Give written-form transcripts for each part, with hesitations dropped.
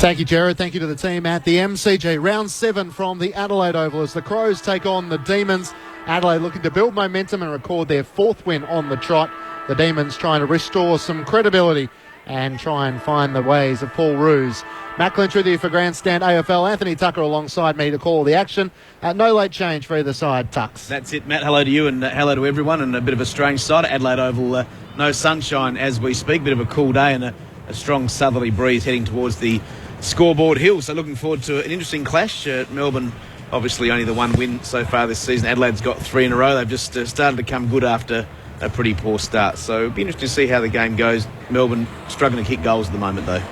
Thank you, Jared. Thank you to the team at the MCG. Round 7 from the Adelaide Oval as the Crows take on the Demons. Adelaide looking to build momentum and record their 4th win on the trot. The Demons trying to restore some credibility and try and find the ways of Paul Roos. Matt Clinch with you for Grandstand AFL. Anthony Tucker alongside me to call the action. No late change for either side, Tucks. That's it, Matt. Hello to you and hello to everyone. And a bit of a strange sight at Adelaide Oval. No sunshine as we speak. Bit of a cool day and a strong southerly breeze heading towards the scoreboard hill. So looking forward to an interesting clash. Melbourne obviously only the one win so far this season. Adelaide's got 3 in a row. They've just started to come good after a pretty poor start. So it'll be interesting to see how the game goes. Melbourne struggling to kick goals at the moment though.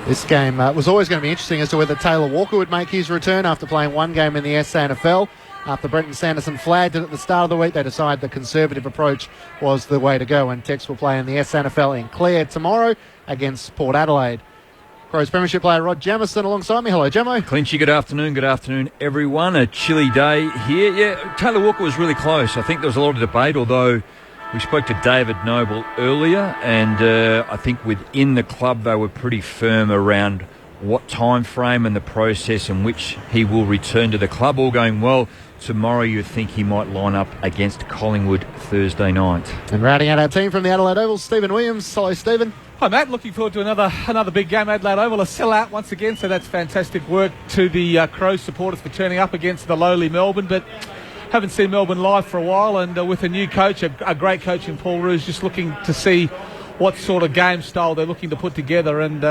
This game was always going to be interesting as to whether Taylor Walker would make his return after playing 1 game in the SANFL. After Brenton Sanderson flagged it at the start of the week, they decided the conservative approach was the way to go, and Tex will play in the SANFL in Clare tomorrow against Port Adelaide. Crows Premiership player Rod Jamison alongside me. Hello, Jamo. Clinchy, good afternoon, everyone. A chilly day here. Yeah, Taylor Walker was really close. I think there was a lot of debate, although we spoke to David Noble earlier, and I think within the club they were pretty firm around what time frame and the process in which he will return to the club. All going well. Tomorrow you think he might line up against Collingwood Thursday night. And rounding out our team from the Adelaide Oval, Stephen Williams. Hello, Stephen. Hi, Matt. Looking forward to another big game, Adelaide Oval. A sellout once again, so that's fantastic work to the Crows supporters for turning up against the lowly Melbourne. But haven't seen Melbourne live for a while, and with a new coach, a great coach in Paul Roos, just looking to see what sort of game style they're looking to put together. And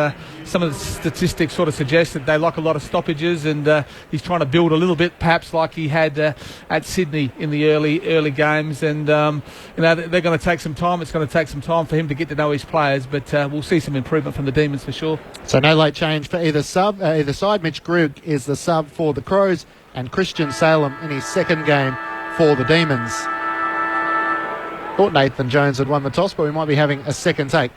some of the statistics sort of suggest that they like a lot of stoppages, and he's trying to build a little bit perhaps like he had at Sydney in the early games. And they're going to take some time. It's going to take some time for him to get to know his players, but we'll see some improvement from the Demons for sure. So no late change for either side. Mitch Grigg is the sub for the Crows, and Christian Salem in his 2nd game for the Demons. Thought Nathan Jones had won the toss, but we might be having a second take.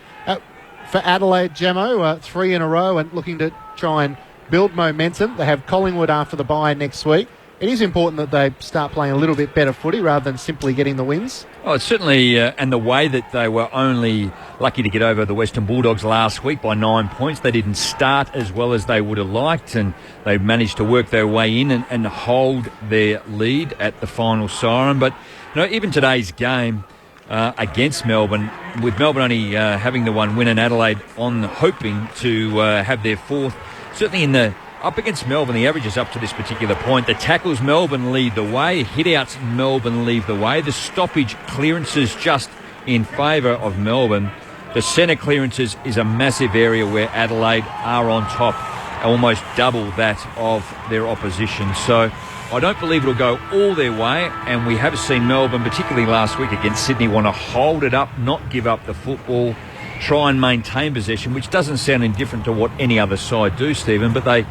For Adelaide, Jamo, 3 in a row and looking to try and build momentum. They have Collingwood after the bye next week. It is important that they start playing a little bit better footy rather than simply getting the wins. Oh, it's certainly, and the way that they were only lucky to get over the Western Bulldogs last week by 9 points. They didn't start as well as they would have liked, and they managed to work their way in and hold their lead at the final siren. But even today's game against Melbourne, with Melbourne only having the 1 win and Adelaide hoping to have their 4th, certainly up against Melbourne, the averages up to this particular point. The tackles, Melbourne lead the way. Hit-outs, Melbourne lead the way. The stoppage clearances just in favour of Melbourne. The centre clearances is a massive area where Adelaide are on top, almost double that of their opposition. So I don't believe it'll go all their way, and we have seen Melbourne, particularly last week against Sydney, want to hold it up, not give up the football, try and maintain possession, which doesn't sound indifferent to what any other side do, Stephen, but they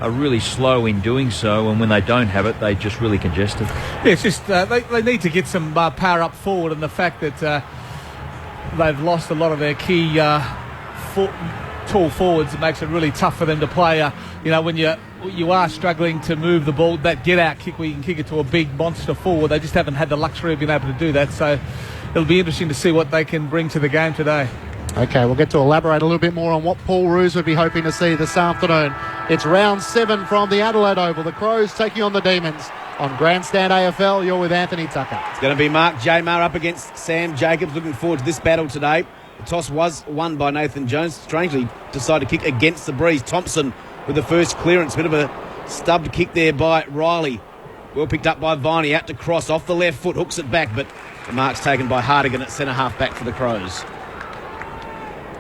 are really slow in doing so, and when they don't have it, they just really congested. Yeah, it's just they need to get some power up forward, and the fact that they've lost a lot of their key tall forwards, it makes it really tough for them to play. When you are struggling to move the ball, that get-out kick where you can kick it to a big monster forward, they just haven't had the luxury of being able to do that. So it'll be interesting to see what they can bring to the game today. Okay, we'll get to elaborate a little bit more on what Paul Roos would be hoping to see this afternoon. It's round 7 from the Adelaide Oval. The Crows taking on the Demons on Grandstand AFL. You're with Anthony Tucker. It's going to be Mark Jamar up against Sam Jacobs. Looking forward to this battle today. The toss was won by Nathan Jones. Strangely decided to kick against the breeze. Thompson with the first clearance. Bit of a stubbed kick there by Riley. Well picked up by Viney. Out to cross off the left foot. Hooks it back, but the mark's taken by Hartigan at centre half back for the Crows.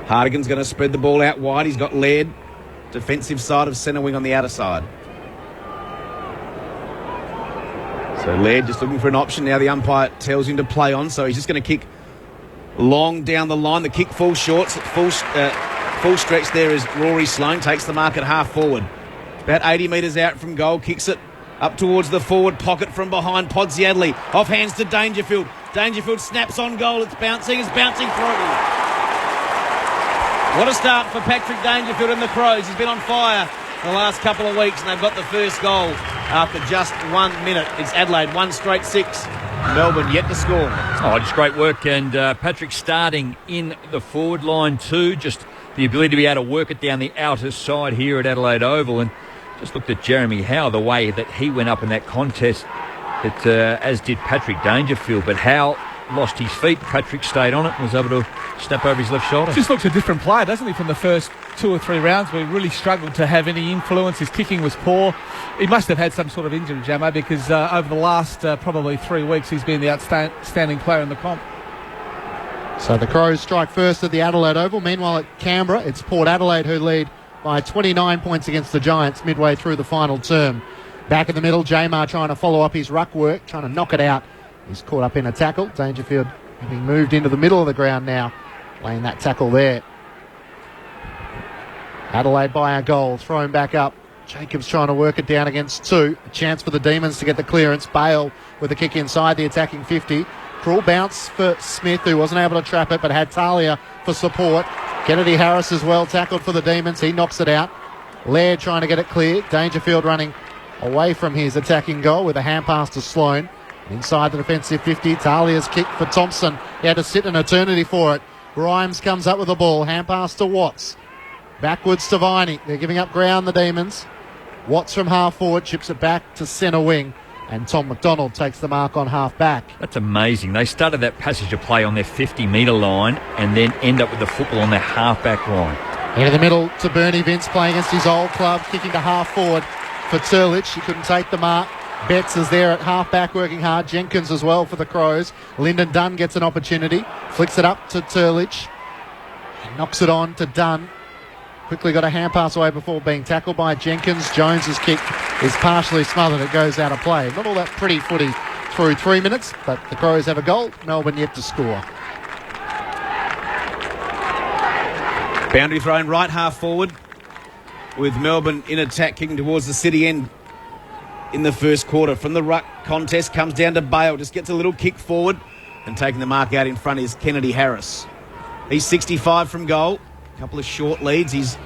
Hartigan's going to spread the ball out wide. He's got Laird, defensive side of centre wing on the outer side. So Laird just looking for an option. Now the umpire tells him to play on, so he's just going to kick long down the line. The kick falls short. Full stretch there is Rory Sloane. Takes the mark at half forward. About 80 metres out from goal. Kicks it up towards the forward pocket from behind. Podsiadly off hands to Dangerfield. Dangerfield snaps on goal. It's bouncing through. What a start for Patrick Dangerfield and the Crows. He's been on fire the last couple of weeks, and they've got the first goal after just 1 minute. It's Adelaide, 1 straight 6. Melbourne yet to score. Oh, just great work. And Patrick starting in the forward line too, just the ability to be able to work it down the outer side here at Adelaide Oval. And just looked at Jeremy Howe, the way that he went up in that contest, as did Patrick Dangerfield. But Howe lost his feet. Patrick stayed on it and was able to snap over his left shoulder. Just looks a different player, doesn't he, from the first 2 or 3 rounds where he really struggled to have any influence. His kicking was poor. He must have had some sort of injury, Jamo, because over the last probably 3 weeks he's been the outstanding player in the comp. So the Crows strike first at the Adelaide Oval. Meanwhile at Canberra, it's Port Adelaide who lead by 29 points against the Giants midway through the final term. Back in the middle, Jamar trying to follow up his ruck work, trying to knock it out. He's caught up in a tackle. Dangerfield having moved into the middle of the ground now, laying that tackle there. Adelaide by a goal, thrown back up. Jacobs trying to work it down against 2. A chance for the Demons to get the clearance. Bale with a kick inside the attacking 50. Cruel bounce for Smith, who wasn't able to trap it, but had Talia for support. Kennedy Harris as well, tackled for the Demons. He knocks it out. Laird trying to get it clear. Dangerfield running away from his attacking goal with a hand pass to Sloane. Inside the defensive 50, Talia's kick for Thompson. He had to sit an eternity for it. Grimes comes up with the ball. Hand pass to Watts. Backwards to Viney. They're giving up ground, the Demons. Watts from half forward chips it back to centre wing. And Tom McDonald takes the mark on half back. That's amazing. They started that passage of play on their 50-metre line and then end up with the football on their half-back line. Into the middle to Bernie Vince, playing against his old club, kicking to half forward for Turlich. He couldn't take the mark. Betts is there at half-back working hard. Jenkins as well for the Crows. Lyndon Dunn gets an opportunity. Flicks it up to Turlich. And knocks it on to Dunn. Quickly got a hand pass away before being tackled by Jenkins. Jones's kick is partially smothered. It goes out of play. Not all that pretty footy through 3 minutes, but the Crows have a goal. Melbourne yet to score. Boundary thrown right half forward with Melbourne in attack, kicking towards the city end in the first quarter. From the ruck contest comes down to Bale. Just gets a little kick forward and taking the mark out in front is Kennedy Harris. He's 65 from goal. Couple of short leads. He's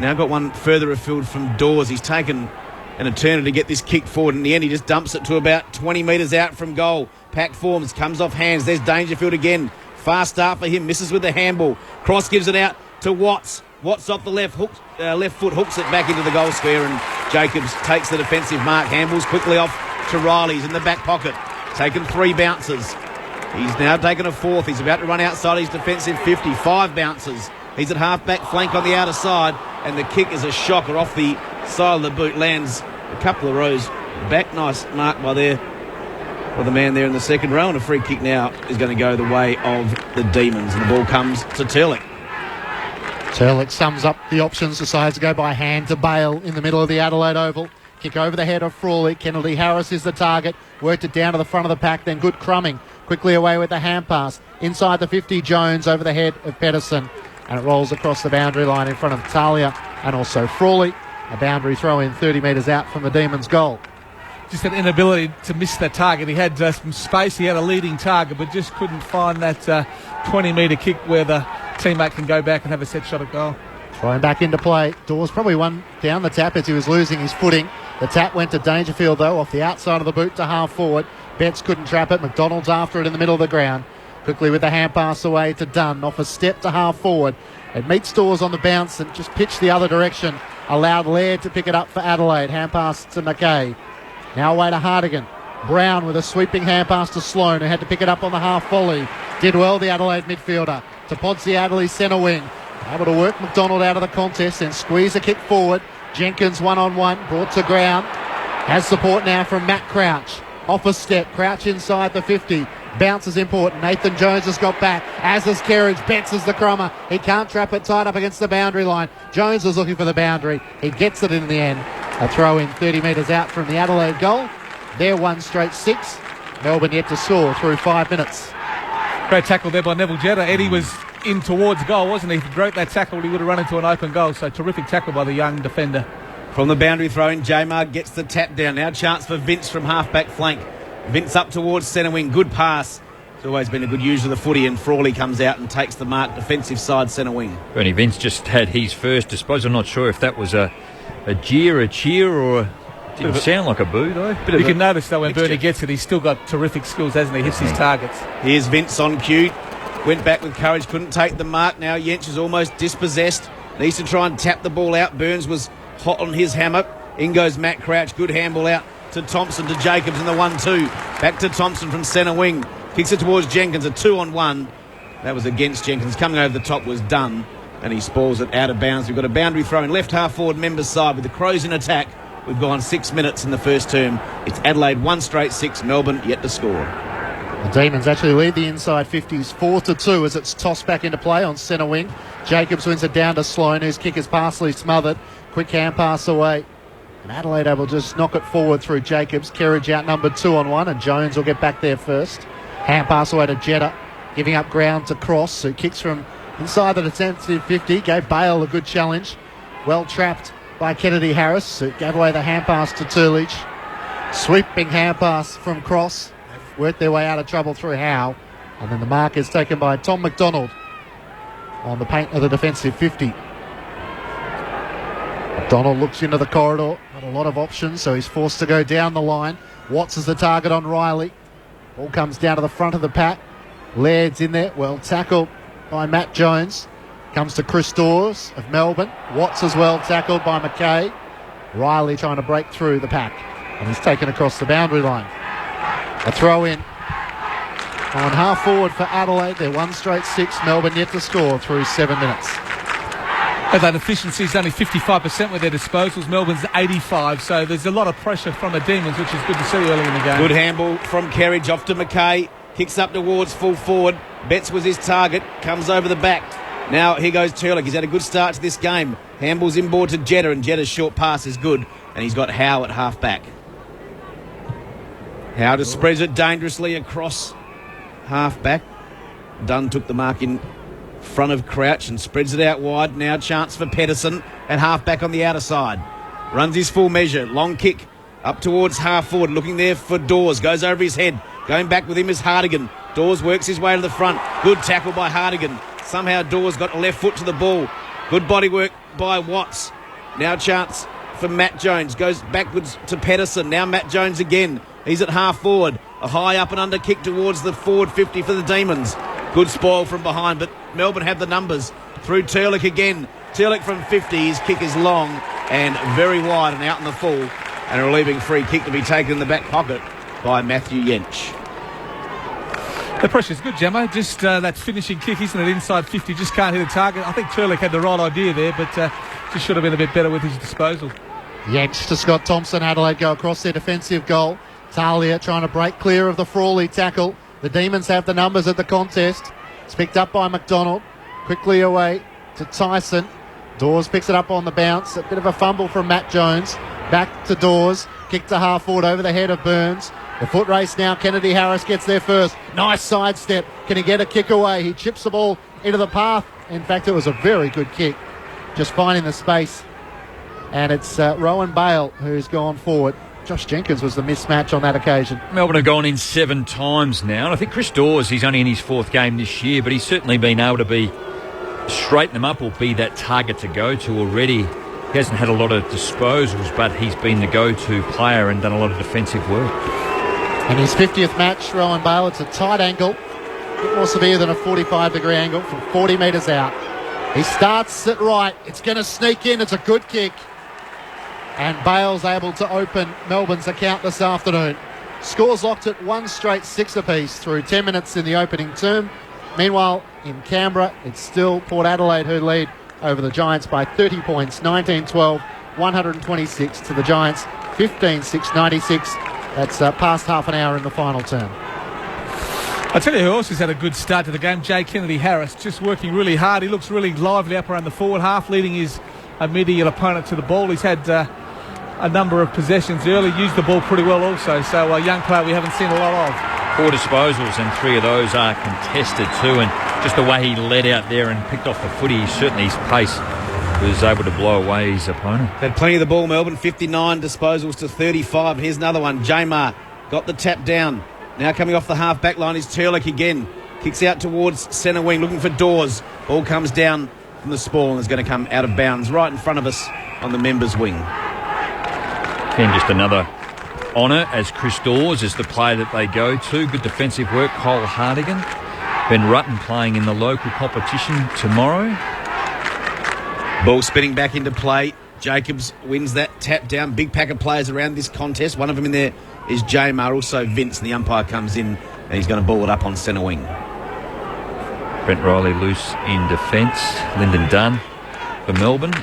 now got one further afield from Dawes. He's taken an eternity to get this kick forward. In the end, he just dumps it to about 20 metres out from goal. Pack forms, comes off hands. There's Dangerfield again. Fast start for him. Misses with the handball. Cross gives it out to Watts. Watts off the left foot, hooks it back into the goal square, and Jacobs takes the defensive mark. Handballs quickly off to Riley. He's in the back pocket. Taken 3 bounces. He's now taken a 4th. He's about to run outside his defensive 50. 5 bounces. He's at half-back flank on the outer side, and the kick is a shocker off the side of the boot. Lands a couple of rows back. Nice mark by the man there in the second row, and a free kick now is going to go the way of the Demons, and the ball comes to Turlick. Turlick sums up the options, decides to go by hand to Bale in the middle of the Adelaide Oval. Kick over the head of Frawley. Kennedy Harris is the target. Worked it down to the front of the pack, then good crumbing. Quickly away with the hand pass. Inside the 50, Jones over the head of Pedersen. And it rolls across the boundary line in front of Talia and also Frawley. A boundary throw in 30 metres out from the Demons' goal. Just an inability to miss that target. He had some space, he had a leading target, but just couldn't find that 20-metre kick where the teammate can go back and have a set shot at goal. Thrown back into play. Dawes probably won down the tap as he was losing his footing. The tap went to Dangerfield though, off the outside of the boot to half forward. Betts couldn't trap it. McDonald's after it in the middle of the ground. Quickly with the hand pass away to Dunn, off a step to half forward. It meets Dawes on the bounce and just pitched the other direction. Allowed Laird to pick it up for Adelaide. Hand pass to McKay. Now away to Hardigan. Brown with a sweeping hand pass to Sloane, who had to pick it up on the half volley. Did well, the Adelaide midfielder. To Ponziadeli, centre wing. Able to work McDonald out of the contest and squeeze a kick forward. Jenkins one-on-one, brought to ground. Has support now from Matt Crouch. Off a step, Crouch inside the 50. Bounce is important. Nathan Jones has got back, as is Kerridge. Betts is the crummer. He can't trap it, tied up against the boundary line. Jones is looking for the boundary. He gets it in the end. A throw in 30 metres out from the Adelaide goal. They're 1 straight 6. Melbourne yet to score through 5 minutes. Great tackle there by Neville Jetta. Eddie was in towards goal, wasn't he? If he broke that tackle, he would have run into an open goal. So terrific tackle by the young defender. From the boundary throw in, Jamar gets the tap down. Now chance for Vince from half-back flank. Vince up towards centre wing. Good pass. It's always been a good use of the footy, and Frawley comes out and takes the mark defensive side centre wing. Bernie Vince just had his first. I suppose I'm not sure if that was a jeer, a cheer, or didn't sound like a boo though. You can notice though when Bernie gets it, he's still got terrific skills, hasn't he? Hits his targets. Here's Vince on cue. Went back with courage, couldn't take the mark. Now Jensch is almost dispossessed. Needs to try and tap the ball out. Burns was hot on his hammer. In goes Matt Crouch. Good handball out to Thompson, to Jacobs in the 1-2. Back to Thompson from centre wing. Kicks it towards Jenkins. A 2-on-1. That was against Jenkins. Coming over the top was done. And he spoils it out of bounds. We've got a boundary throw in left half forward members side with the Crows in attack. We've gone 6 minutes in the first term. It's Adelaide 1 straight 6. Melbourne yet to score. The Demons actually lead the inside 50s 4-2 as it's tossed back into play on centre wing. Jacobs wins it down to Sloan, whose kick is partially smothered. Quick hand pass away. And Adelaide able to just knock it forward through Jacobs. Kerridge outnumbered 2-on-1, and Jones will get back there first. Hand pass away to Jetta, giving up ground to Cross, who kicks from inside the defensive 50. Gave Bale a good challenge. Well trapped by Kennedy Harris, who gave away the hand pass to Turlich. Sweeping hand pass from Cross. Worked their way out of trouble through Howe. And then the mark is taken by Tom McDonald on the paint of the defensive 50. McDonald looks into the corridor. Not a lot of options, so he's forced to go down the line. Watts is the target on Riley. Ball comes down to the front of the pack. Laird's in there. Well tackled by Matt Jones. Comes to Chris Dawes of Melbourne. Watts as well tackled by McKay. Riley trying to break through the pack. And he's taken across the boundary line. A throw in on half forward for Adelaide. They're 1 straight 6. Melbourne yet to score through 7 minutes. Adelaide efficiency is only 55% with their disposals. Melbourne's 85, so there's a lot of pressure from the Demons, which is good to see early in the game. Good handball from Kerridge off to McKay. Kicks up towards full forward. Betts was his target. Comes over the back. Now here goes Turlock. He's had a good start to this game. Handballs inboard to Jetta, and Jetta's short pass is good. And he's got Howe at half back. Howe just spreads it dangerously across half back. Dunn took the mark in front of Crouch and spreads it out wide. Now chance for Pedersen at half back on the outer side. Runs his full measure. Long kick up towards half forward. Looking there for Dawes. Goes over his head. Going back with him is Hardigan. Dawes works his way to the front. Good tackle by Hardigan. Somehow Dawes got a left foot to the ball. Good body work by Watts. Now chance for Matt Jones. Goes backwards to Pedersen. Now Matt Jones again. He's at half forward. A high up and under kick towards the forward 50 for the Demons. Good spoil from behind, but Melbourne have the numbers. Through Turlick again. Turlick from 50. His kick is long and very wide and out in the full. And a relieving free kick to be taken in the back pocket by Matthew Jensch. The pressure's good, Gemma. Just that finishing kick, isn't it? Inside 50, just can't hit a target. I think Turlick had the right idea there, but just should have been a bit better with his disposal. Jensch to Scott Thompson. Adelaide go across their defensive goal. Talia trying to break clear of the Frawley tackle. The Demons have the numbers at the contest. It's picked up by McDonald. Quickly away to Tyson. Dawes picks it up on the bounce. A bit of a fumble from Matt Jones. Back to Dawes. Kick to half forward over the head of Burns. The foot race now. Kennedy Harris gets there first. Nice sidestep. Can he get a kick away? He chips the ball into the path. In fact, it was a very good kick. Just finding the space. And it's Rowan Bale who's gone forward. Josh Jenkins was the mismatch on that occasion. Melbourne have gone in 7 times now. And I think Chris Dawes, he's only in his 4th game this year, but he's certainly been able to straighten them up or be that target to go to already. He hasn't had a lot of disposals, but he's been the go-to player and done a lot of defensive work. And his 50th match, Rowan Bale, it's a tight angle. A bit more severe than a 45-degree angle from 40 metres out. He starts it right. It's going to sneak in. It's a good kick. And Bale's able to open Melbourne's account this afternoon. Scores locked at 1 straight 6 apiece through 10 minutes in the opening term. Meanwhile, in Canberra, it's still Port Adelaide who lead over the Giants by 30 points, 19-12, 126 to the Giants, 15-6, 96. That's past half an hour in the final term. I tell you who else has had a good start to the game, Jay Kennedy Harris, just working really hard. He looks really lively up around the forward half, leading his immediate opponent to the ball. He's had a number of possessions early, used the ball pretty well also, so a young player we haven't seen a lot of. 4 disposals and 3 of those are contested too, and just the way he led out there and picked off the footy, certainly his pace was able to blow away his opponent. Had plenty of the ball, Melbourne, 59 disposals to 35. Here's another one. Jamar got the tap down. Now coming off the half-back line is Turlick again. Kicks out towards centre wing, looking for Dawes. Ball comes down from the spoil and is going to come out of bounds right in front of us on the members' wing. Again, just another honour as Chris Dawes is the player that they go to. Good defensive work, Cole Hardigan. Ben Rutten playing in the local competition tomorrow. Ball spinning back into play. Jacobs wins that tap down. Big pack of players around this contest. One of them in there is Jamar, also Vince, and the umpire comes in and he's going to ball it up on centre wing. Brent Riley loose in defence. Lyndon Dunn for Melbourne.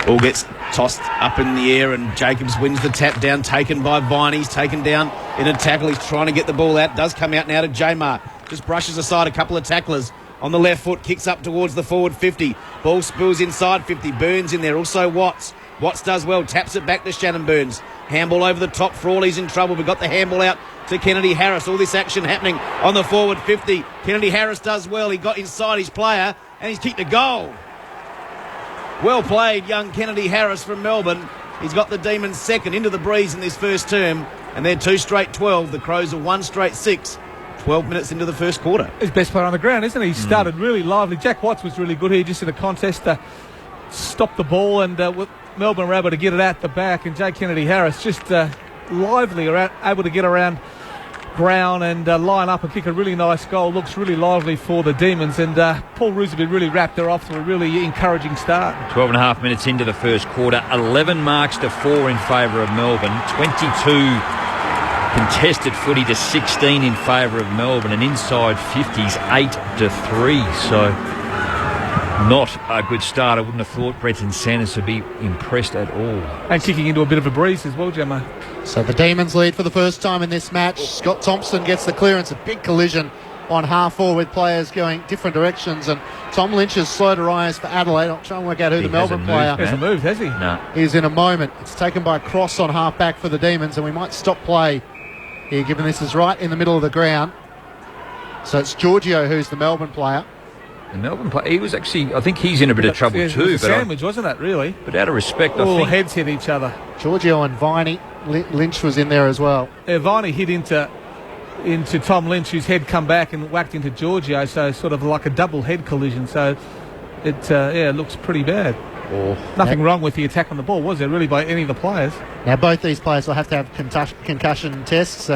Ball gets tossed up in the air and Jacobs wins the tap down, taken by Viney. He's taken down in a tackle. He's trying to get the ball out. Does come out now to Jamar. Just brushes aside a couple of tacklers. On the left foot, kicks up towards the forward 50. Ball spills inside 50. Burns in there. Also Watts. Watts does well. Taps it back to Shannon Burns. Handball over the top. Frawley's in trouble. We've got the handball out to Kennedy Harris. All this action happening on the forward 50. Kennedy Harris does well. He got inside his player and he's kicked a goal. Well played, young Kennedy Harris from Melbourne. He's got the Demons second into the breeze in this first term, and they're 2 straight 12. The Crows are 1 straight 6. 12 minutes into the first quarter. He's best player on the ground, isn't he? He started really lively. Jack Watts was really good here just in the contest to stop the ball, and Melbourne were able to get it out the back, and Jay Kennedy Harris just lively, able to get around ground and line up and kick a really nice goal. Looks really lively for the Demons, and Paul Roosevelt really wrapped her off to a really encouraging start. 12 and a half minutes into the first quarter. 11 marks to 4 in favour of Melbourne. 22 contested footy to 16 in favour of Melbourne, and inside 50s 8 to 3. So not a good start. I wouldn't have thought Brenton Sanders would be impressed at all. And kicking into a bit of a breeze as well, Gemma. So the Demons lead for the first time in this match. Scott Thompson gets the clearance. A big collision on half forward, players going different directions, and Tom Lynch is slow to rise for Adelaide. I'll try and work out who the Melbourne player hasn't moved, has he? No. is in a moment. It's taken by Cross on half back for the Demons, and we might stop play here, given this is right in the middle of the ground. So it's Giorgio who's the Melbourne player. The Melbourne player, he was actually, I think he's in a bit of trouble Yeah, too. it was a sandwich, wasn't it, really? But out of respect, I All think heads hit each other. Giorgio and Viney. Lynch was in there as well. Yeah, Viney hit into Tom Lynch, whose head come back and whacked into Giorgio, so sort of like a double head collision. So it looks pretty bad. Nothing wrong with the attack on the ball, was there, really, by any of the players? Now, both these players will have to have concussion tests.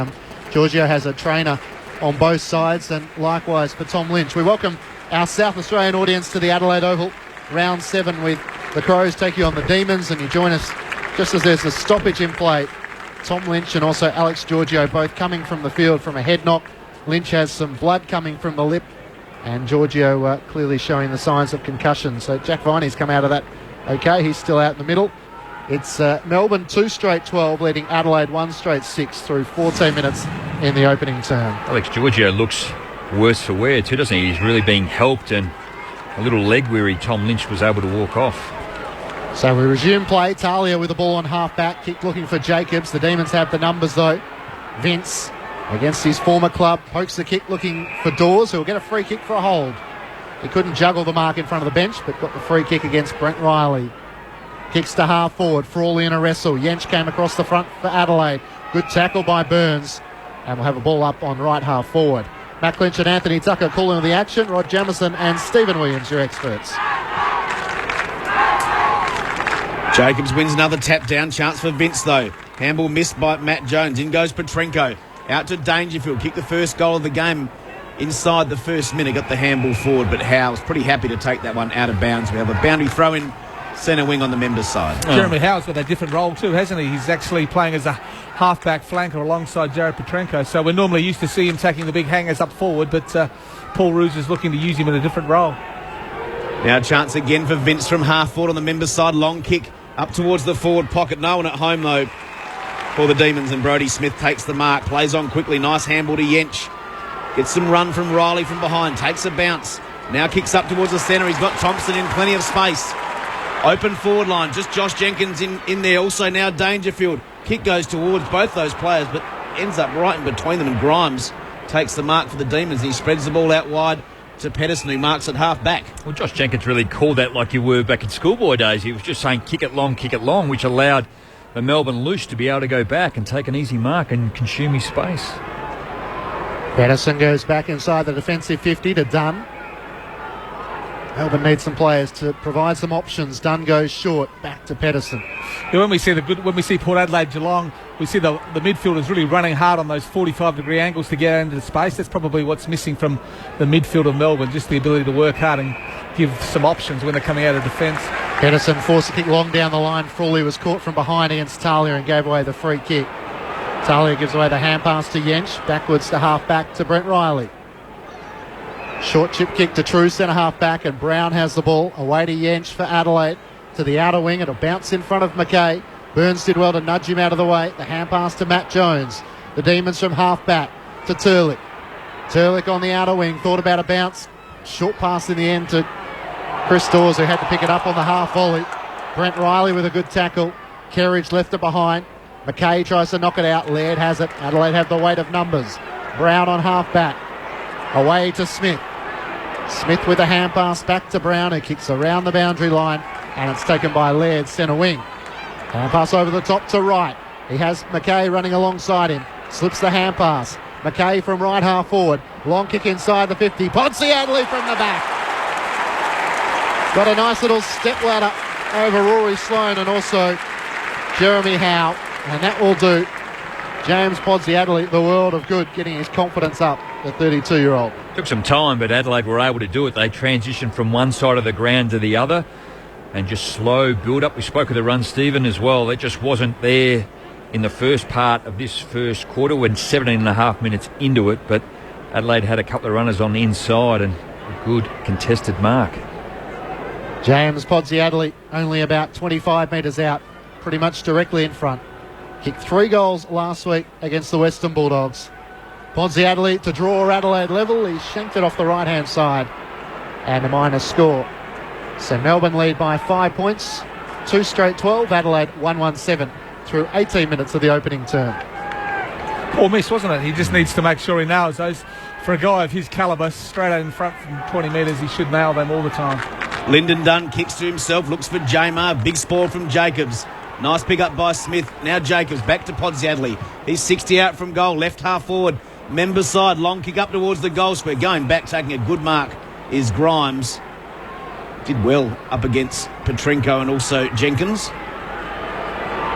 Giorgio has a trainer on both sides, and likewise for Tom Lynch. We welcome our South Australian audience to the Adelaide Oval, round 7, with the Crows taking on the Demons, and you join us just as there's a stoppage in play. Tom Lynch and also Alex Giorgio both coming from the field from a head knock. Lynch has some blood coming from the lip, and Giorgio clearly showing the signs of concussion. So Jack Viney's come out of that okay. He's still out in the middle. It's Melbourne 2 straight 12, leading Adelaide 1 straight 6 through 14 minutes in the opening term. Alex Giorgio looks worse for wear too, doesn't he? He's really being helped, and a little leg weary Tom Lynch was able to walk off. So we resume play. Talia with the ball on half-back. Kick looking for Jacobs. The Demons have the numbers, though. Vince, against his former club, pokes the kick looking for Dawes, who will get a free kick for a hold. He couldn't juggle the mark in front of the bench, but got the free kick against Brent Riley. Kicks to half forward. Frawley in a wrestle. Yench came across the front for Adelaide. Good tackle by Burns. And we'll have a ball up on right half forward. Matt Lynch and Anthony Tucker calling the action. Rod Jamieson and Stephen Williams, your experts. Jacobs wins another tap down. Chance for Vince, though. Handball missed by Matt Jones. In goes Petrenko. Out to Dangerfield. Kicked the first goal of the game inside the first minute. Got the handball forward, but Howe was pretty happy to take that one out of bounds. We have a boundary throw in centre wing on the members' side. Jeremy Howe's got a different role too, hasn't he? He's actually playing as a half-back flanker alongside Jared Petrenko. So we're normally used to see him taking the big hangers up forward, but Paul Roos is looking to use him in a different role. Now chance again for Vince from half forward on the members' side. Long kick up towards the forward pocket. No one at home, though, for the Demons, and Brodie Smith takes the mark. Plays on quickly. Nice handball to Yench. Gets some run from Riley from behind. Takes a bounce. Now kicks up towards the centre. He's got Thompson in plenty of space. Open forward line. Just Josh Jenkins in there. Also now Dangerfield. Kick goes towards both those players, but ends up right in between them, and Grimes takes the mark for the Demons. He spreads the ball out wide to Pedersen, who marks at half back. Well, Josh Jenkins really called that like you were back in schoolboy days. He was just saying kick it long, which allowed the Melbourne loose to be able to go back and take an easy mark and consume his space. Pedersen goes back inside the defensive 50 to Dunn. Melbourne needs some players to provide some options. Dunn goes short, back to Pedersen. Yeah, when we see Port Adelaide Geelong, we see the midfielders really running hard on those 45-degree angles to get into the space. That's probably what's missing from the midfield of Melbourne, just the ability to work hard and give some options when they're coming out of defence. Pedersen forced a kick long down the line. Frawley was caught from behind against Talia and gave away the free kick. Talia gives away the hand pass to Jensch, backwards to half-back to Brent Riley. Short chip kick to true centre-half back, and Brown has the ball. Away to Jensch for Adelaide. To the outer wing. It'll bounce in front of McKay. Burns did well to nudge him out of the way. The hand pass to Matt Jones. The Demons from half-back to Turlick. Turlick on the outer wing. Thought about a bounce. Short pass in the end to Chris Dawes, who had to pick it up on the half volley. Brent Riley with a good tackle. Kerridge left it behind. McKay tries to knock it out. Laird has it. Adelaide have the weight of numbers. Brown on half-back. Away to Smith. Smith with a hand pass back to Brown, who kicks around the boundary line, and it's taken by Laird, centre wing. Hand pass over the top to right. He has McKay running alongside him. Slips the hand pass. McKay from right half forward. Long kick inside the 50. Ponsiadley from the back. Got a nice little step ladder over Rory Sloane and also Jeremy Howe, and that will do James Ponsiadley the world of good, getting his confidence up, the 32-year-old. Took some time, but Adelaide were able to do it. They transitioned from one side of the ground to the other and just slow build-up. We spoke of the run, Stephen, as well. That just wasn't there in the first part of this first quarter. When 17 and a half minutes into it, but Adelaide had a couple of runners on the inside and a good contested mark. James Ponsiadley only about 25 metres out, pretty much directly in front. Kicked 3 goals last week against the Western Bulldogs. Ponsiadley to draw Adelaide level. He shanked it off the right-hand side. And a minor score. So Melbourne lead by 5 points. 2 straight 12. Adelaide 1-1-7 through 18 minutes of the opening term. Poor miss, wasn't it? He just needs to make sure he nails those. For a guy of his calibre, straight out in front from 20 metres, he should nail them all the time. Lyndon Dunn kicks to himself, looks for Jamar. Big spoil from Jacobs. Nice pick up by Smith. Now Jacobs back to Ponsiadley. He's 60 out from goal. Left half forward. Member side. Long kick up towards the goal square. Going back, taking a good mark is Grimes. Did well up against Petrenko and also Jenkins.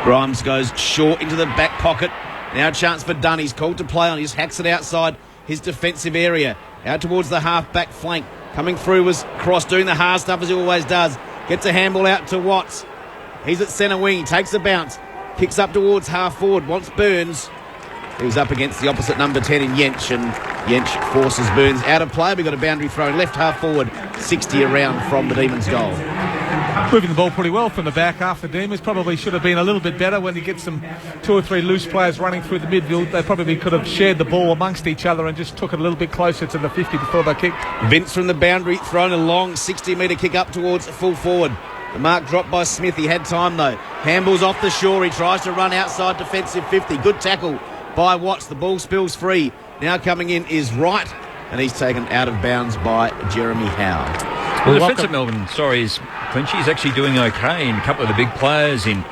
Grimes goes short into the back pocket. Now a chance for Dunn. He's called to play on. He just hacks it outside his defensive area. Out towards the half-back flank. Coming through was Cross, doing the hard stuff as he always does. Gets a handball out to Watts. He's at centre wing. He takes a bounce. Kicks up towards half forward. Wants Burns. He was up against the opposite number 10 in Jensch, and Jensch forces Burns out of play. We've got a boundary throw left half forward, 60 around from the Demons' goal. Moving the ball pretty well from the back half. The Demons probably should have been a little bit better when you get some 2 or 3 loose players running through the midfield. They probably could have shared the ball amongst each other and just took it a little bit closer to the 50 before they kicked. Vince from the boundary, thrown a long 60-metre kick up towards full forward. The mark dropped by Smith. He had time though. Handball's off the shore. He tries to run outside defensive 50. Good tackle by Watts. The ball spills free. Now coming in is Wright, and he's taken out of bounds by Jeremy Howe. Well, the defence of Melbourne, is Clinchy is actually doing okay. And a couple of the big players in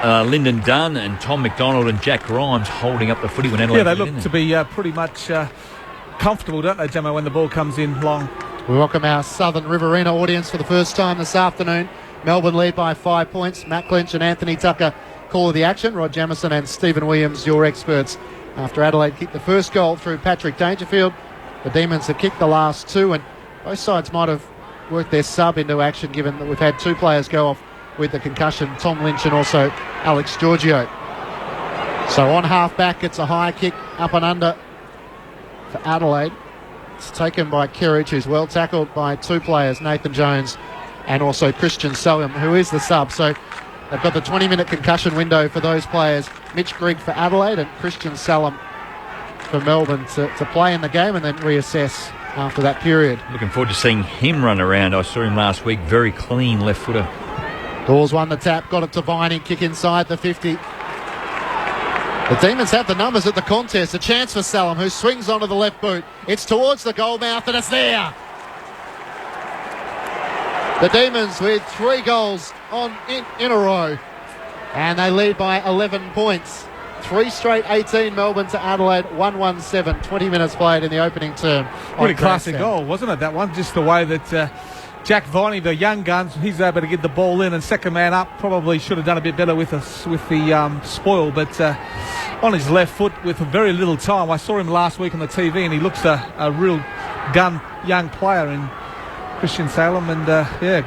Lyndon Dunn and Tom McDonald and Jack Grimes holding up the footy when Adelaide. Yeah, they look to be pretty much comfortable, don't they, Jamo, when the ball comes in long. We welcome our Southern Riverina audience for the first time this afternoon. Melbourne lead by 5 points. Matt Clinch and Anthony Tucker call of the action. Rod Jamieson and Stephen Williams, your experts. After Adelaide kicked the first goal through Patrick Dangerfield, the Demons have kicked the last 2, and both sides might have worked their sub into action, given that we've had 2 players go off with the concussion, Tom Lynch and also Alex Giorgio. So on half-back, it's a high kick up and under for Adelaide. It's taken by Kerridge, who's well tackled by 2 players, Nathan Jones and also Christian Salem, who is the sub. So they've got the 20-minute concussion window for those players. Mitch Grigg for Adelaide and Christian Salem for Melbourne to play in the game and then reassess after that period. Looking forward to seeing him run around. I saw him last week, very clean left footer. Dawes won the tap, got it to Viney, kick inside the 50. The Demons have the numbers at the contest. A chance for Salem, who swings onto the left boot. It's towards the goal mouth and it's there. The Demons with 3 goals in a row. And they lead by 11 points. 3 straight 18 Melbourne to Adelaide, 1-1-7. 20 minutes played in the opening term. Really classy goal, wasn't it, that one? Just the way that Jack Viney, the young guns, he's able to get the ball in, and second man up probably should have done a bit better with the spoil, but on his left foot with very little time. I saw him last week on the TV, and he looks a real gun young player in Christian Salem, and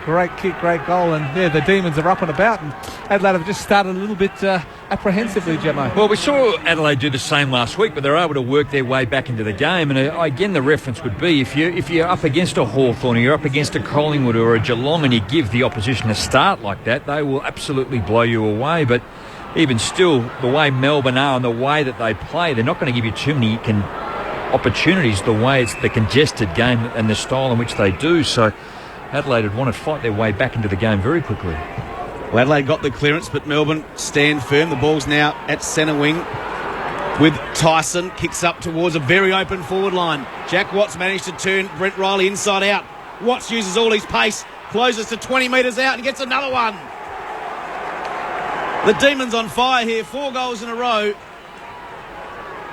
great kick, great goal, and the Demons are up and about, and Adelaide have just started a little bit apprehensively, Gemmo. Well, we saw Adelaide do the same last week, but they're able to work their way back into the game, and again the reference would be if you're up against a Hawthorn or you're up against a Collingwood or a Geelong and you give the opposition a start like that, they will absolutely blow you away. But even still, the way Melbourne are and the way that they play, they're not going to give you too many opportunities, the way it's the congested game and the style in which they do. So Adelaide would want to fight their way back into the game very quickly. Well, Adelaide got the clearance, but Melbourne stand firm. The ball's now at centre wing with Tyson. Kicks up towards a very open forward line. Jack Watts managed to turn Brent Riley inside out. Watts uses all his pace, closes to 20 metres out and gets another one. The Demons on fire here, 4 goals in a row.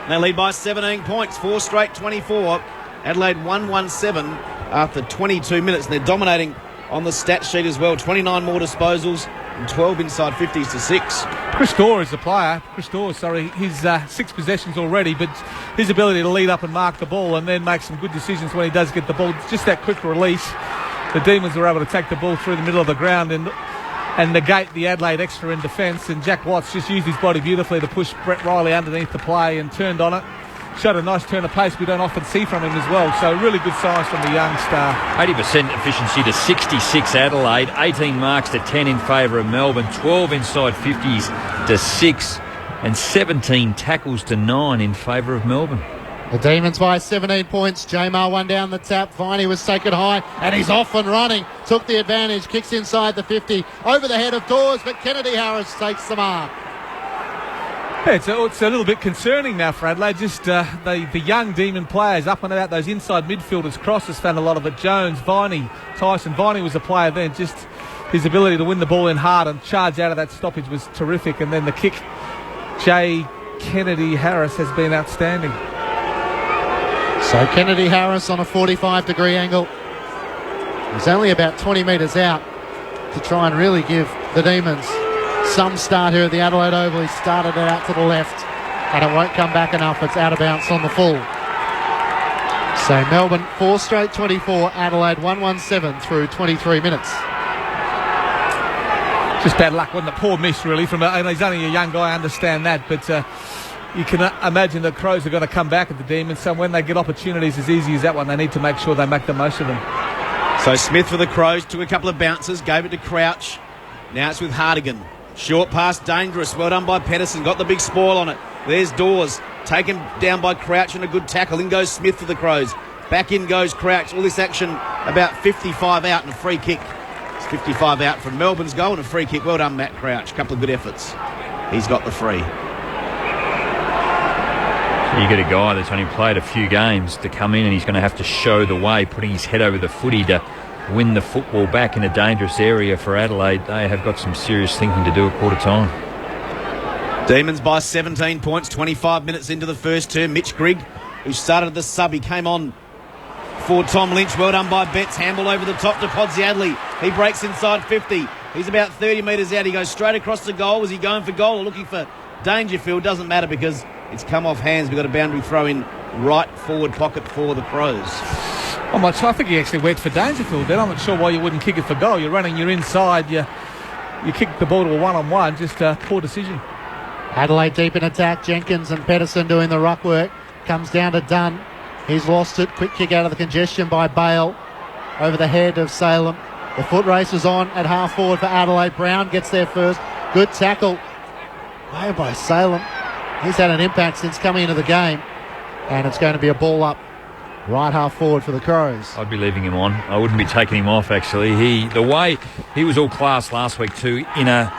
They lead by 17 points, 4 straight 24. Adelaide 1-1-7 after 22 minutes. And they're dominating on the stat sheet as well. 29 more disposals and 12 inside 50s to 6. Chris Dorr is the player. He's 6 possessions already, but his ability to lead up and mark the ball and then make some good decisions when he does get the ball, just that quick release. The Demons were able to take the ball through the middle of the ground and negate the Adelaide extra in defence, and Jack Watts just used his body beautifully to push Brett Riley underneath the play and turned on it. Showed a nice turn of pace we don't often see from him as well, so really good signs from the young star. 80% efficiency to 66 Adelaide, 18 marks to 10 in favour of Melbourne, 12 inside 50s to 6 and 17 tackles to 9 in favour of Melbourne. The Demons by 17 points. Jamar one down the tap. Viney was taken high and he's off and running. Took the advantage. Kicks inside the 50. Over the head of Dawes, but Kennedy Harris takes the mark. Yeah, it's a little bit concerning now for Adelaide. Just the young Demon players up and about those inside midfielders. Crosses found a lot of it. Jones, Viney, Tyson. Viney was a player then. Just his ability to win the ball in hard and charge out of that stoppage was terrific. And then the kick, Kennedy Harris, has been outstanding. So Kennedy Harris on a 45-degree angle. He's only about 20 metres out to try and really give the Demons some start here at the Adelaide Oval. He started it out to the left and it won't come back enough. It's out of bounds on the full. So Melbourne 4 straight 24, Adelaide 1-1-7 through 23 minutes. Just bad luck, wasn't it? Poor miss really and he's only a young guy, I understand that, but you can imagine the Crows are going to come back at the Demons, so when they get opportunities as easy as that one, they need to make sure they make the most of them. So Smith for the Crows took a couple of bounces, gave it to Crouch. Now it's with Hardigan. Short pass, dangerous. Well done by Pedersen. Got the big spoil on it. There's Dawes. Taken down by Crouch and a good tackle. In goes Smith for the Crows. Back in goes Crouch. All this action about 55 out and a free kick. It's 55 out from Melbourne's goal and a free kick. Well done, Matt Crouch. Couple of good efforts. He's got the free. You get a guy that's only played a few games to come in and he's going to have to show the way, putting his head over the footy to win the football back in a dangerous area for Adelaide. They have got some serious thinking to do at quarter time. Demons by 17 points, 25 minutes into the first term. Mitch Grigg, who started the sub, he came on for Tom Lynch. Well done by Betts. Handball over the top to Podsiadly. He breaks inside 50. He's about 30 metres out. He goes straight across the goal. Was he going for goal or looking for Dangerfield? Doesn't matter because it's come off hands. We've got a boundary throw in right forward pocket for the Crows. I think he actually went for Dangerfield then. I'm not sure why you wouldn't kick it for goal. You're running, you're inside, you kick the ball to a one-on-one. Just a poor decision. Adelaide deep in attack. Jenkins and Pedersen doing the ruck work. Comes down to Dunn. He's lost it. Quick kick out of the congestion by Bale. Over the head of Salem. The foot race is on at half forward for Adelaide. Brown gets there first. Good tackle. Way by Salem. He's had an impact since coming into the game. And it's going to be a ball up right half forward for the Crows. I'd be leaving him on. I wouldn't be taking him off, actually. The way he was all class last week too, in a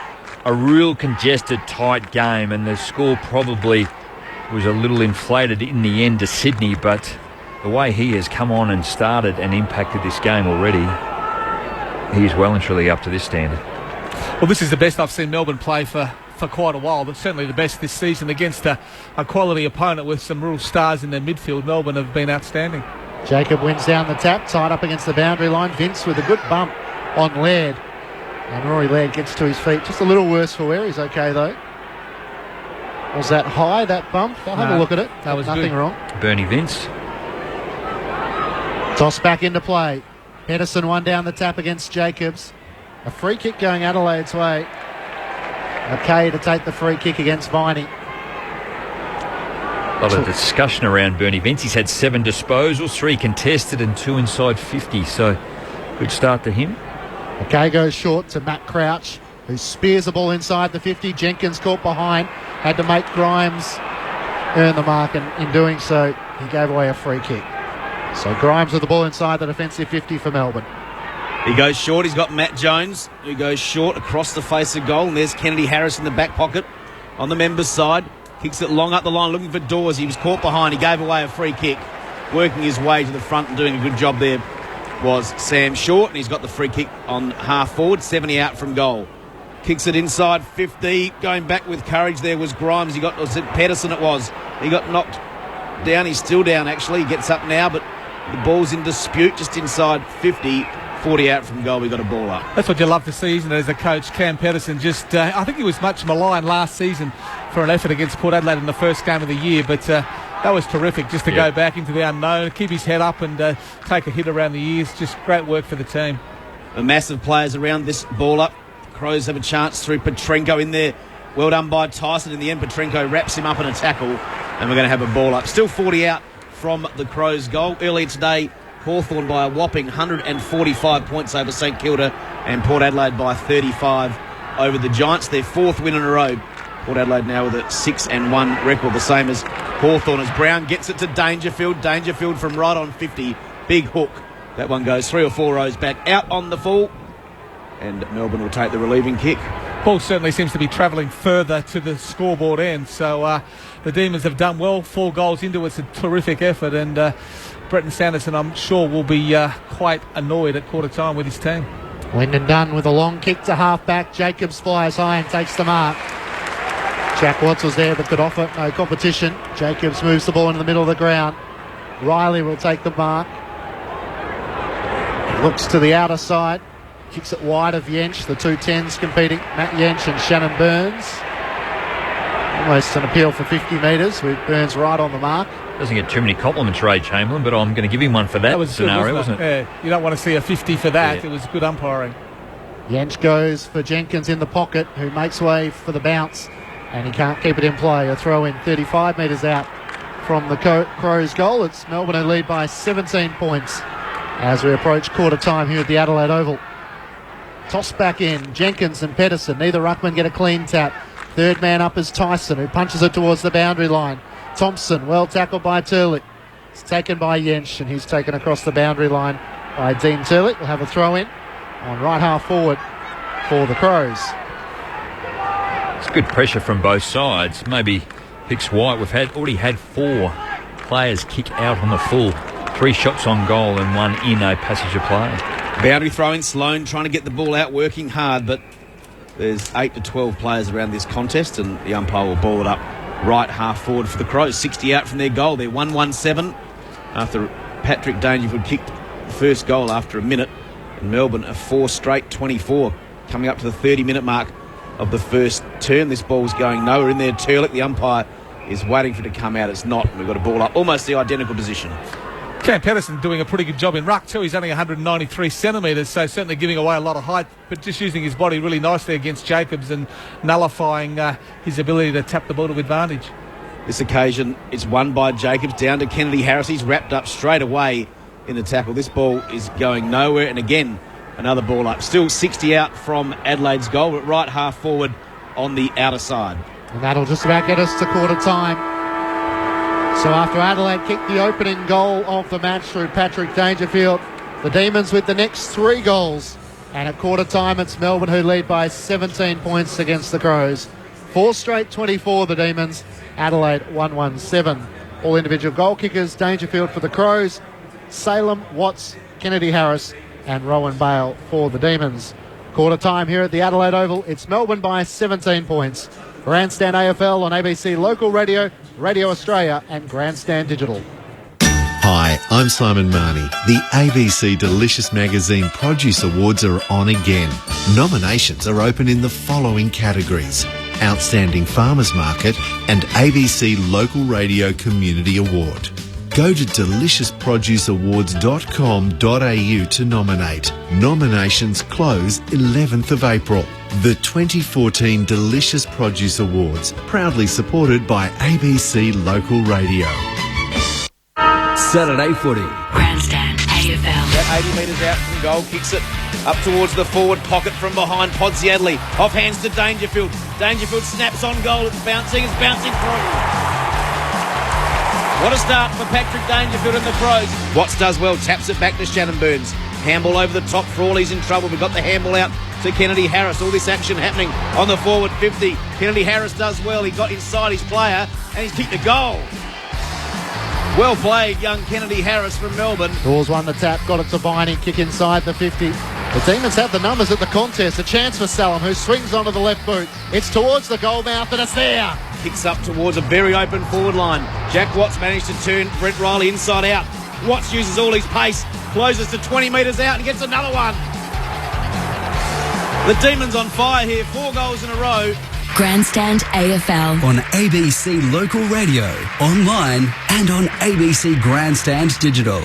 real congested, tight game, and the score probably was a little inflated in the end to Sydney, but the way he has come on and started and impacted this game already, he's well and truly up to this standard. Well, this is the best I've seen Melbourne play for quite a while, but certainly the best this season against a quality opponent with some real stars in their midfield. Melbourne have been outstanding. Jacob wins down the tap, tied up against the boundary line. Vince with a good bump on Laird. And Rory Laird gets to his feet. Just a little worse for wear. He's okay, though. Was that high, that bump? I'll have a look at it. That was nothing good. wrong. Bernie Vince. Toss back into play. Pedersen one down the tap against Jacobs. A free kick going Adelaide's way. Okay to take the free kick against Viney. A lot of discussion around Bernie Vince. He's had 7 disposals, 3 contested and 2 inside 50. So good start to him. Okay goes short to Matt Crouch, who spears the ball inside the 50. Jenkins caught behind. Had to make Grimes earn the mark, and in doing so, he gave away a free kick. So Grimes with the ball inside the defensive 50 for Melbourne. He goes short. He's got Matt Jones, who goes short across the face of goal. And there's Kennedy Harris in the back pocket on the members' side. Kicks it long up the line, looking for Dawes. He was caught behind. He gave away a free kick. Working his way to the front and doing a good job there was Sam Short. And he's got the free kick on half forward, 70 out from goal. Kicks it inside 50. Going back with courage there was Grimes. Was it Pedersen it was? He got knocked down. He's still down, actually. He gets up now, but the ball's in dispute just inside 50. 40 out from goal, we got a ball up. That's what you love to see, isn't it, as a coach? Cam Pedersen just, I think he was much maligned last season for an effort against Port Adelaide in the first game of the year, but that was terrific just to go back into the unknown, keep his head up and take a hit around the ears. Just great work for the team. The massive players around this ball up. Crows have a chance through Petrenko in there. Well done by Tyson. In the end, Petrenko wraps him up in a tackle, and we're going to have a ball up. Still 40 out from the Crows' goal. Earlier today, Hawthorn by a whopping 145 points over St Kilda, and Port Adelaide by 35 over the Giants. Their 4th win in a row. Port Adelaide now with a 6-1 record, the same as Hawthorn, as Brown gets it to Dangerfield. Dangerfield from right on 50. Big hook. That one goes 3 or 4 rows back out on the full, and Melbourne will take the relieving kick. Ball certainly seems to be travelling further to the scoreboard end, so the Demons have done well. 4 goals into it's a terrific effort, and Bretton Sanderson, I'm sure, will be quite annoyed at quarter time with his team. Wyndon Dunn with a long kick to half-back. Jacobs flies high and takes the mark. Jack Watts was there but could offer no competition. Jacobs moves the ball into the middle of the ground. Riley will take the mark. Looks to the outer side. Kicks it wide of Yench. The 2 10s competing. Matt Yench and Shannon Burns. Almost an appeal for 50 metres with Burns right on the mark. Doesn't get too many compliments, Ray Chamberlain, but I'm going to give him one for that was scenario, good, wasn't it? Yeah, you don't want to see a 50 for that. Yeah. It was good umpiring. Yench goes for Jenkins in the pocket, who makes way for the bounce, and he can't keep it in play. A throw in 35 metres out from the Crows' goal. It's Melbourne who lead by 17 points as we approach quarter time here at the Adelaide Oval. Toss back in, Jenkins and Pedersen. Neither ruckman get a clean tap. Third man up is Tyson, who punches it towards the boundary line. Thompson, well tackled by Turlick. It's taken by Yench, and he's taken across the boundary line by Dean Turlick. We'll have a throw in on right half forward for the Crows. It's good pressure from both sides. Maybe picks White. We've already had 4 players kick out on the full. 3 shots on goal and 1 in a passage of play. Boundary throw in, Sloane trying to get the ball out, working hard, but there's 8 to 12 players around this contest, and the umpire will ball it up right half forward for the Crows. 60 out from their goal. They're 1-1-7 after Patrick Dangerfield kicked the first goal after a minute, and Melbourne are 4 straight 24, coming up to the 30-minute mark of the first turn. This ball's going nowhere in there. Turlick, the umpire, is waiting for it to come out. It's not. We've got a ball up, almost the identical position. Cam Pedersen doing a pretty good job in ruck too. He's only 193 centimetres, so certainly giving away a lot of height, but just using his body really nicely against Jacobs and nullifying his ability to tap the ball to advantage. This occasion is won by Jacobs down to Kennedy Harris. He's wrapped up straight away in the tackle. This ball is going nowhere, and again another ball up. Still 60 out from Adelaide's goal, but right half forward on the outer side. And that'll just about get us to quarter time. So after Adelaide kicked the opening goal of the match through Patrick Dangerfield, the Demons with the next 3 goals. And at quarter time, it's Melbourne who lead by 17 points against the Crows. 4 straight 24, the Demons. Adelaide 1-1-7. All individual goal kickers, Dangerfield for the Crows, Salem, Watts, Kennedy Harris and Rowan Bale for the Demons. Quarter time here at the Adelaide Oval. It's Melbourne by 17 points. Grandstand AFL on ABC Local Radio, Radio Australia and Grandstand Digital. Hi, I'm Simon Marnie. The ABC Delicious Magazine Produce Awards are on again. Nominations are open in the following categories: Outstanding Farmers Market and ABC Local Radio Community Award. Go to deliciousproduceawards.com.au to nominate. Nominations close 11th of April. The 2014 Delicious Produce Awards, proudly supported by ABC Local Radio. Saturday footy. Grandstand AFL. About 80 metres out from goal, kicks it up towards the forward pocket from behind. Podsiadly off hands to Dangerfield. Dangerfield snaps on goal. It's bouncing through. What a start for Patrick Dangerfield and the Crows. Watts does well, taps it back to Shannon Burns. Handball over the top, Frawley's in trouble. We've got the handball out to Kennedy Harris. All this action happening on the forward 50. Kennedy Harris does well. He got inside his player and he's kicked the goal. Well played, young Kennedy Harris from Melbourne. Dawes won the tap, got it to Viney, kick inside the 50. The Demons have the numbers at the contest. A chance for Salem, who swings onto the left boot. It's towards the goal mouth and it's there. Kicks up towards a very open forward line. Jack Watts managed to turn Brent Riley inside out. Watts uses all his pace, closes to 20 metres out and gets another one. The Demons on fire here, 4 goals in a row. Grandstand AFL. On ABC Local Radio, online and on ABC Grandstand Digital.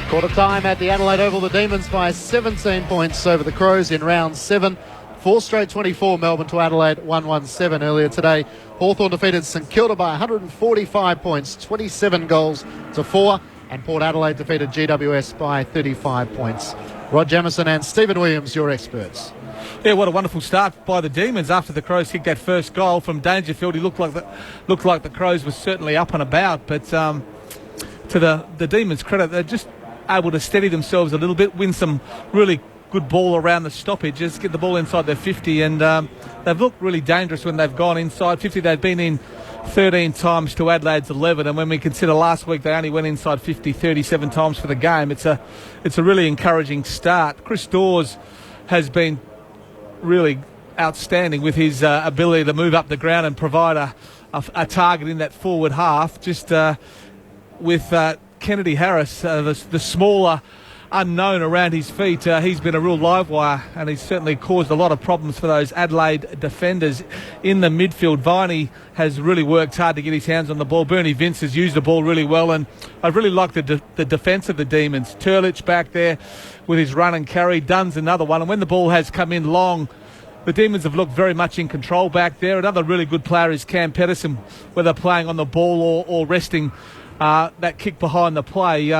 Quarter time at the Adelaide Oval. The Demons by 17 points over the Crows in round 7. 4 straight 24, Melbourne to Adelaide, 1-1-7 earlier today. Hawthorn defeated St Kilda by 145 points, 27 goals to 4. And Port Adelaide defeated GWS by 35 points. Rod Jamieson and Stephen Williams, your experts. Yeah, what a wonderful start by the Demons after the Crows kicked that first goal from Dangerfield. He looked like the Crows were certainly up and about, but to the Demons' credit, they're just able to steady themselves a little bit, win some really good ball around the stoppages, get the ball inside their 50, and they've looked really dangerous when they've gone inside 50. They've been in 13 times to Adelaide's 11, and when we consider last week they only went inside 50 37 times for the game, it's a really encouraging start. Chris Dawes has been really outstanding with his ability to move up the ground and provide a target in that forward half. Just with Kennedy Harris, the smaller unknown around his feet, he's been a real live wire, and he's certainly caused a lot of problems for those Adelaide defenders in the midfield. Viney has really worked hard to get his hands on the ball. Bernie Vince has used the ball really well, and I really like the defence of the Demons. Turlich back there with his run and carry. Dunn's another one, and when the ball has come in long, the Demons have looked very much in control back there. Another really good player is Cam Pedersen, whether playing on the ball or resting that kick behind the play.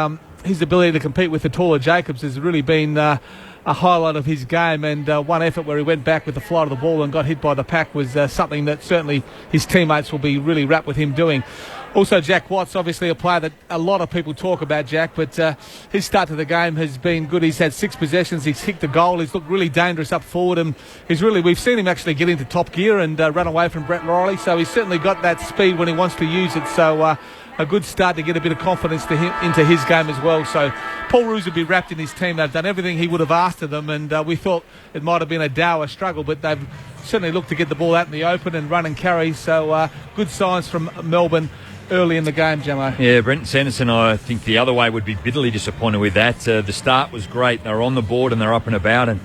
His ability to compete with the taller Jacobs has really been a highlight of his game, and one effort where he went back with the flight of the ball and got hit by the pack was something that certainly his teammates will be really rapt with him doing. Also, Jack Watts, obviously a player that a lot of people talk about, Jack, but his start to the game has been good. He's had 6 possessions, he's kicked a goal, he's looked really dangerous up forward, and we've seen him actually get into top gear and run away from Brett Riley, so he's certainly got that speed when he wants to use it, so a good start to get a bit of confidence into his game as well. So Paul Roos would be wrapped in his team. They've done everything he would have asked of them, and we thought it might have been a dour struggle, but they've certainly looked to get the ball out in the open and run and carry. So good signs from Melbourne early in the game, Jamo. Yeah, Brenton Sanderson, I think the other way would be bitterly disappointed with that. The start was great. They were on the board and they're up and about, and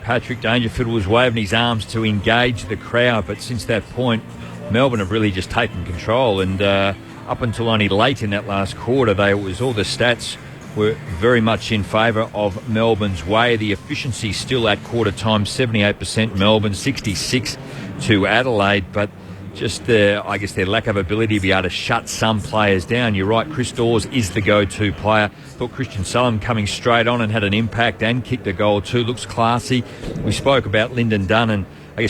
Patrick Dangerfield was waving his arms to engage the crowd, but since that point, Melbourne have really just taken control, and up until only late in that last quarter, all the stats were very much in favour of Melbourne's way. The efficiency still at quarter time, 78% Melbourne, 66 to Adelaide, but just their lack of ability to be able to shut some players down. You're right, Chris Dawes is the go-to player. Thought Christian Salem coming straight on and had an impact and kicked a goal too. Looks classy. We spoke about Lyndon Dunn and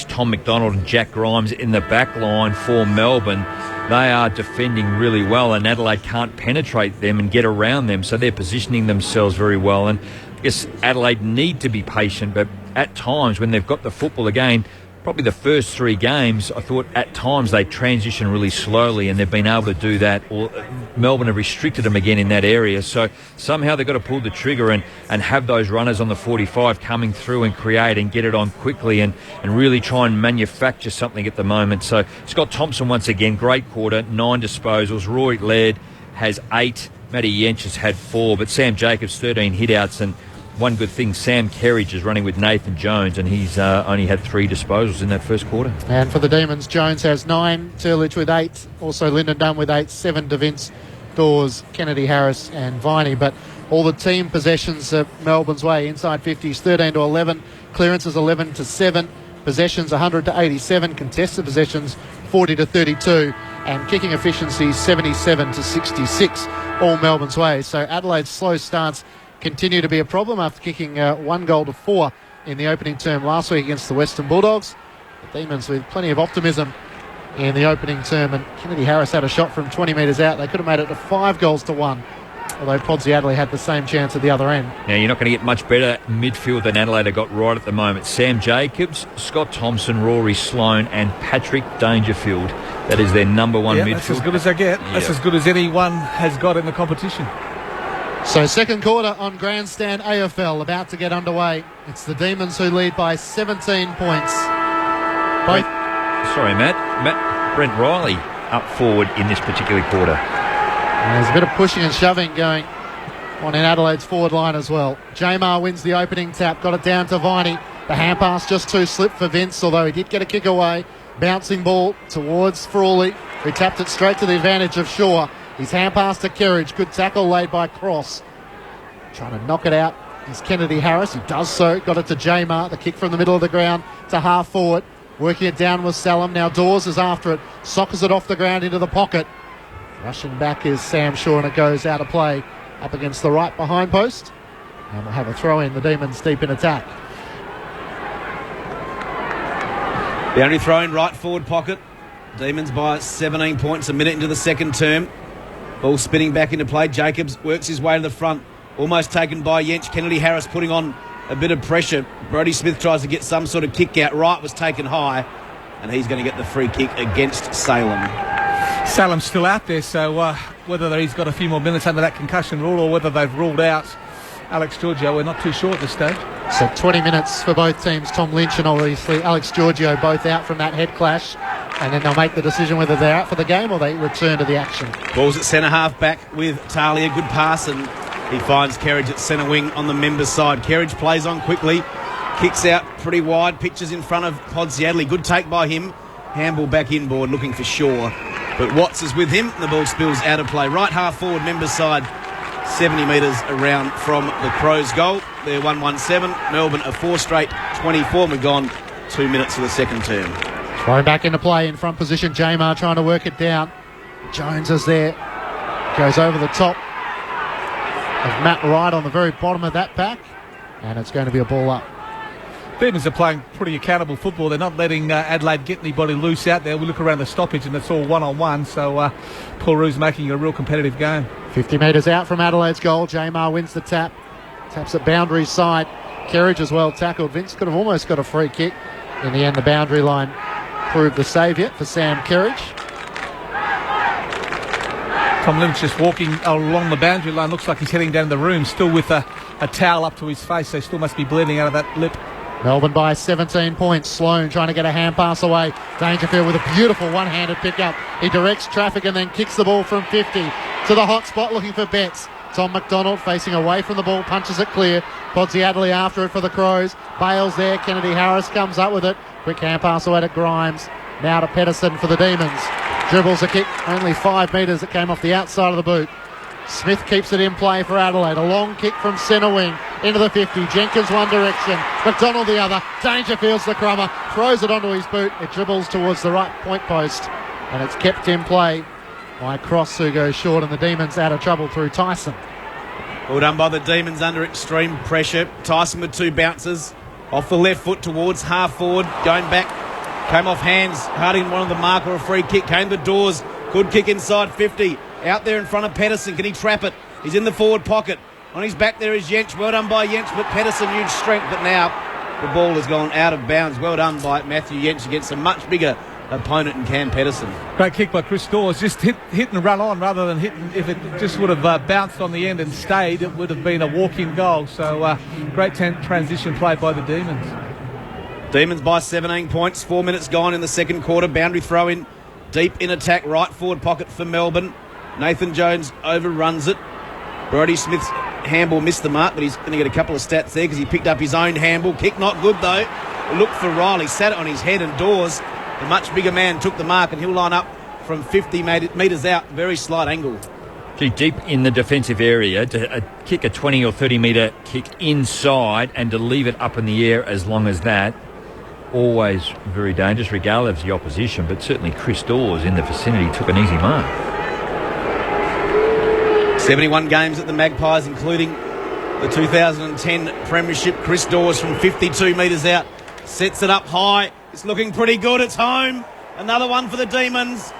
Tom McDonald and Jack Grimes in the back line for Melbourne. They are defending really well, and Adelaide can't penetrate them and get around them, so they're positioning themselves very well. And I guess Adelaide need to be patient, but at times when they've got the football again, probably the first 3 games, I thought at times they transition really slowly, and they've been able to do that, or Melbourne have restricted them again in that area. So somehow they've got to pull the trigger and have those runners on the 45 coming through and create and get it on quickly and really try and manufacture something at the moment. So Scott Thompson once again, great quarter, 9 disposals. Rory Laird has 8 Matty Yench has had 4, but Sam Jacobs 13 hit-outs, and one good thing, Sam Kerridge is running with Nathan Jones, and he's only had 3 disposals in that first quarter. And for the Demons, Jones has 9, Turledge with 8, also Lyndon Dunn with 8, 7 to Vince, Dawes, Kennedy Harris and Viney. But all the team possessions are Melbourne's way. Inside 50s 13 to 11, clearances 11 to 7, possessions 100 to 87, contested possessions 40 to 32, and kicking efficiency 77 to 66, all Melbourne's way. So Adelaide's slow starts continue to be a problem after kicking 1 goal to 4 in the opening term last week against the Western Bulldogs. The Demons with plenty of optimism in the opening term, and Kennedy Harris had a shot from 20 metres out. They could have made it to 5 goals to 1, although Podsy Adelaide had the same chance at the other end. Now, you're not going to get much better midfield than Adelaide have got right at the moment. Sam Jacobs, Scott Thompson, Rory Sloane and Patrick Dangerfield. That is their number 1 midfield. That's as good as they get. Yeah. That's as good as anyone has got in the competition. So second quarter on Grandstand AFL about to get underway. It's the Demons who lead by 17 points. Sorry, Matt. Brent Riley up forward in this particular quarter. And there's a bit of pushing and shoving going on in Adelaide's forward line as well. Jamar wins the opening tap, got it down to Viney. The hand pass just too slip for Vince, although he did get a kick away. Bouncing ball towards Frawley, who tapped it straight to the advantage of Shaw. His hand pass to Kerridge. Good tackle laid by Cross. Trying to knock it out is Kennedy Harris. He does so. Got it to Jamar. The kick from the middle of the ground to half forward. Working it down with Salem. Now Dawes is after it. Sockers it off the ground into the pocket. Rushing back is Sam Shaw, and it goes out of play up against the right behind post. And we'll have a throw in. The Demons deep in attack. Boundary throw in right forward pocket. Demons by 17 points a minute into the second term. Ball spinning back into play. Jacobs works his way to the front. Almost taken by Yench. Kennedy Harris putting on a bit of pressure. Brody Smith tries to get some sort of kick out. Wright was taken high, and he's going to get the free kick against Salem. Salem's still out there, so whether he's got a few more minutes under that concussion rule or whether they've ruled out Alex Giorgio, we're not too sure at this stage. So 20 minutes for both teams. Tom Lynch and obviously Alex Giorgio both out from that head clash, and then they'll make the decision whether they're out for the game or they return to the action. Ball's at centre half back with Talia. Good pass, and he finds Kerridge at centre wing on the members' side. Kerridge plays on quickly, kicks out pretty wide, pitches in front of Podsy Adelaide. Good take by him. Handball back inboard looking for Shaw, but Watts is with him. The ball spills out of play. Right half forward, members' side, 70 metres around from the Crows' goal. They're 1-1-7. Melbourne a 4 straight 24. We've gone 2 minutes to the second term. Throw back into play in front position. Jamar trying to work it down. Jones is there. Goes over the top of Matt Wright on the very bottom of that pack. And it's going to be a ball up. Demons are playing pretty accountable football. They're not letting Adelaide get anybody loose out there. We look around the stoppage and it's all one-on-one. So Paul Roos making it a real competitive game. 50 metres out from Adelaide's goal. Jamar wins the tap. Taps at boundary side. Kerridge as well tackled. Vince could have almost got a free kick. In the end, the boundary line proved the saviour for Sam Kerridge. Tom Lynch just walking along the boundary line. Looks like he's heading down the room, still with a towel up to his face. They still must be bleeding out of that lip. Melbourne by 17 points. Sloane trying to get a hand pass away. Dangerfield with a beautiful one-handed pick-up. He directs traffic and then kicks the ball from 50 to the hot spot looking for Betts. Tom McDonald facing away from the ball, punches it clear. Podsy Adelaide after it for the Crows. Bale's there. Kennedy Harris comes up with it. Quick hand pass away to Grimes. Now to Pedersen for the Demons. Dribbles a kick, only 5 metres. It came off the outside of the boot. Smith keeps it in play for Adelaide. A long kick from centre wing into the 50. Jenkins one direction, McDonald the other. Dangerfield's the crummer, throws it onto his boot. It dribbles towards the right point post, and it's kept in play by Cross, who goes short, and the Demons out of trouble through Tyson. Well done by the Demons under extreme pressure. Tyson with 2 bounces off the left foot towards half forward, going back, came off hands. Harding wanted the mark or a free kick, came to Dawes. Good kick inside 50. Out there in front of Pedersen. Can he trap it? He's in the forward pocket. On his back there is Yench. Well done by Yench, but Pedersen, huge strength. But now the ball has gone out of bounds. Well done by Matthew Yench against a much bigger opponent in Cam Pedersen. Great kick by Chris Dawes. Just hit and run on rather than hitting. If it just would have bounced on the end and stayed, it would have been a walk-in goal. So great transition play by the Demons. Demons by 17 points. 4 minutes gone in the second quarter. Boundary throw in deep in attack. Right forward pocket for Melbourne. Nathan Jones overruns it. Brodie Smith's handball missed the mark, but he's going to get a couple of stats there because he picked up his own handball. Kick not good, though. Look for Riley. Sat it on his head, and Dawes, the much bigger man, took the mark, and he'll line up from 50 metres out. Very slight angle. Gee, deep in the defensive area, to kick a 20 or 30 metre kick inside and to leave it up in the air as long as that, always very dangerous, regardless of the opposition. But certainly Chris Dawes in the vicinity took an easy mark. 71 games at the Magpies, including the 2010 Premiership. Chris Dawes from 52 metres out sets it up high. It's looking pretty good. It's home. Another one for the Demons.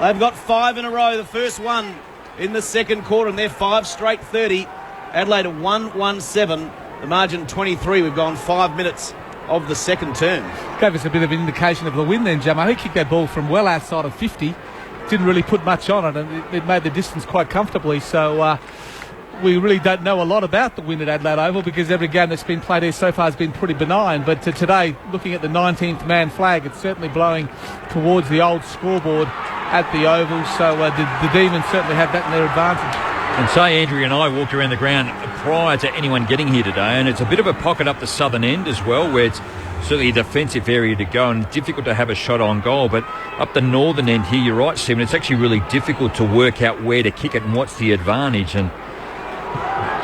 They've got 5 in a row. The first one in the second quarter, and they're 5 straight 30. Adelaide 1-1-7. The margin 23. We've gone 5 minutes of the second term. Gave us a bit of an indication of the win then, Jamo. He kicked that ball from well outside of 50. Didn't really put much on it, and it made the distance quite comfortably. So we really don't know a lot about the win at Adelaide Oval because every game that's been played here so far has been pretty benign. But today, looking at the 19th man flag, it's certainly blowing towards the old scoreboard at the Oval. So the Demons certainly have that in their advantage. And say, Andrew and I walked around the ground prior to anyone getting here today, and it's a bit of a pocket up the southern end as well, where it's certainly a defensive area to go and difficult to have a shot on goal. But up the northern end here, you're right, Stephen, it's actually really difficult to work out where to kick it and what's the advantage. And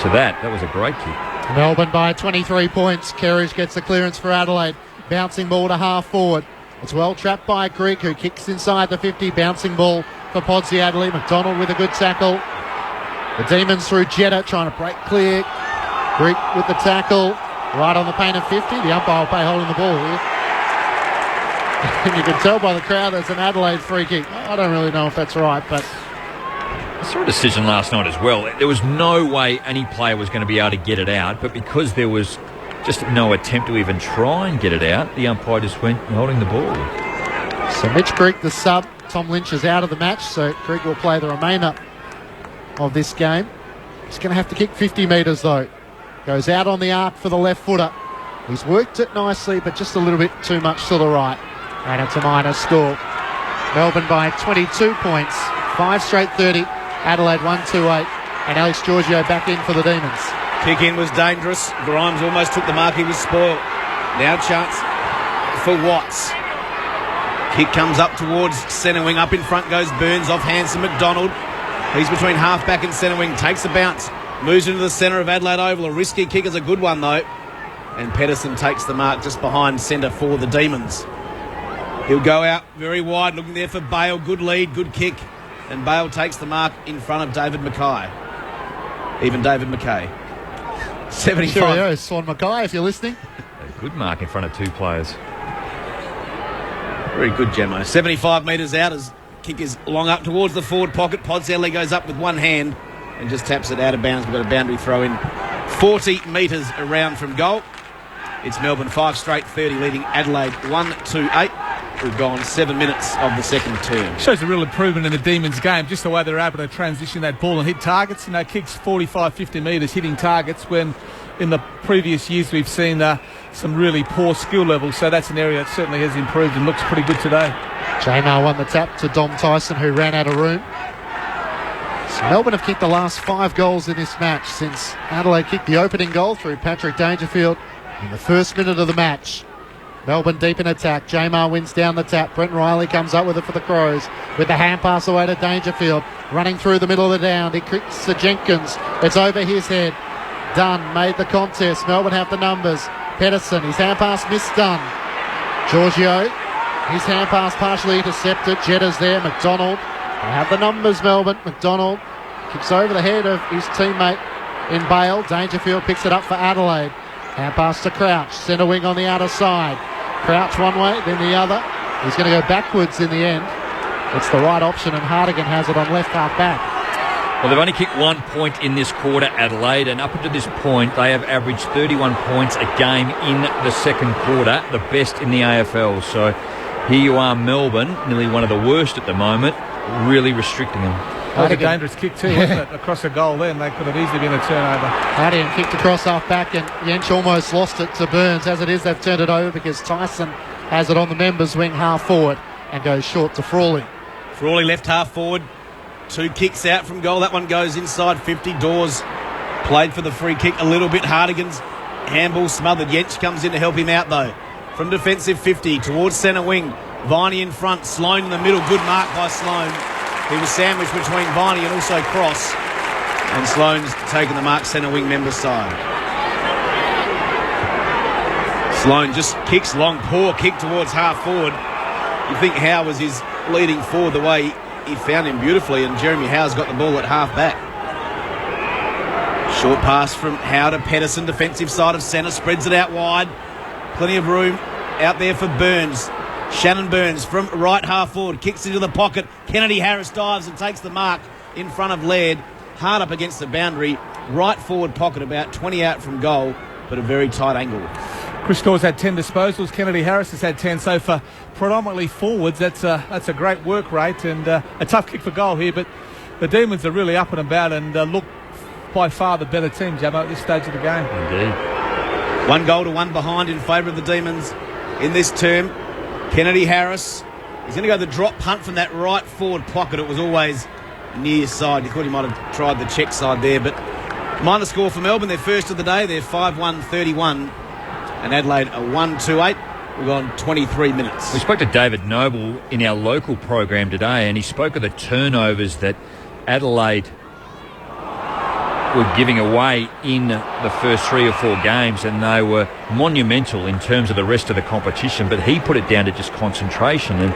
to that was a great kick. Melbourne by 23 points. Kerridge gets the clearance for Adelaide. Bouncing ball to half forward. It's well trapped by Greek, who kicks inside the 50. Bouncing ball for Podsiadly. McDonald with a good tackle. The Demons through Jetta trying to break clear. Greek with the tackle. Right on the paint of 50. The umpire will pay holding the ball here. And you can tell by the crowd there's an Adelaide free kick. I don't really know if that's right, but I saw a decision last night as well. There was no way any player was going to be able to get it out, but because there was just no attempt to even try and get it out, the umpire just went holding the ball. So Mitch Greek, the sub. Tom Lynch is out of the match, so Greek will play the remainder of this game. He's going to have to kick 50 metres though. Goes out on the arc for the left footer. He's worked it nicely, but just a little bit too much to the right. And it's a minus score. Melbourne by 22 points. 5 straight 30. Adelaide 1-2-8. And Alex Giorgio back in for the Demons. Kick in was dangerous. Grimes almost took the mark. He was spoiled. Now chance for Watts. Kick comes up towards centre wing. Up in front goes Burns off Hanson McDonald. He's between half-back and centre wing. Takes a bounce. Moves into the centre of Adelaide Oval. A risky kick is a good one, though. And Pedersen takes the mark just behind centre for the Demons. He'll go out very wide, looking there for Bale. Good lead, good kick. And Bale takes the mark in front of David Mackay. Even David Mackay. 75. Cheerio, Swan Mackay, if you're listening. A good mark in front of 2 players. Very good, Gemmo. 75 metres out as kick is long up towards the forward pocket. Podsiadly goes up with one hand and just taps it out of bounds. We've got a boundary throw in 40 metres around from goal. It's Melbourne 5 straight 30, leading Adelaide 1-8. We've gone 7 minutes of the second term. Shows a real improvement in the Demons game, just the way they're able to transition that ball and hit targets. You know, kicks 45, 50 metres, hitting targets, when in the previous years we've seen some really poor skill levels. So that's an area that certainly has improved and looks pretty good today. Jamar won the tap to Dom Tyson, who ran out of room. So Melbourne have kicked the last 5 goals in this match since Adelaide kicked the opening goal through Patrick Dangerfield in the first minute of the match. Melbourne deep in attack. Jamar wins down the tap. Brent Riley comes up with it for the Crows. With the hand pass away to Dangerfield. Running through the middle of the down. He kicks to Jenkins. It's over his head. Dunn made the contest. Melbourne have the numbers. Pedersen, his hand pass missed Dunn. Giorgio, his hand pass partially intercepted. Jetta's there. McDonald. They have the numbers, Melbourne. McDonald kicks over the head of his teammate in Bale. Dangerfield picks it up for Adelaide. Hand pass to Crouch. Centre wing on the outer side. Crouch one way, then the other. He's going to go backwards in the end. It's the right option, and Hartigan has it on left half back. Well, they've only kicked 1 point in this quarter, Adelaide, and up until this point, they have averaged 31 points a game in the second quarter, the best in the AFL. So here you are, Melbourne, nearly one of the worst at the moment, really restricting them. That was a dangerous kick too, wasn't it? Across the goal then, they could have easily been a turnover. Hartigan kicked across half back, and Jensch almost lost it to Burns. As it is, they've turned it over because Tyson has it on the members' wing half forward and goes short to Frawley. Frawley left half forward. 2 kicks out from goal. That one goes inside 50. Dawes played for the free kick a little bit. Hardigan's handball smothered. Yench comes in to help him out though. From defensive 50 towards centre wing. Viney in front. Sloane in the middle. Good mark by Sloane. He was sandwiched between Viney and also Cross. And Sloane's taken the mark centre wing member side. Sloane just kicks long. Poor kick towards half forward. You think Howe was his leading forward the way he found him beautifully, and Jeremy Howe's got the ball at half back. Short pass from Howe to Pedersen, defensive side of centre, spreads it out wide. Plenty of room out there for Burns. Shannon Burns from right half forward, kicks into the pocket. Kennedy Harris dives and takes the mark in front of Laird. Hard up against the boundary. Right forward pocket, about 20 out from goal, but a very tight angle. Chris Dawes had 10 disposals. Kennedy Harris has had 10. So for predominantly forwards, that's a great work rate and a tough kick for goal here. But the Demons are really up and about and look by far the better team, Jamo, at this stage of the game. Indeed. 1 goal to 1 behind in favour of the Demons in this term. Kennedy Harris, he's going to go the drop punt from that right forward pocket. It was always near side. You thought he might have tried the check side there, but minor score for Melbourne, their first of the day. They're 5-1-31 and Adelaide a 1-2-8. We've gone 23 minutes. We spoke to David Noble in our local program today, and he spoke of the turnovers that Adelaide were giving away in the first 3 or 4 games, and they were monumental in terms of the rest of the competition, but he put it down to just concentration. And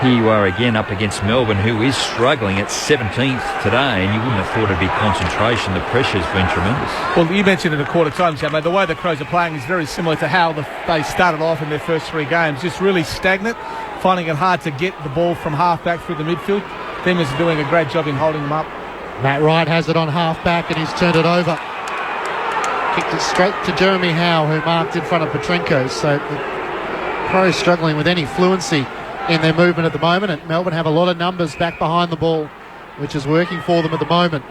here you are again up against Melbourne, who is struggling at 17th today, and you wouldn't have thought it'd be concentration. The pressure's been tremendous. Well, you mentioned it a quarter time, Jamo. The way the Crows are playing is very similar to how they started off in their first 3 games. Just really stagnant, finding it hard to get the ball from half-back through the midfield. Demons are doing a great job in holding them up. Matt Wright has it on half-back and he's turned it over. Kicked it straight to Jeremy Howe, who marked in front of Petrenko. So the Crows struggling with any fluency in their movement at the moment, and Melbourne have a lot of numbers back behind the ball, which is working for them at the moment.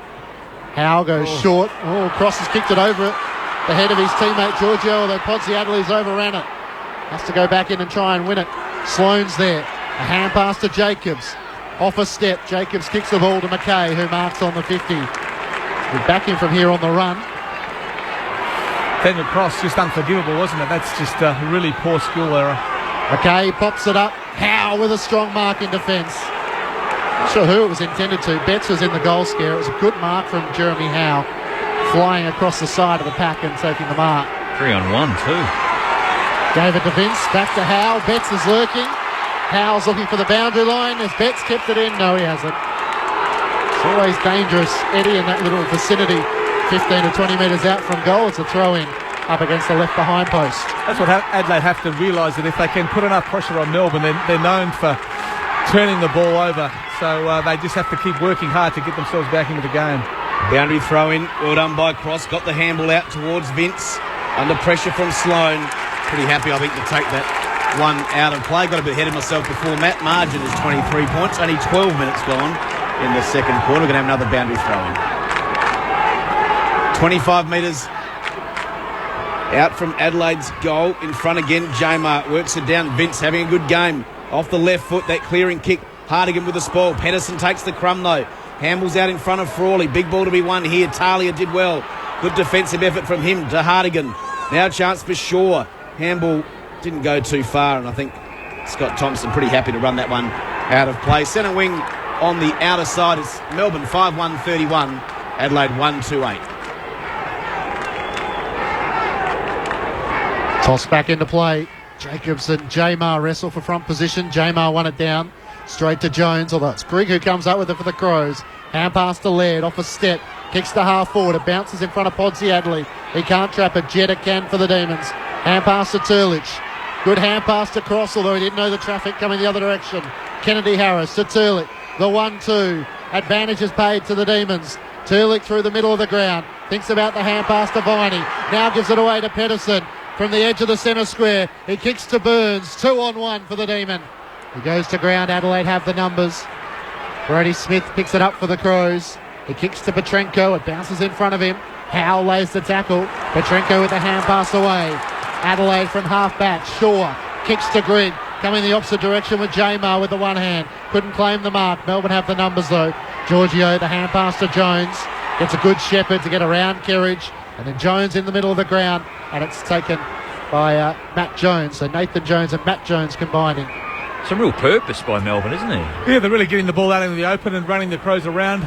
Howe goes short. Cross has kicked it over it. The head of his teammate Giorgio, although Podsiadely's overran it. Has to go back in and try and win it. Sloane's there. A hand pass to Jacobs. Off a step, Jacobs kicks the ball to McKay, who marks on the 50. We're back in from here on the run. Then the cross, just unforgivable, wasn't it? That's just a really poor skill error. McKay pops it up. Howe with a strong mark in defence. Not sure who it was intended to. Betts was in the goal scare. It was a good mark from Jeremy Howe, flying across the side of the pack and taking the mark. 3-on-1 too. David DeVince back to Howe. Betts is lurking. Howe's looking for the boundary line. Has Betts kept it in? No, he hasn't. It's always dangerous, Eddie, in that little vicinity. 15 to 20 metres out from goal. It's a throw-in up against the left behind post. That's what Adelaide have to realise, that if they can put enough pressure on Melbourne, they're known for turning the ball over. So they just have to keep working hard to get themselves back into the game. Boundary throw-in, well done by Cross. Got the handball out towards Vince. Under pressure from Sloane. Pretty happy, I think, to take that one out of play. Got a bit ahead of myself before. Matt Margin is 23 points. Only 12 minutes gone in the second quarter. We're going to have another boundary throw-in. 25 metres out from Adelaide's goal. In front again, Jamar works it down. Vince having a good game. Off the left foot, that clearing kick. Hardigan with the spoil. Pedersen takes the crumb though. Handballs out in front of Frawley. Big ball to be won here. Talia did well. Good defensive effort from him to Hardigan. Now a chance for Shaw. Handball didn't go too far, and I think Scott Thompson pretty happy to run that one out of play. Centre wing on the outer side is Melbourne 5-1-31, Adelaide 1-2-8. Toss back into play. Jacobs and Jamar wrestle for front position. Jamar won it down straight to Jones, although it's Grigg who comes up with it for the Crows. Hand pass to Laird, off a step, kicks to half forward. It bounces in front of Podsiadely. He can't trap it. Jetta can for the Demons. Hand pass to Turlich. Good hand pass to Cross, although he didn't know the traffic coming the other direction. Kennedy Harris to Turlich. The 1-2. Advantage is paid to the Demons. Turlich through the middle of the ground. Thinks about the hand pass to Viney. Now gives it away to Pedersen from the edge of the centre square. He kicks to Burns. 2-on-1 for the Demon. He goes to ground. Adelaide have the numbers. Brody Smith picks it up for the Crows. He kicks to Petrenko. It bounces in front of him. Howe lays the tackle. Petrenko with the hand pass away. Adelaide from half-back. Shaw kicks to Grigg. Coming the opposite direction with Jamar with the one hand. Couldn't claim the mark. Melbourne have the numbers though. Giorgio, the hand pass to Jones. Gets a good shepherd to get around Kerridge. And then Jones in the middle of the ground. And it's taken by Matt Jones. So Nathan Jones and Matt Jones combining. Some real purpose by Melbourne, isn't there? Yeah, they're really getting the ball out into the open and running the Crows around.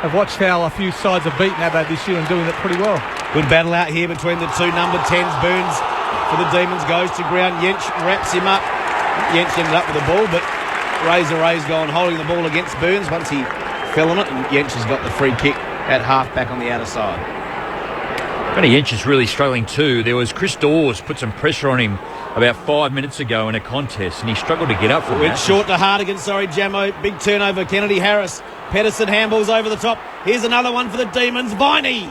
I've watched how a few sides have beaten Adelaide this year and doing it pretty well. Good battle out here between the two number 10s. Burns for the Demons goes to ground. Jench wraps him up. Jench ended up with the ball, but Ray's gone holding the ball against Burns once he fell on it, and Jench has got the free kick at half back on the outer side. Benny Jench is really struggling too. There was Chris Dawes put some pressure on him about 5 minutes ago in a contest, and he struggled to get up from Went that. short to Hardigan, Jamo. Big turnover, Kennedy Harris. Pedersen handballs over the top. Here's another one for the Demons. Viney.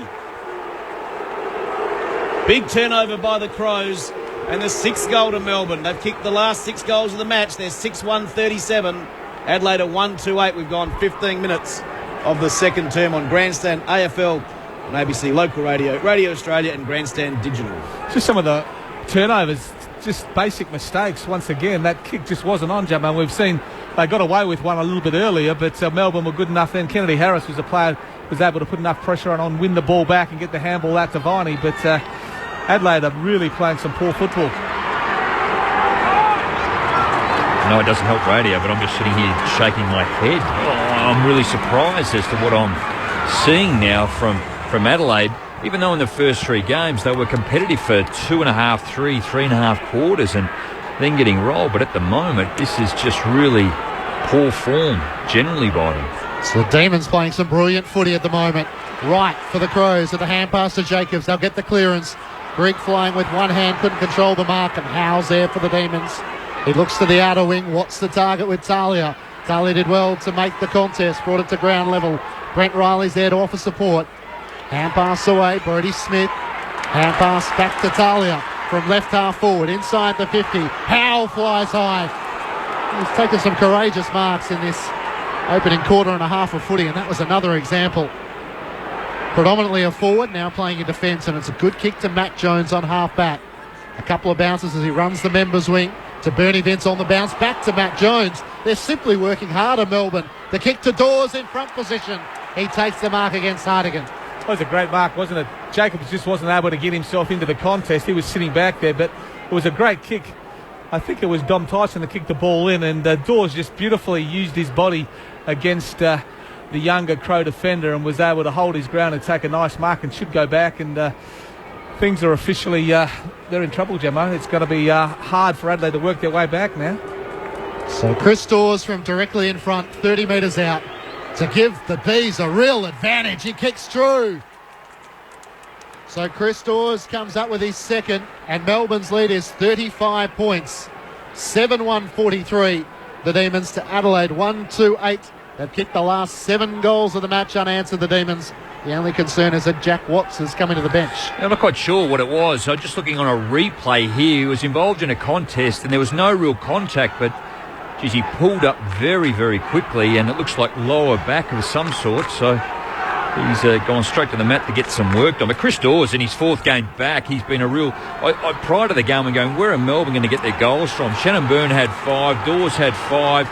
Big turnover by the Crows, and the 6th goal to Melbourne. They've kicked the last 6 goals of the match. They're 6-1-37. Adelaide at 1-2-8. We've gone 15 minutes of the second term on Grandstand AFL, on ABC Local Radio, Radio Australia and Grandstand Digital. Just some of the turnovers, just basic mistakes. Once again, that kick just wasn't on, Jumbo. We've seen they got away with one a little bit earlier, but Melbourne were good enough then. Kennedy Harris was a player who was able to put enough pressure on, win the ball back and get the handball out to Viney, but Adelaide are really playing some poor football. No, it doesn't help radio, but I'm just sitting here shaking my head. I'm really surprised as to what I'm seeing now from Adelaide. Even though in the first 3 games they were competitive for 2.5, 3.5 quarters and then getting rolled. But at the moment, this is just really poor form generally by them. So the Demons playing some brilliant footy at the moment. Right for the Crows at the hand pass to Jacobs. They'll get the clearance. Grigg flying with one hand, couldn't control the mark, and Howe's there for the Demons. He looks to the outer wing. What's the target with Talia? Talia did well to make the contest, brought it to ground level. Brent Riley's there to offer support. Hand pass away, Brodie Smith. Hand pass back to Talia from left half forward, inside the 50. Howe flies high. He's taken some courageous marks in this opening quarter and a half of footy, and that was another example. Predominantly a forward, now playing in defence, and it's a good kick to Matt Jones on half back. A couple of bounces as he runs the members' wing to Bernie Vince on the bounce, back to Matt Jones. They're simply working harder, Melbourne. The kick to Dawes in front position. He takes the mark against Hardigan. That was a great mark, wasn't it? Jacobs just wasn't able to get himself into the contest. He was sitting back there, but it was a great kick. I think it was Dom Tyson that kicked the ball in, and Dawes just beautifully used his body against the younger Crow defender and was able to hold his ground and take a nice mark and should go back. And things are officially, they're in trouble, Gemmo. It's going to be hard for Adelaide to work their way back now. So Chris Dawes from directly in front, 30 metres out, to give the Bees a real advantage. He kicks through. So Chris Dawes comes up with his second, and Melbourne's lead is 35 points. 7-1-43. The Demons to Adelaide 1-2-8. They've kicked the last 7 goals of the match unanswered, the Demons. The only concern is that Jack Watts has come into the bench. I'm not quite sure what it was. I'm just looking on a replay here. He was involved in a contest and there was no real contact, but geez, he pulled up very, very quickly and it looks like lower back of some sort. So he's gone straight to the mat to get some work done. But Chris Dawes, in his 4th game back, he's been a real... prior to the game, I'm going, where are Melbourne going to get their goals from? Shannon Byrne had 5, Dawes had 5,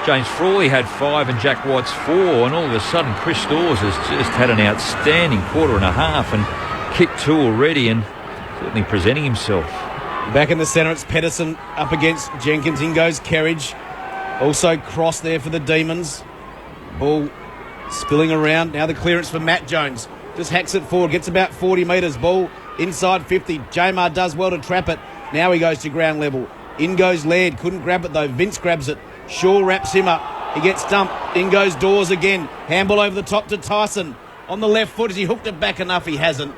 James Frawley had 5 and Jack Watts 4, and all of a sudden Chris Dawes has just had an outstanding quarter and a half and kicked 2 already and certainly presenting himself. Back in the centre, it's Pedersen up against Jenkins. In goes Kerridge. Also cross there for the Demons. Ball spilling around. Now the clearance for Matt Jones. Just hacks it forward, gets about 40 metres. Ball inside 50. Jamar does well to trap it. Now he goes to ground level. In goes Laird. Couldn't grab it though. Vince grabs it. Shaw wraps him up. He gets dumped. In goes Dawes again. Handball over the top to Tyson. On the left foot, has he hooked it back enough? He hasn't.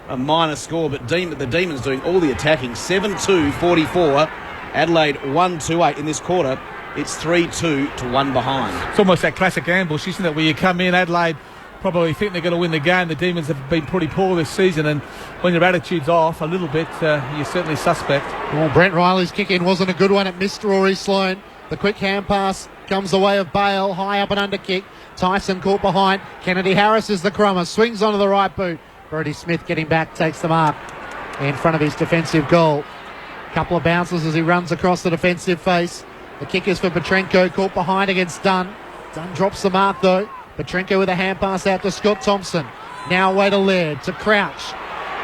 A minor score, but the Demons doing all the attacking. 7-2-44. Adelaide 1-2-8 in this quarter. It's 3-2 to 1 behind. It's almost that classic ambush, isn't it, where you come in, Adelaide probably think they're going to win the game. The Demons have been pretty poor this season, and when your attitude's off a little bit, you're certainly suspect. Well, Brent Riley's kick in wasn't a good one. It missed Rory Sloane. The quick hand pass comes the way of Bale, high up and under kick. Tyson caught behind. Kennedy Harris is the crummer, swings onto the right boot. Brodie Smith getting back, takes the mark in front of his defensive goal. Couple of bounces as he runs across the defensive face. The kick is for Petrenko, caught behind against Dunn. Dunn drops the mark though. Petrenko with a hand pass out to Scott Thompson. Now away to Laird, to Crouch.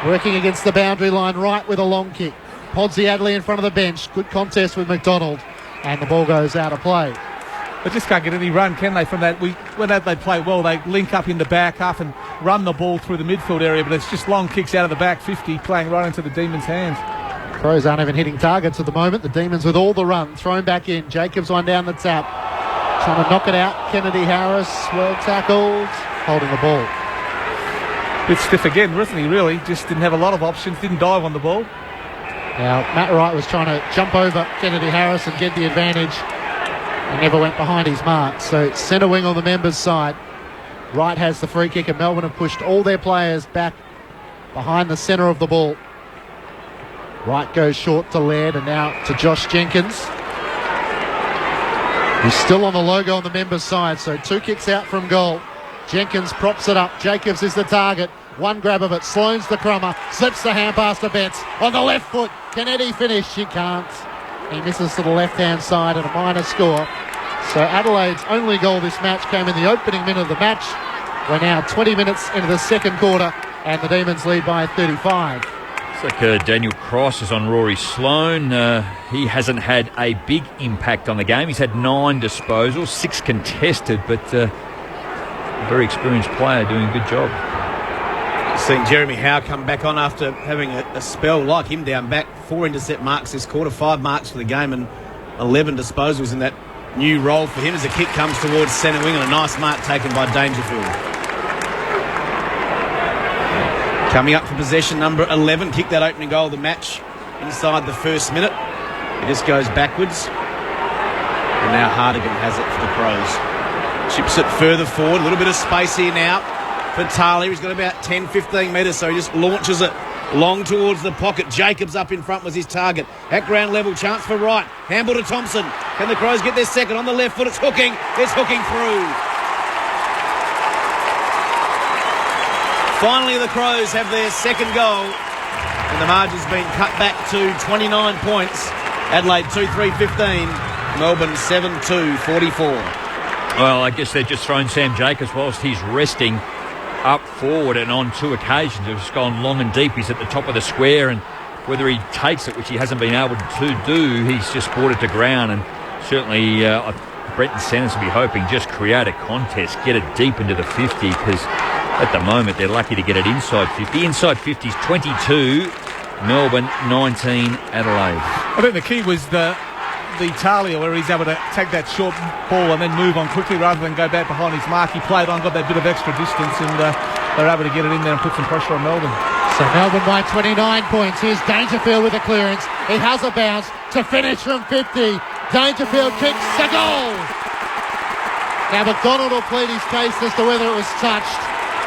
Working against the boundary line right with a long kick. Podsy Adley in front of the bench. Good contest with McDonald. And the ball goes out of play. They just can't get any run, can they, from that? When they play well, they link up in the back half and run the ball through the midfield area, but it's just long kicks out of the back 50, playing right into the Demons' hands. Crows aren't even hitting targets at the moment. The Demons with all the run. Thrown back in. Jacobs one down the tap. Trying to knock it out. Kennedy Harris, well tackled. Holding the ball. Bit stiff again, wasn't he, really? Just didn't have a lot of options. Didn't dive on the ball. Now, Matt Wright was trying to jump over Kennedy Harris and get the advantage. And never went behind his mark. So centre wing on the members' side. Wright has the free kick, and Melbourne have pushed all their players back behind the centre of the ball. Wright goes short to Laird and now to Josh Jenkins. He's still on the logo on the members' side, so 2 kicks out from goal. Jenkins props it up. Jacobs is the target. One grab of it. Sloane's the crummer. Slips the hand pass to Betts. On the left foot. Can Eddie finish? He can't. He misses to the left-hand side and a minor score. So Adelaide's only goal this match came in the opening minute of the match. We're now 20 minutes into the second quarter and the Demons lead by 35. It's like Daniel Cross is on Rory Sloane. He hasn't had a big impact on the game. He's had 9 disposals, 6 contested, but a very experienced player doing a good job. Seeing Jeremy Howe come back on after having a spell like him down back. 4 intercept marks this quarter, 5 marks for the game and 11 disposals in that new role for him as the kick comes towards centre wing and a nice mark taken by Dangerfield. Coming up for possession number 11, kicked that opening goal of the match inside the first minute. It just goes backwards. And now Hardigan has it for the Crows. Chips it further forward, a little bit of space here now for Talia. He's got about 10-15 metres, so he just launches it long towards the pocket. Jacobs up in front was his target. At ground level, chance for Wright. Handball to Thompson. Can the Crows get their second? On the left foot, it's hooking. It's hooking through. Finally, the Crows have their second goal, and the margin's been cut back to 29 points. Adelaide 2-3-15. Melbourne 7-2-44. Well, I guess they've just thrown Sam Jacobs whilst he's resting up forward, and on 2 occasions have just gone long and deep. He's at the top of the square, and whether he takes it, which he hasn't been able to do, he's just brought it to ground. And certainly Brenton Sanders will be hoping just create a contest, get it deep into the 50, because at the moment they're lucky to get it inside 50. Inside 50 is 22, Melbourne 19, Adelaide. I think the key was the Talia, where he's able to take that short ball and then move on quickly rather than go back behind his mark. He played on, got that bit of extra distance, and they're able to get it in there and put some pressure on Melbourne. So Melbourne by 29 points. Here's Dangerfield with a clearance. He has a bounce to finish from 50. Dangerfield kicks a goal. Now McDonald will plead his case as to whether it was touched,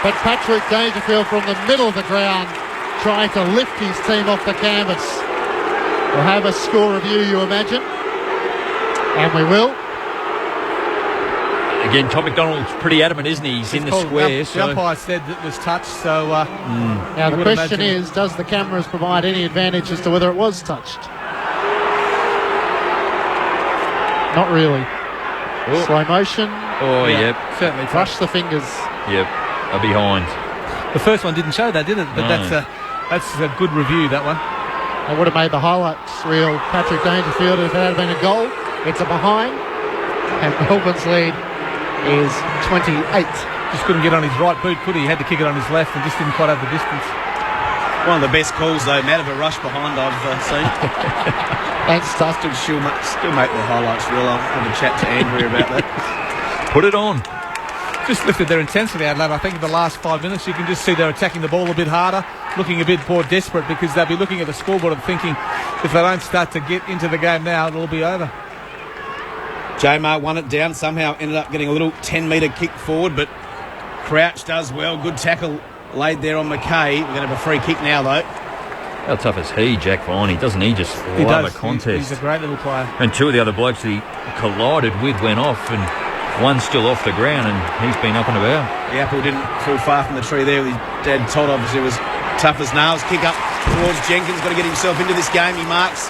but Patrick Dangerfield from the middle of the ground trying to lift his team off the canvas. We'll have a score review, you imagine. And we will. Again, Tom McDonald's pretty adamant, isn't he? He's in the square. The umpire said it was touched, so... Now the question is, does the cameras provide any advantage as to whether it was touched? Not really. Oh. Slow motion. Oh, yep. Certainly Brush the fingers. Yep, are behind. The first one didn't show that, did it? But No. that's a good review, that one. I would have made the highlights reel Patrick Dangerfield if it had been a goal. It's a behind, and Melbourne's lead is 28. Just couldn't get on his right boot, could he? He had to kick it on his left and just didn't quite have the distance. One of the best calls, though, Matt, of a rush behind I've seen. Thanks, Dustin. Still make the highlights reel. I'll have a chat to Andrew about that. Put it on. Just lifted their intensity, Adelaide. I think in the last 5 minutes you can just see they're attacking the ball a bit harder, looking a bit more desperate, because they'll be looking at the scoreboard and thinking if they don't start to get into the game now, it'll be over. J-Mar won it down, somehow ended up getting a little 10-metre kick forward, but Crouch does well. Good tackle laid there on McKay. We're going to have a free kick now, though. How tough is he, Jack Viney? Doesn't he just love a contest? He's a great little player. And 2 of the other blokes that he collided with went off, and one's still off the ground, and he's been up and about. The apple didn't fall far from the tree there. His dad Todd obviously was tough as nails. Kick up towards Jenkins. Got to get himself into this game. He marks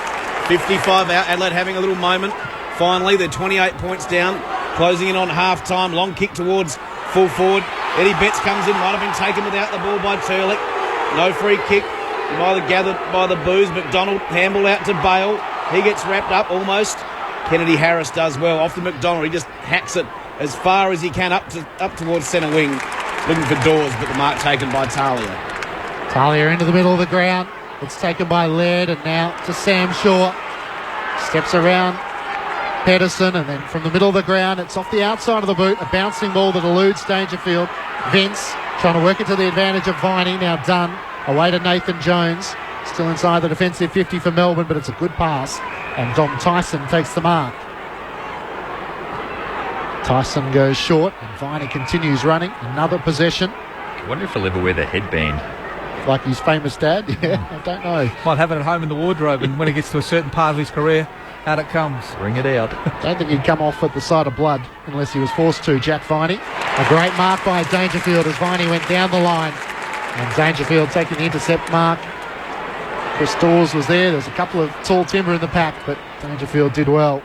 55 out. Adelaide having a little moment. Finally, they're 28 points down, closing in on half-time. Long kick towards full forward. Eddie Betts comes in, might have been taken without the ball by Turlick. No free kick. Either gathered by the boos. McDonald, handball out to Bale. He gets wrapped up almost. Kennedy Harris does well. Off to McDonald. He just hacks it as far as he can up towards centre wing. Looking for Dawes, but the mark taken by Talia. Talia into the middle of the ground. It's taken by Laird, and now to Sam Shaw. Steps around Pedersen, and then from the middle of the ground, it's off the outside of the boot. A bouncing ball that eludes Dangerfield. Vince trying to work it to the advantage of Viney. Now done. Away to Nathan Jones. Still inside the defensive 50 for Melbourne, but it's a good pass. And Dom Tyson takes the mark. Tyson goes short, and Viney continues running. Another possession. I wonder if he'll ever wear the headband. Like his famous dad? Yeah, I don't know. Might have it at home in the wardrobe, and when he gets to a certain part of his career, out it comes. Bring it out. Don't think he'd come off at the sight of blood unless he was forced to. Jack Viney. A great mark by Dangerfield as Viney went down the line. And Dangerfield taking the intercept mark. Chris Dawes was there. There's a couple of tall timber in the pack, but Dangerfield did well.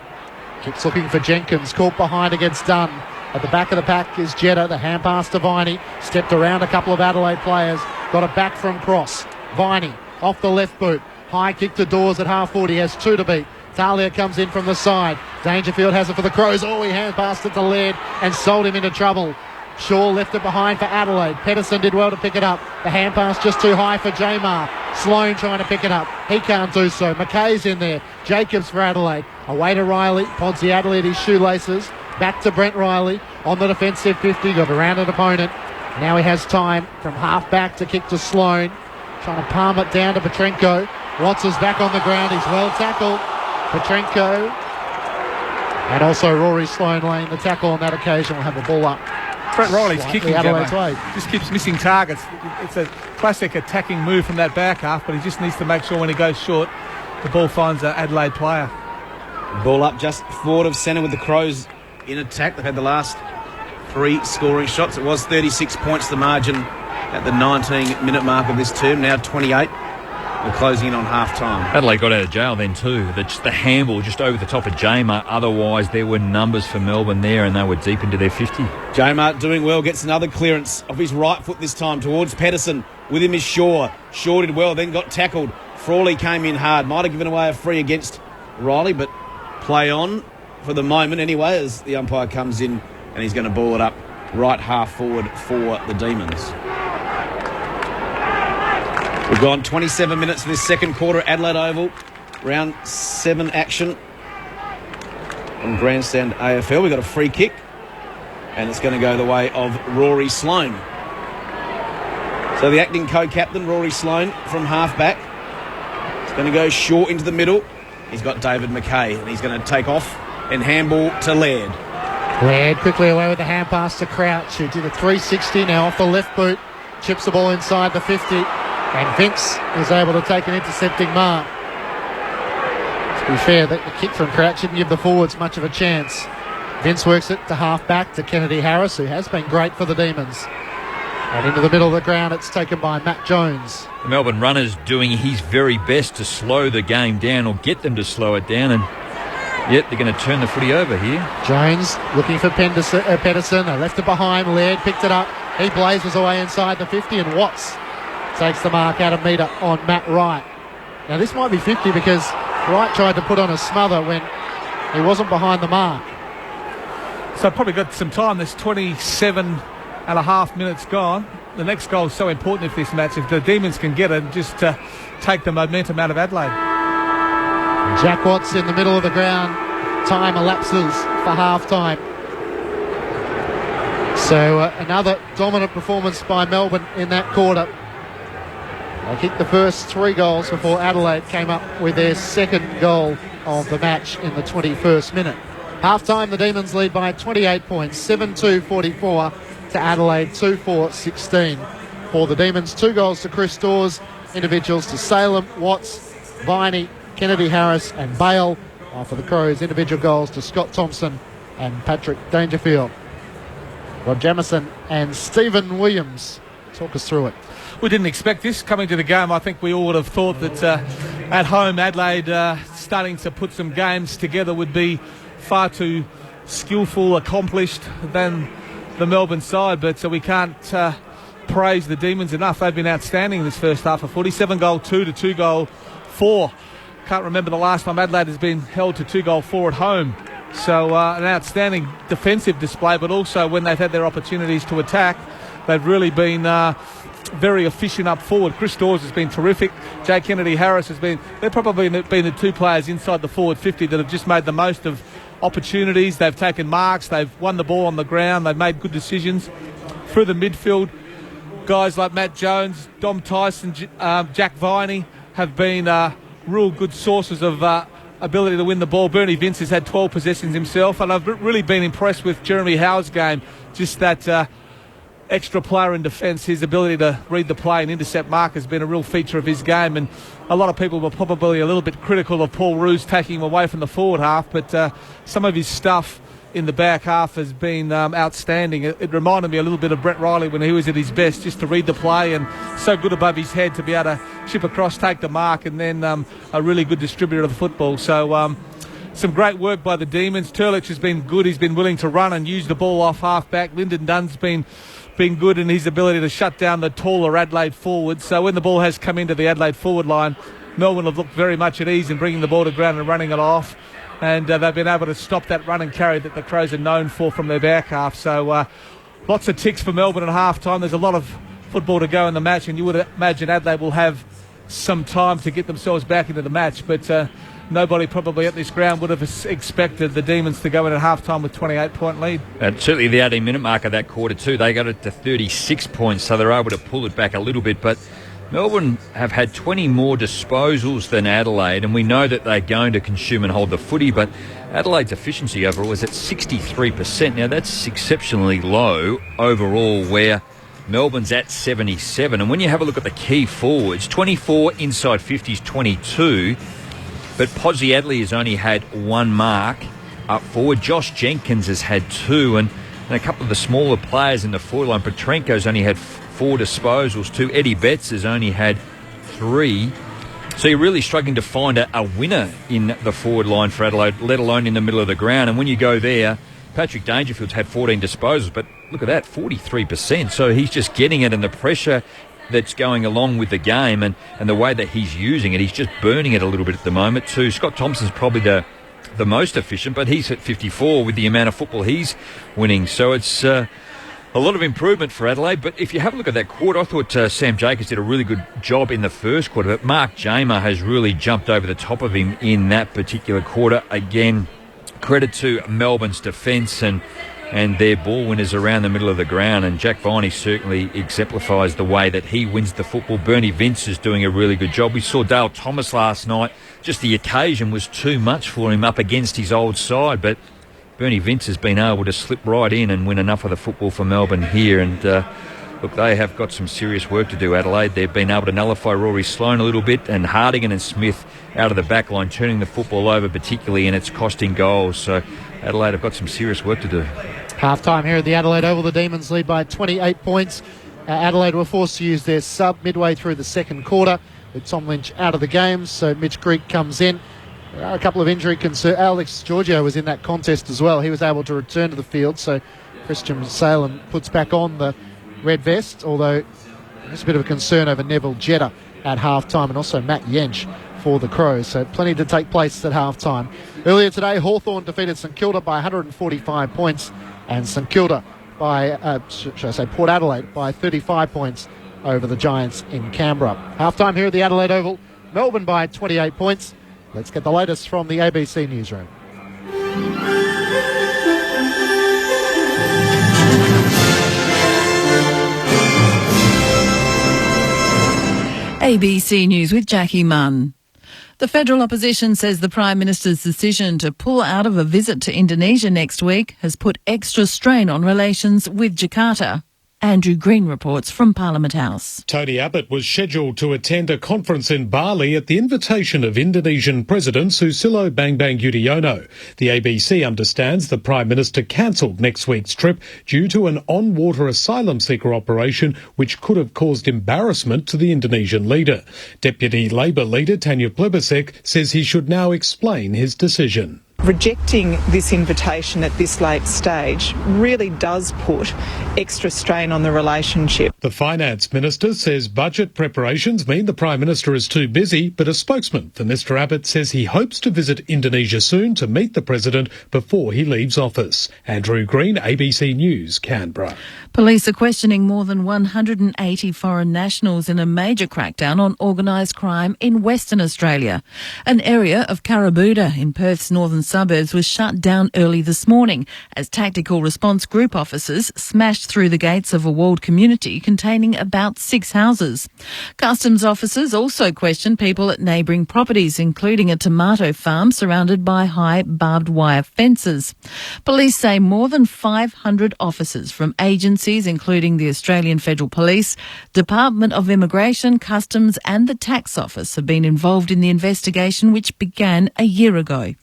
Keeps looking for Jenkins. Caught behind against Dunn. At the back of the pack is Jetta. The hand pass to Viney. Stepped around a couple of Adelaide players. Got it back from Cross. Viney off the left boot. High kick to Dawes at half forward. He has two to beat. Talia comes in from the side. Dangerfield has it for the Crows. Oh, he hand passed it to Laird and sold him into trouble. Shaw left it behind for Adelaide. Pedersen did well to pick it up. The hand pass just too high for Jamar. Sloane trying to pick it up. He can't do so. McKay's in there. Jacobs for Adelaide. Away to Riley. Podsy Adelaide his shoelaces. Back to Brent Riley on the defensive 50. Got around an opponent. Now he has time from half back to kick to Sloane. Trying to palm it down to Petrenko. Watts is back on the ground. He's well tackled. Petrenko. And also Rory Sloane laying the tackle on that occasion. Will have the ball up. Brett Riley's kicking Adelaide's way. Just keeps missing targets. It's a classic attacking move from that back half, but he just needs to make sure when he goes short, the ball finds an Adelaide player. Ball up just forward of centre with the Crows in attack. They've had the last 3 scoring shots. It was 36 points the margin at the 19-minute mark of this term. Now 28. We're closing in on half-time. Adelaide got out of jail then too. The handball just over the top of Jamar. Otherwise, there were numbers for Melbourne there, and they were deep into their 50. Jamar doing well, gets another clearance off his right foot this time towards Pedersen. With him is Shaw. Shaw did well, then got tackled. Frawley came in hard. Might have given away a free against Riley, but play on for the moment anyway as the umpire comes in and he's going to ball it up right half forward for the Demons. We've gone 27 minutes of this second quarter at Adelaide Oval. Round 7 action on Grandstand AFL. We've got a free kick, and it's going to go the way of Rory Sloane. So the acting co-captain, Rory Sloane, from half-back. It's going to go short into the middle. He's got David McKay, and he's going to take off and handball to Laird. Laird quickly away with the hand pass to Crouch, who did a 360 now off the left boot. Chips the ball inside the 50. And Vince is able to take an intercepting mark. To be fair, the kick from Crouch didn't give the forwards much of a chance. Vince works it to half-back to Kennedy Harris, who has been great for the Demons. And into the middle of the ground, it's taken by Matt Jones. The Melbourne runners doing his very best to slow the game down or get them to slow it down, and yet they're going to turn the footy over here. Jones looking for Pedersen. They left it behind. Laird picked it up. He blazes away inside the 50, and Watts takes the mark out of metre on Matt Wright. Now this might be 50 because Wright tried to put on a smother when he wasn't behind the mark. So probably got some time. There's 27 and a half minutes gone. The next goal is so important if this match. If the Demons can get it, just take the momentum out of Adelaide. Jack Watts in the middle of the ground. Time elapses for half-time. So another dominant performance by Melbourne in that quarter. They kicked the first 3 goals before Adelaide came up with their second goal of the match in the 21st minute. Half-time, the Demons lead by 28 points, 7-2-44 to Adelaide, 2-4-16. For the Demons, 2 goals to Chris Dawes, individuals to Salem, Watts, Viney, Kennedy Harris and Bale. While for the Crows, individual goals to Scott Thompson and Patrick Dangerfield. Rod Jamieson and Stephen Williams. Talk us through it. We didn't expect this coming to the game. I think we all would have thought that at home Adelaide starting to put some games together would be far too skillful, accomplished than the Melbourne side, but we can't praise the Demons enough. They've been outstanding in this first half of 47 goal 2 to 2 goal 4. Can't remember the last time Adelaide has been held to 2 goal 4 at home. So an outstanding defensive display, but also when they've had their opportunities to attack, they've really been very efficient up forward. Chris Dawes has been terrific. Jay Kennedy-Harris has been... They've probably been the two players inside the forward 50 that have just made the most of opportunities. They've taken marks. They've won the ball on the ground. They've made good decisions. Through the midfield, guys like Matt Jones, Dom Tyson, Jack Viney have been real good sources of ability to win the ball. Bernie Vince has had 12 possessions himself, and I've really been impressed with Jeremy Howe's game. Just that extra player in defence, his ability to read the play and intercept mark has been a real feature of his game. And a lot of people were probably a little bit critical of Paul Roos taking him away from the forward half, but some of his stuff in the back half has been outstanding. It reminded me a little bit of Brett Riley when he was at his best, just to read the play and so good above his head to be able to chip across, take the mark, and then a really good distributor of the football. So some great work by the Demons. Turlich has been good. He's been willing to run and use the ball off half-back. Lyndon Dunn's been good in his ability to shut down the taller Adelaide forwards. So when the ball has come into the Adelaide forward line, Melbourne have looked very much at ease in bringing the ball to ground and running it off. And they've been able to stop that run and carry that the Crows are known for from their back half. So lots of ticks for Melbourne at half-time. There's a lot of football to go in the match, and you would imagine Adelaide will have some time to get themselves back into the match. But nobody probably at this ground would have expected the Demons to go in at half-time with 28-point lead. And certainly the 18-minute mark of that quarter too, they got it to 36 points, so they're able to pull it back a little bit. But Melbourne have had 20 more disposals than Adelaide, and we know that they're going to consume and hold the footy, but Adelaide's efficiency overall is at 63%. Now, that's exceptionally low overall, where Melbourne's at 77. And when you have a look at the key forwards, 24 inside 50s, 22, but Posey Adley has only had one mark up forward. Josh Jenkins has had 2, and a couple of the smaller players in the forward line. Petrenko's only had 4 disposals, 2. Eddie Betts has only had 3. So you're really struggling to find a winner in the forward line for Adelaide, let alone in the middle of the ground. And when you go there, Patrick Dangerfield's had 14 disposals, but look at that, 43%. So he's just getting it, and the pressure that's going along with the game and the way that he's using it, he's just burning it a little bit at the moment too. Scott Thompson's probably the most efficient, but he's at 54 with the amount of football he's winning. So it's a lot of improvement for Adelaide. But if you have a look at that quarter, I thought Sam Jacobs did a really good job in the first quarter, but Mark Jamer has really jumped over the top of him in that particular quarter. Again, credit to Melbourne's defence and their ball winners around the middle of the ground, and Jack Viney certainly exemplifies the way that he wins the football. Bernie Vince is doing a really good job. We saw Dale Thomas last night. Just the occasion was too much for him up against his old side, but Bernie Vince has been able to slip right in and win enough of the football for Melbourne here. And look, they have got some serious work to do, Adelaide. They've been able to nullify Rory Sloane a little bit, and Hardigan and Smith out of the back line, turning the football over particularly, and it's costing goals. So Adelaide have got some serious work to do. Half-time here at the Adelaide Oval, the Demons lead by 28 points. Adelaide were forced to use their sub midway through the second quarter, with Tom Lynch out of the game, so Mitch Greek comes in. There are a couple of injury concerns. Alex Giorgio was in that contest as well. He was able to return to the field, so Christian Salem puts back on the red vest, although there's a bit of a concern over Neville Jetta at half-time, and also Matt Yench for the Crows, so plenty to take place at half-time. Earlier today, Hawthorn defeated St Kilda by 145 points, and St Kilda by, Port Adelaide by 35 points over the Giants in Canberra. Half-time here at the Adelaide Oval, Melbourne by 28 points. Let's get the latest from the ABC newsroom. ABC News with Jackie Munn. The federal opposition says the Prime Minister's decision to pull out of a visit to Indonesia next week has put extra strain on relations with Jakarta. Andrew Green reports from Parliament House. Tony Abbott was scheduled to attend a conference in Bali at the invitation of Indonesian President Susilo Bambang Yudhoyono. The ABC understands the Prime Minister cancelled next week's trip due to an on-water asylum seeker operation which could have caused embarrassment to the Indonesian leader. Deputy Labour leader Tanya Plibersek says he should now explain his decision. rejecting this invitation at this late stage really does put extra strain on the relationship. The Finance Minister says budget preparations mean the Prime Minister is too busy, but a spokesman for Mr Abbott says he hopes to visit Indonesia soon to meet the President before he leaves office. Andrew Green, ABC News, Canberra. Police are questioning more than 180 foreign nationals in a major crackdown on organised crime in Western Australia. An area of Karabuda in Perth's northern suburbs was shut down early this morning as tactical response group officers smashed through the gates of a walled community containing about 6 houses. Customs officers also questioned people at neighbouring properties, including a tomato farm surrounded by high barbed wire fences. Police say more than 500 officers from agencies including the Australian Federal Police, Department of Immigration, Customs and the Tax Office have been involved in the investigation, which began a year ago.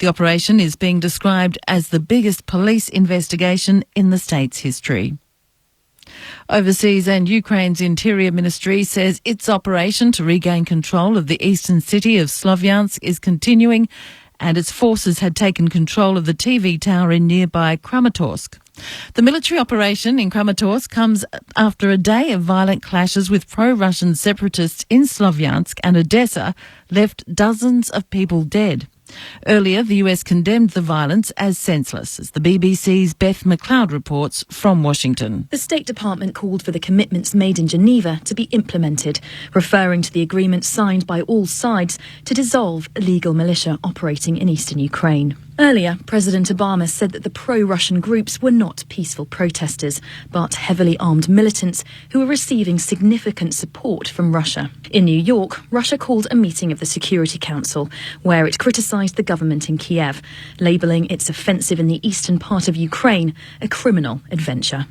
The operation is being described as the biggest police investigation in the state's history. Overseas, and Ukraine's Interior Ministry says its operation to regain control of the eastern city of Slovyansk is continuing, and its forces had taken control of the TV tower in nearby Kramatorsk. The military operation in Kramatorsk comes after a day of violent clashes with pro-Russian separatists in Slovyansk and Odessa left dozens of people dead. Earlier, the US condemned the violence as senseless, as the BBC's Beth McLeod reports from Washington. The State Department called for the commitments made in Geneva to be implemented, referring to the agreement signed by all sides to dissolve illegal militia operating in eastern Ukraine. Earlier, President Obama said that the pro-Russian groups were not peaceful protesters, but heavily armed militants who were receiving significant support from Russia. In New York, Russia called a meeting of the Security Council, where it criticised the government in Kiev, labelling its offensive in the eastern part of Ukraine a criminal adventure.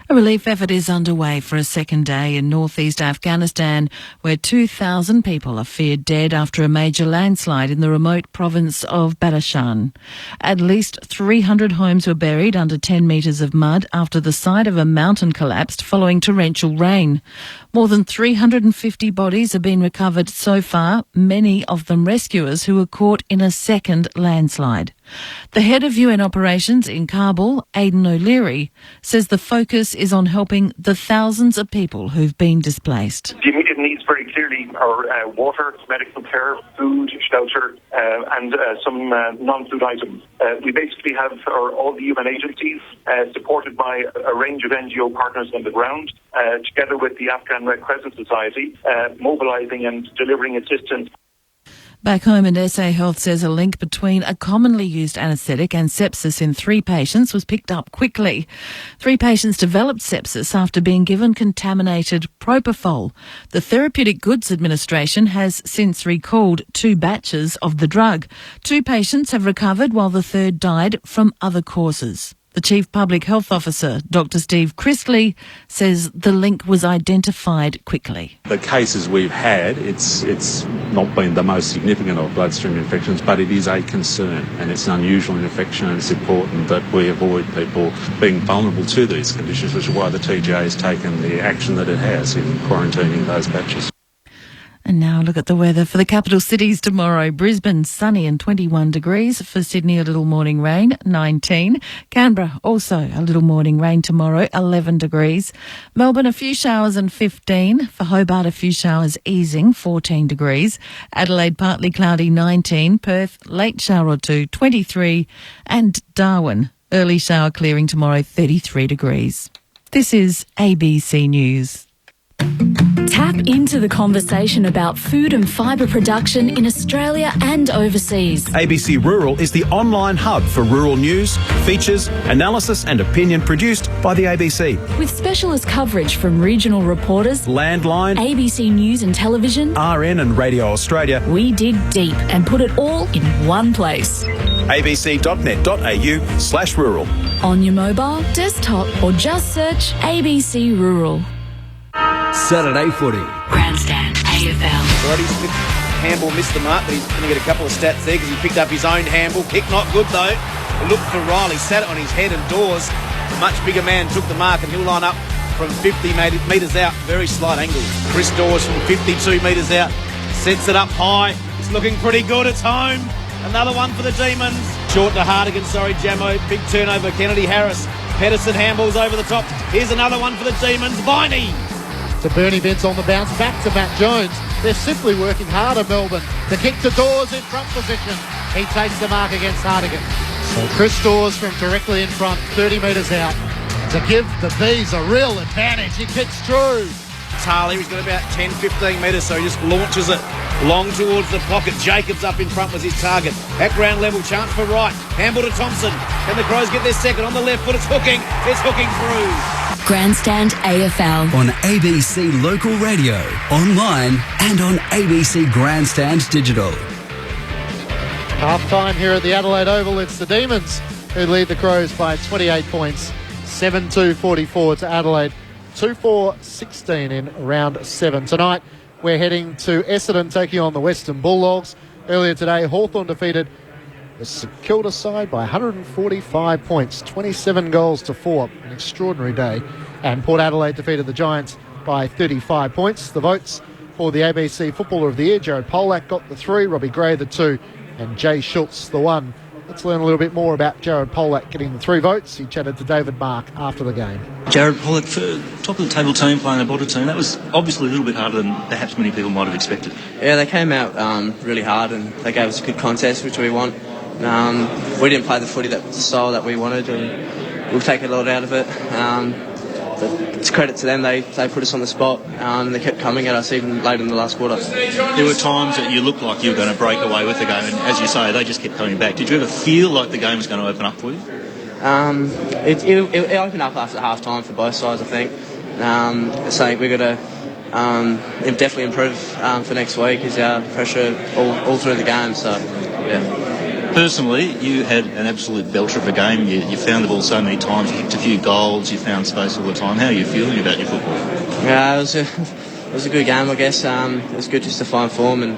A relief effort is underway for a second day in northeast Afghanistan, where 2,000 people are feared dead after a major landslide in the remote province of Badashan. At least 300 homes were buried under 10 metres of mud after the side of a mountain collapsed following torrential rain. More than 350 bodies have been recovered so far, many of them rescuers who were caught in a second landslide. The head of UN operations in Kabul, Aidan O'Leary, says the focus is on helping the thousands of people who've been displaced. The immediate needs very clearly are water, medical care, food, shelter, and some non-food items. We basically have all the UN agencies supported by a range of NGO partners on the ground, together with the Afghan Red Crescent Society, mobilising and delivering assistance. Back home, and SA Health says a link between a commonly used anaesthetic and sepsis in 3 patients was picked up quickly. 3 patients developed sepsis after being given contaminated propofol. The Therapeutic Goods Administration has since recalled 2 batches of the drug. 2 patients have recovered while the 3rd died from other causes. The Chief Public Health Officer, Dr Steve Christley, says the link was identified quickly. The cases we've had, it's not been the most significant of bloodstream infections, but it is a concern and it's an unusual infection, and it's important that we avoid people being vulnerable to these conditions, which is why the TGA has taken the action that it has in quarantining those batches. And now look at the weather for the capital cities tomorrow. Brisbane, sunny and 21 degrees. For Sydney, a little morning rain, 19. Canberra, also a little morning rain tomorrow, 11 degrees. Melbourne, a few showers and 15. For Hobart, a few showers easing, 14 degrees. Adelaide, partly cloudy, 19. Perth, late shower or 2, 23. And Darwin, early shower clearing tomorrow, 33 degrees. This is ABC News. Tap into the conversation about food and fibre production in Australia and overseas. ABC Rural is the online hub for rural news, features, analysis and opinion produced by the ABC. With specialist coverage from regional reporters, Landline, ABC News and Television, RN and Radio Australia, we dig deep and put it all in one place. abc.net.au/rural. On your mobile, desktop or just search ABC Rural. Saturday footy. Grandstand AFL. Already handball missed the mark, but he's going to get a couple of stats there because he picked up his own handball. Kick not good though. Look for Riley, sat it on his head, and Dawes, a much bigger man, took the mark, and he'll line up from 50 metres out. Very slight angle. Chris Dawes from 52 metres out sets it up high. It's looking pretty good. It's home. Another one for the Demons. Short to Hardigan, Jamo. Big turnover, Kennedy Harris. Pedersen handballs over the top. Here's another one for the Demons. Viney. To Bernie Vince on the bounce, back to Matt Jones. They're simply working harder, Melbourne. The kick to Dawes in front position. He takes the mark against Hardigan. So Chris Dawes from directly in front, 30 metres out, to give the Bees a real advantage. He kicks through. Harley, he's got about 10-15 metres, so he just launches it long towards the pocket. Jacobs up in front was his target. At ground level, chance for Wright. Handball to Thompson. Can the Crows get their second on the left foot? It's hooking. It's hooking through. Grandstand AFL. On ABC Local Radio, online and on ABC Grandstand Digital. Half time here at the Adelaide Oval. It's the Demons who lead the Crows by 28 points. 7-2-44 to Adelaide. 2-4-16 in round 7. Tonight we're heading to Essendon taking on the Western Bulldogs. Earlier today, Hawthorn defeated the St Kilda side by 145 points, 27 goals to 4. An extraordinary day. And Port Adelaide defeated the Giants by 35 points. The votes for the ABC Footballer of the Year: Jared Polak got the 3, Robbie Gray the 2, and Jay Schultz the 1. Let's learn a little bit more about Jared Polak getting the 3 votes. He chatted to David Mark after the game. Jared Polak, for top of the table team playing a bottom team, that was obviously a little bit harder than perhaps many people might have expected. Yeah, they came out really hard and they gave us a good contest, which we want. We didn't play the footy the style that we wanted, and we'll take a lot out of it. But it's credit to them, they put us on the spot, and they kept coming at us even late in the last quarter. There were times that you looked like you were going to break away with the game, and as you say, they just kept coming back. Did you ever feel like the game was going to open up for you? It opened up after half time for both sides, I think. So we've got to definitely improve for next week. Is our pressure all through the game, so yeah. Personally, you had an absolute belter of a game. You found the ball so many times, you kicked a few goals, you found space all the time. How are you feeling about your football? Yeah, it was a good game, I guess. It was good just to find form, and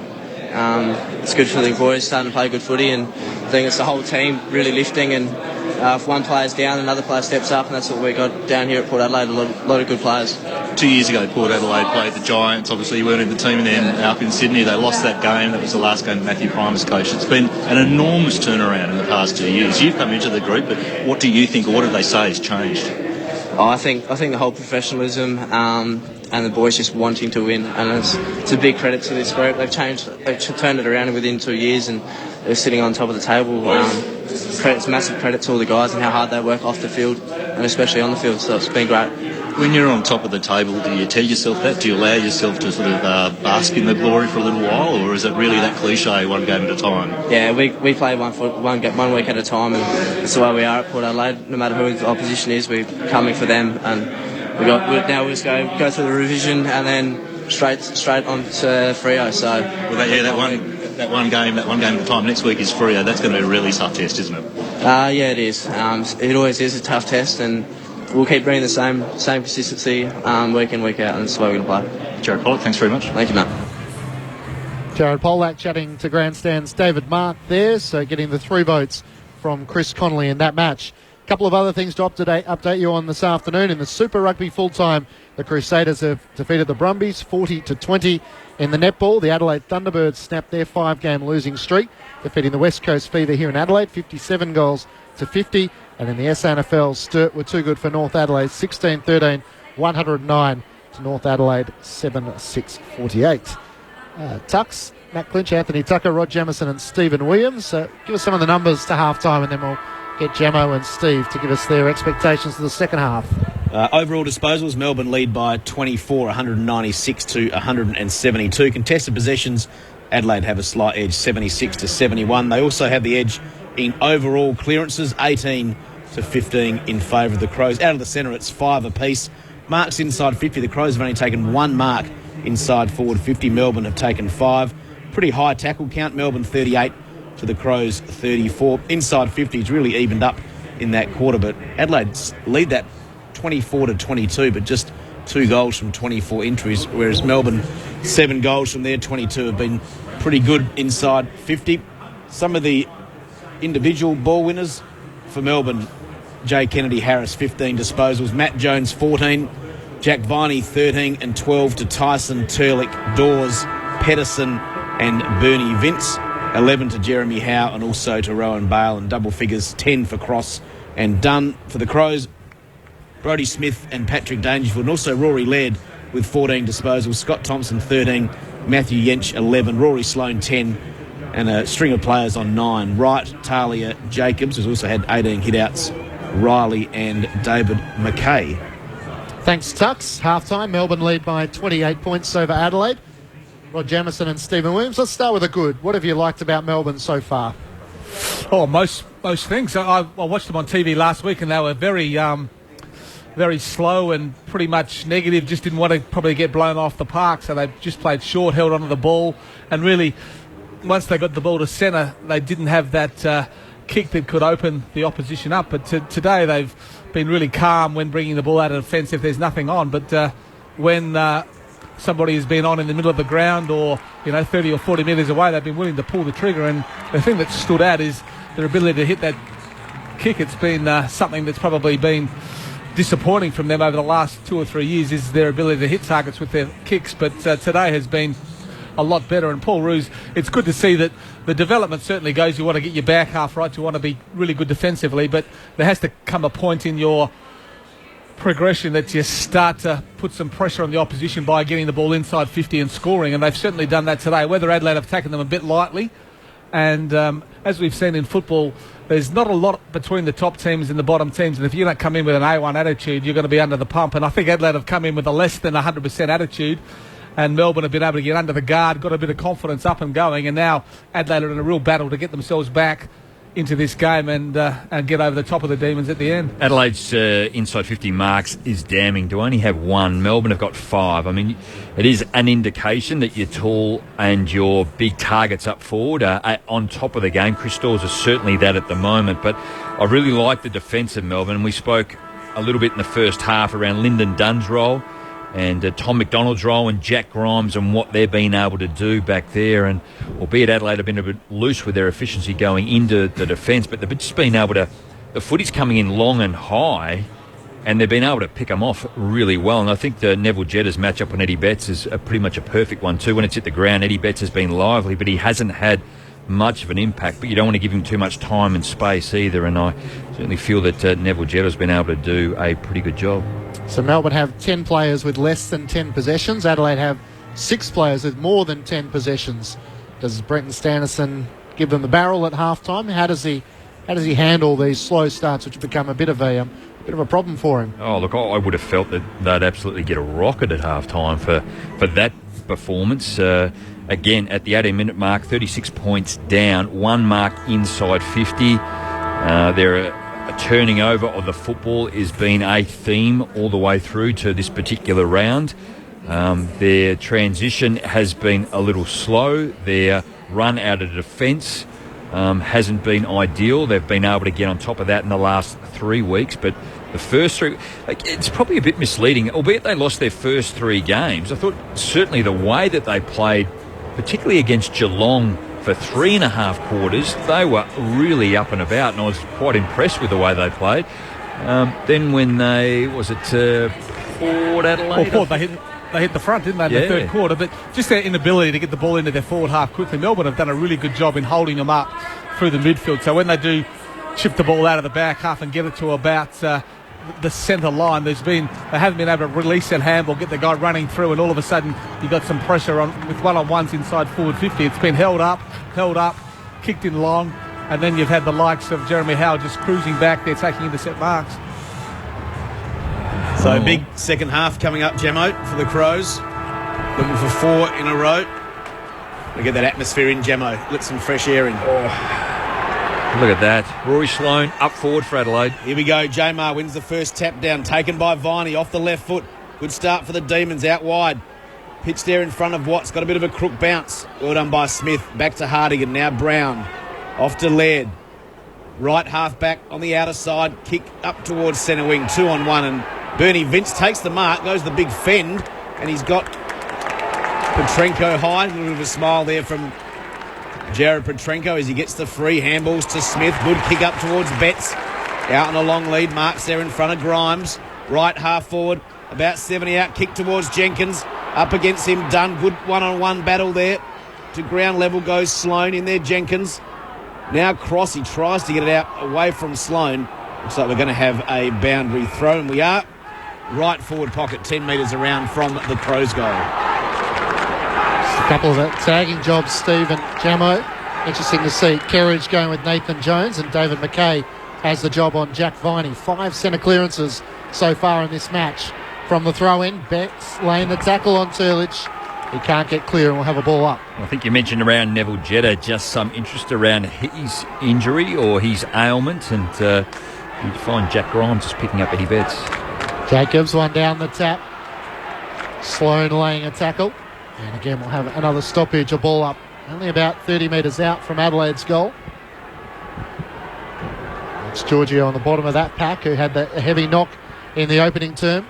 it's good for the boys starting to play good footy, and I think it's the whole team really lifting, and if one player's down, another player steps up, and that's what we got down here at Port Adelaide, a lot of good players. 2 years ago, Port Adelaide played the Giants. Obviously, you weren't in the team then up in Sydney. They lost that game. That was the last game Matthew Primer's coach. It's been an enormous turnaround in the past 2 years. You've come into the group, but what do you think, or what did they say has changed? I think the whole professionalism and the boys just wanting to win, and it's a big credit to this group. They've turned it around within 2 years, and they're sitting on top of the table. It's massive credit to all the guys and how hard they work off the field, and especially on the field, so it's been great. When you're on top of the table, do you tell yourself that? Do you allow yourself to sort of bask in the glory for a little while, or is it really that cliche, one game at a time? Yeah, we play one week at a time, and that's the way we are at Port Adelaide. No matter who the opposition is, we're coming for them, and now we just go through the revision and then straight on to Freo. So that one game at a time. Next week is Freo. That's going to be a really tough test, isn't it? Yeah, it is. It always is a tough test, and we'll keep bringing the same consistency week in, week out, and that's the way we're going to play. Jared Polak, thanks very much. Thank you, Matt. Jared Polak chatting to Grandstand's David Mark there, so getting the 3 votes from Chris Connolly in that match. A couple of other things to update you on this afternoon. In the Super Rugby full-time, the Crusaders have defeated the Brumbies 40-20. In the netball, the Adelaide Thunderbirds snapped their 5-game losing streak, defeating the West Coast Fever here in Adelaide 57 goals to 50. And in the SANFL, Sturt were too good for North Adelaide 16-13, 109 to North Adelaide 7-6-48. Tucks, Matt Clinch, Anthony Tucker, Rod Jamieson and Stephen Williams. Give us some of the numbers to half-time, and then we'll get Jamo and Steve to give us their expectations for the second half. Overall disposals, Melbourne lead by 24, 196 to 172. Contested possessions, Adelaide have a slight edge, 76 to 71. They also have the edge in overall clearances, 18 to 15 in favour of the Crows. Out of the centre, it's 5 apiece. Marks inside 50. The Crows have only taken 1 mark inside forward 50. Melbourne have taken 5. Pretty high tackle count. Melbourne 38 to the Crows 34. Inside 50 is really evened up in that quarter, but Adelaide lead that 24 to 22, but just 2 goals from 24 entries, whereas Melbourne 7 goals from their 22 have been pretty good inside 50. Some of the individual ball winners for Melbourne: Jay Kennedy Harris 15 disposals, Matt Jones 14, Jack Viney 13 and 12 to Tyson, Turlick, Dawes, Pedersen and Bernie Vince. 11 to Jeremy Howe and also to Rowan Bale, and double figures 10 for Cross and Dunn. For the Crows, Brodie Smith and Patrick Dangerfield, and also Rory Laird with 14 disposals, Scott Thompson 13, Matthew Yench 11, Rory Sloane 10, and a string of players on 9. Wright, Talia, Jacobs, who's also had 18 hit-outs, Riley and David McKay. Thanks, Tux. Half-time, Melbourne lead by 28 points over Adelaide. Rod Jamieson and Stephen Williams. Let's start with a good. What have you liked about Melbourne so far? Oh, most things. I watched them on TV last week, and they were very slow and pretty much negative. Just didn't want to probably get blown off the park, so they just played short, held onto the ball, and really, once they got the ball to centre, they didn't have that kick that could open the opposition up. But today they've been really calm when bringing the ball out of defence if there's nothing on. But when somebody has been on in the middle of the ground or 30 or 40 metres away, they've been willing to pull the trigger. And the thing that stood out is their ability to hit that kick. It's been something that's probably been disappointing from them over the last 2 or 3 years, is their ability to hit targets with their kicks. But today has been a lot better. And Paul Roos, it's good to see that the development certainly goes. You want to get your back half right. You want to be really good defensively. But there has to come a point in your progression that you start to put some pressure on the opposition by getting the ball inside 50 and scoring. And they've certainly done that today. Whether Adelaide have taken them a bit lightly. And as we've seen in football, there's not a lot between the top teams and the bottom teams. And if you don't come in with an A1 attitude, you're going to be under the pump. And I think Adelaide have come in with a less than 100% attitude. And Melbourne have been able to get under the guard, got a bit of confidence up and going. And now Adelaide are in a real battle to get themselves back into this game and get over the top of the Demons at the end. Adelaide's inside 50 marks is damning. To only have one, Melbourne have got 5. I mean, it is an indication that you're tall and your big targets up forward are on top of the game. Chris Dawes is certainly that at the moment, but I really like the defence of Melbourne. We spoke a little bit in the first half around Lyndon Dunn's role and Tom McDonald's role and Jack Grimes and what they've been able to do back there. And albeit Adelaide have been a bit loose with their efficiency going into the defence, but they've just been able to, the footy's coming in long and high, and they've been able to pick them off really well. And I think the Neville Jedders matchup on Eddie Betts is pretty much a perfect one too. When it's hit the ground, Eddie Betts has been lively, but he hasn't had much of an impact. But you don't want to give him too much time and space either, and I certainly feel that Neville Jedders has been able to do a pretty good job. So Melbourne have 10 players with less than 10 possessions. Adelaide have 6 players with more than 10 possessions. Does Brenton Stanison give them the barrel at halftime? How does he handle these slow starts, which become a bit of a problem for him? Oh, look, I would have felt that they'd absolutely get a rocket at halftime for that performance. Again, at the 18-minute mark, 36 points down, 1 mark inside 50. A turning over of the football has been a theme all the way through to this particular round. Their transition has been a little slow. Their run out of defence hasn't been ideal. They've been able to get on top of that in the last 3 weeks, but the first 3, it's probably a bit misleading. Albeit they lost their first 3 games, I thought certainly the way that they played, particularly against Geelong, for 3.5 quarters, they were really up and about, and I was quite impressed with the way they played. Then when they, was it Port Adelaide? Well, Port, they hit the front, didn't they, in the third quarter? But just their inability to get the ball into their forward half quickly. Melbourne have done a really good job in holding them up through the midfield. So when they do chip the ball out of the back half and get it to about the centre line, they haven't been able to release that handball, get the guy running through, and all of a sudden you've got some pressure on with one-on-ones inside forward 50. It's been held up, kicked in long, and then you've had the likes of Jeremy Howe just cruising back there, taking intercept marks. So big second half coming up, Gemmo, for the Crows. Looking for 4 in a row. We get that atmosphere in, Gemmo. Let some fresh air in. Look at that. Rory Sloane up forward for Adelaide. Here we go. Jamar wins the first tap down. Taken by Viney off the left foot. Good start for the Demons out wide. Pitch there in front of Watts. Got a bit of a crook bounce. Well done by Smith. Back to Hardigan. Now Brown. Off to Laird. Right half back on the outer side. Kick up towards centre wing. 2-on-1. And Bernie Vince takes the mark. Goes the big fend. And he's got Petrenko high. A little bit of a smile there from Jared Petrenko as he gets the free handballs to Smith. Good kick up towards Betts. Out on a long lead. Marks there in front of Grimes. Right half forward. About 70 out. Kick towards Jenkins. Up against him. Dunn. Good one-on-one battle there. To ground level goes Sloane. In there, Jenkins. Now Cross. He tries to get it out away from Sloane. Looks like we're going to have a boundary throw, and we are. Right forward pocket, 10 metres around from the Crows goal. Just a couple of tagging jobs, Steve and Jamo. Interesting to see Kerridge going with Nathan Jones, and David McKay has the job on Jack Viney. 5 centre clearances so far in this match. From the throw-in, Betts laying the tackle on Turlich. He can't get clear and will have a ball up. I think you mentioned around Neville Jetta, just some interest around his injury or his ailment, and you'd find Jack Grimes just picking up Eddie Betts. Jacobs, one down the tap. Sloane laying a tackle. And again, we'll have another stoppage, a ball up. Only about 30 metres out from Adelaide's goal. It's Giorgio on the bottom of that pack, who had a heavy knock in the opening term.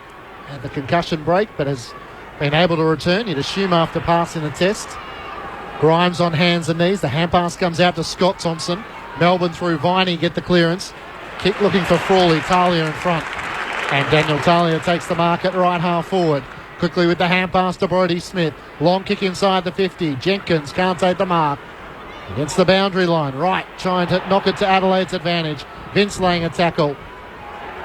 Had the concussion break, but has been able to return. You'd assume after passing the test. Grimes on hands and knees. The hand pass comes out to Scott Thompson. Melbourne through Viney, get the clearance. Kick looking for Frawley. Talia in front. And Daniel Talia takes the mark at right half forward. Quickly with the hand pass to Brodie Smith. Long kick inside the 50. Jenkins can't take the mark. Against the boundary line. Right, trying to knock it to Adelaide's advantage. Vince laying a tackle.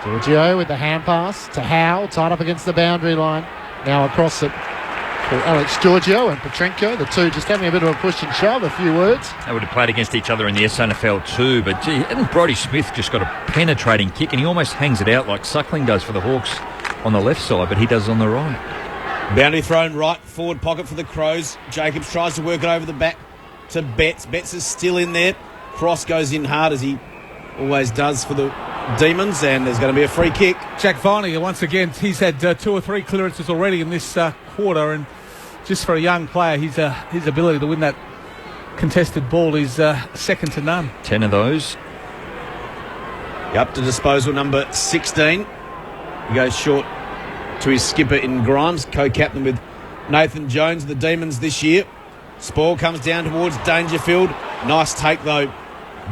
Giorgio with the hand pass to Howe. Tied up against the boundary line. Now across it for Alex Giorgio and Petrenko. The two just having a bit of a push and shove, a few words. They would have played against each other in the SNFL too, but gee, hadn't Brodie Smith just got a penetrating kick, and he almost hangs it out like Suckling does for the Hawks on the left side, but he does on the right. Boundary thrown right forward pocket for the Crows. Jacobs tries to work it over the back to Betts. Betts is still in there. Cross goes in hard, as he always does for the Demons, and there's going to be a free kick. Jack Viney, once again, he's had 2 or 3 clearances already in this quarter, and just for a young player, his ability to win that contested ball is second to none. 10 of those. Up to disposal number 16. He goes short to his skipper in Grimes, co-captain with Nathan Jones, the Demons this year. Spall comes down towards Dangerfield. Nice take, though,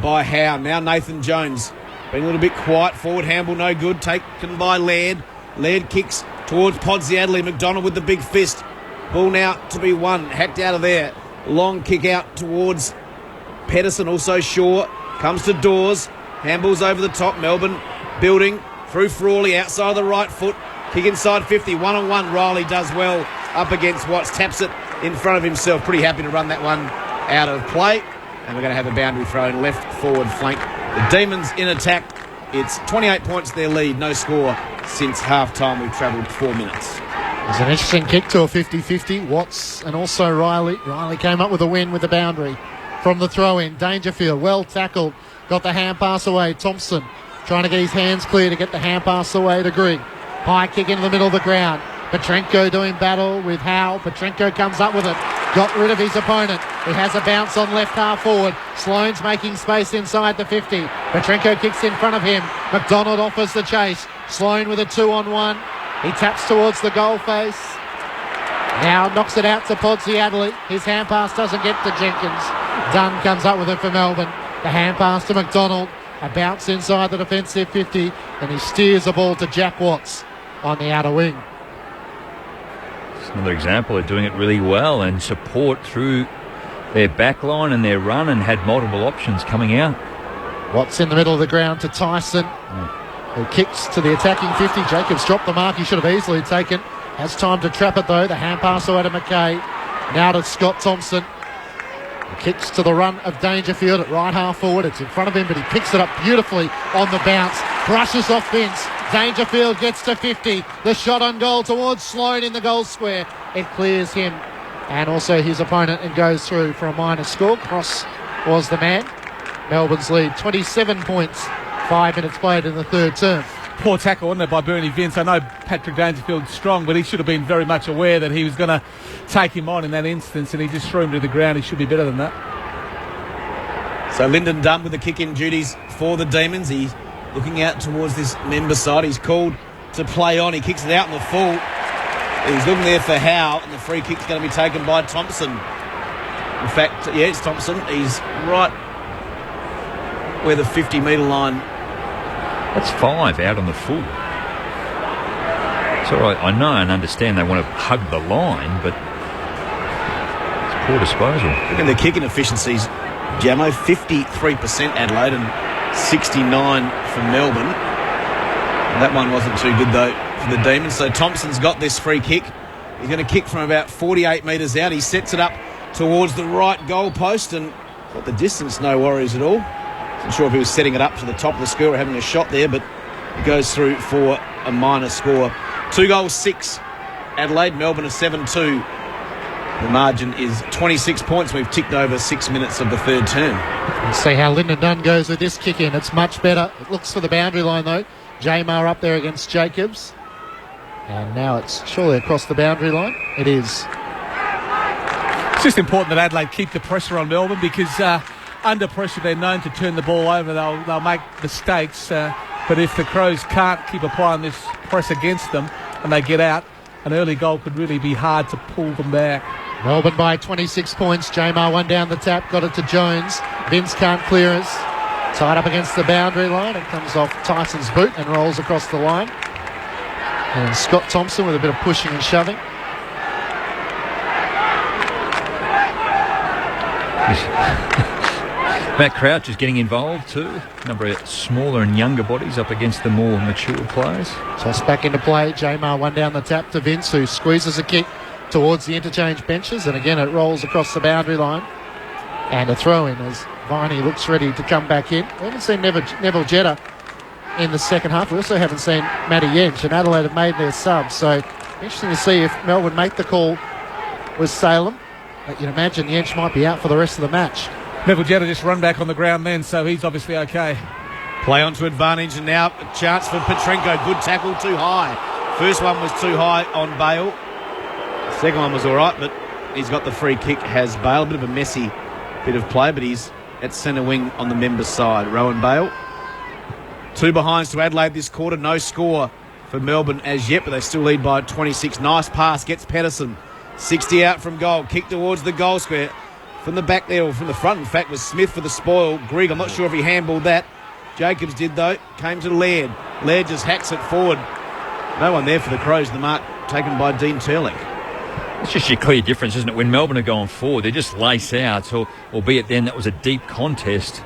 by Howe. Now Nathan Jones being a little bit quiet. Forward handball, no good. Taken by Laird. Laird kicks towards Podsiadly. McDonald with the big fist. Ball now to be won. Hacked out of there. Long kick out towards Pedersen, also Shaw. Comes to Dawes. Handballs over the top. Melbourne building through Frawley outside the right foot. Kick inside 50. 1-on-1. Riley does well up against Watts. Taps it in front of himself. Pretty happy to run that one out of play. And we're going to have a boundary throw in left forward flank. The Demons in attack. It's 28 points their lead. No score since half-time. We've travelled 4 minutes. There's an interesting kick to a 50-50. Watts and also Riley. Riley came up with a win with the boundary from the throw-in. Dangerfield, well tackled. Got the hand pass away. Thompson trying to get his hands clear to get the hand pass away to Grigg. High kick into the middle of the ground. Petrenko doing battle with Howe. Petrenko comes up with it. Got rid of his opponent. He has a bounce on left half forward. Sloane's making space inside the 50. Petrenko kicks in front of him. McDonald offers the chase. Sloane with a 2-on-1. He taps towards the goal face. Now knocks it out to Podsiadly. His hand pass doesn't get to Jenkins. Dunn comes up with it for Melbourne. The hand pass to McDonald. A bounce inside the defensive 50. And he steers the ball to Jack Watts on the outer wing. Another example of doing it really well, and support through their back line and their run, and had multiple options coming out. Watts in the middle of the ground to Tyson, who kicks to the attacking 50. Jacobs dropped the mark he should have easily taken. Has time to trap it though. The hand pass away to McKay. Now to Scott Thompson. He kicks to the run of Dangerfield at right half forward. It's in front of him, but he picks it up beautifully on the bounce. Brushes off Vince. Dangerfield gets to 50. The shot on goal towards Sloane in the goal square. It clears him and also his opponent and goes through for a minor score. Cross was the man. Melbourne's lead 27 points. 5 minutes played in the third term. Poor tackle, wasn't it, by Bernie Vince? I know Patrick Dangerfield's strong, but he should have been very much aware that he was going to take him on in that instance, and he just threw him to the ground. He should be better than that. So Lyndon Dunn with the kick-in duties for the Demons. He's looking out towards this member side. He's called to play on. He kicks it out in the full. He's looking there for Howe, and the free kick's going to be taken by Thompson. In fact, yeah, it's Thompson. He's right where the 50-metre line. That's 5 out on the full. It's all right. I know and understand they want to hug the line, but it's poor disposal. Look at the kicking efficiencies, Jamo, 53% Adelaide and 69 for Melbourne. And that one wasn't too good, though, for the Demons. So Thompson's got this free kick. He's going to kick from about 48 metres out. He sets it up towards the right goal post and got the distance, no worries at all. Not sure if he was setting it up to the top of the score or having a shot there, but it goes through for a minor score. 2 goals, 6 Adelaide. Melbourne is 7-2. The margin is 26 points. We've ticked over 6 minutes of the third term. Let's see how Lyndon Dunn goes with this kick in. It's much better. It looks for the boundary line, though. Jamar up there against Jacobs. And now it's surely across the boundary line. It is. It's just important that Adelaide keep the pressure on Melbourne because under pressure they're known to turn the ball over. They'll make mistakes. But if the Crows can't keep applying this press against them and they get out, an early goal could really be hard to pull them back. Melbourne by 26 points. Jamar one down the tap, got it to Jones. Vince can't clear us. Tied up against the boundary line. It comes off Tyson's boot and rolls across the line. And Scott Thompson with a bit of pushing and shoving. Matt Crouch is getting involved too. A number of smaller and younger bodies up against the more mature players. Toss back into play. Jamar one down the tap to Vince, who squeezes a kick towards the interchange benches, and again it rolls across the boundary line. And a throw in as Viney looks ready to come back in. We haven't seen Neville Jetta in the second half. We also haven't seen Matty Yench, and Adelaide have made their subs. So interesting to see if Melbourne make the call with Salem. But you'd imagine Yench might be out for the rest of the match. Neville Jetta just run back on the ground then, so he's obviously okay. Play on to advantage, and now a chance for Petrenko. Good tackle, too high. First one was too high on Bale. Second one was all right, but he's got the free kick, has Bale. A bit of a messy bit of play, but he's at centre wing on the members' side. Rowan Bale. 2 behinds to Adelaide this quarter. No score for Melbourne as yet, but they still lead by 26. Nice pass, gets Pedersen. 60 out from goal. Kick towards the goal square. From the back there, or from the front, in fact, was Smith for the spoil. Grigg, I'm not sure if he handballed that. Jacobs did, though. Came to Laird. Laird just hacks it forward. No one there for the Crows. The mark taken by Dean Turlick. It's just a clear difference, isn't it? When Melbourne are going forward, they just lace out, so, albeit then that was a deep contest.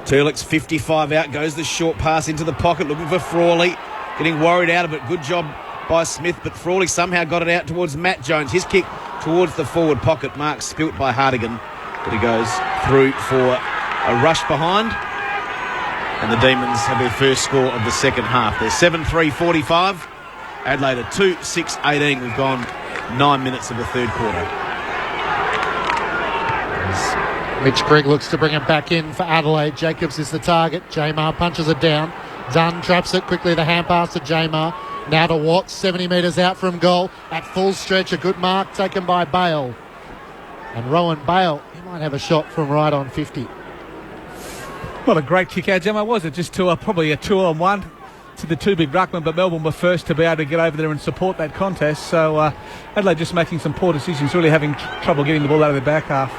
Turlick's 55 out, goes the short pass into the pocket, looking for Frawley. Getting worried out of it. Good job by Smith, but Frawley somehow got it out towards Matt Jones. His kick towards the forward pocket. Mark spilt by Hartigan, but he goes through for a rush behind. And the Demons have their first score of the second half. They're 7-3-45. Adelaide are 2-6-18. We've gone 9 minutes of the third quarter. Mitch Grigg looks to bring it back in for Adelaide. Jacobs is the target. Jamar punches it down. Dunn traps it quickly. The hand pass to Jamar. Now to Watts, 70 metres out from goal. At full stretch, a good mark taken by Bale. And Rowan Bale, he might have a shot from right on 50. What a great kick out, Gemma, was it? Just to probably a 2-on-1 to the 2 big ruckman, but Melbourne were first to be able to get over there and support that contest. So Adelaide just making some poor decisions, really having trouble getting the ball out of their back half.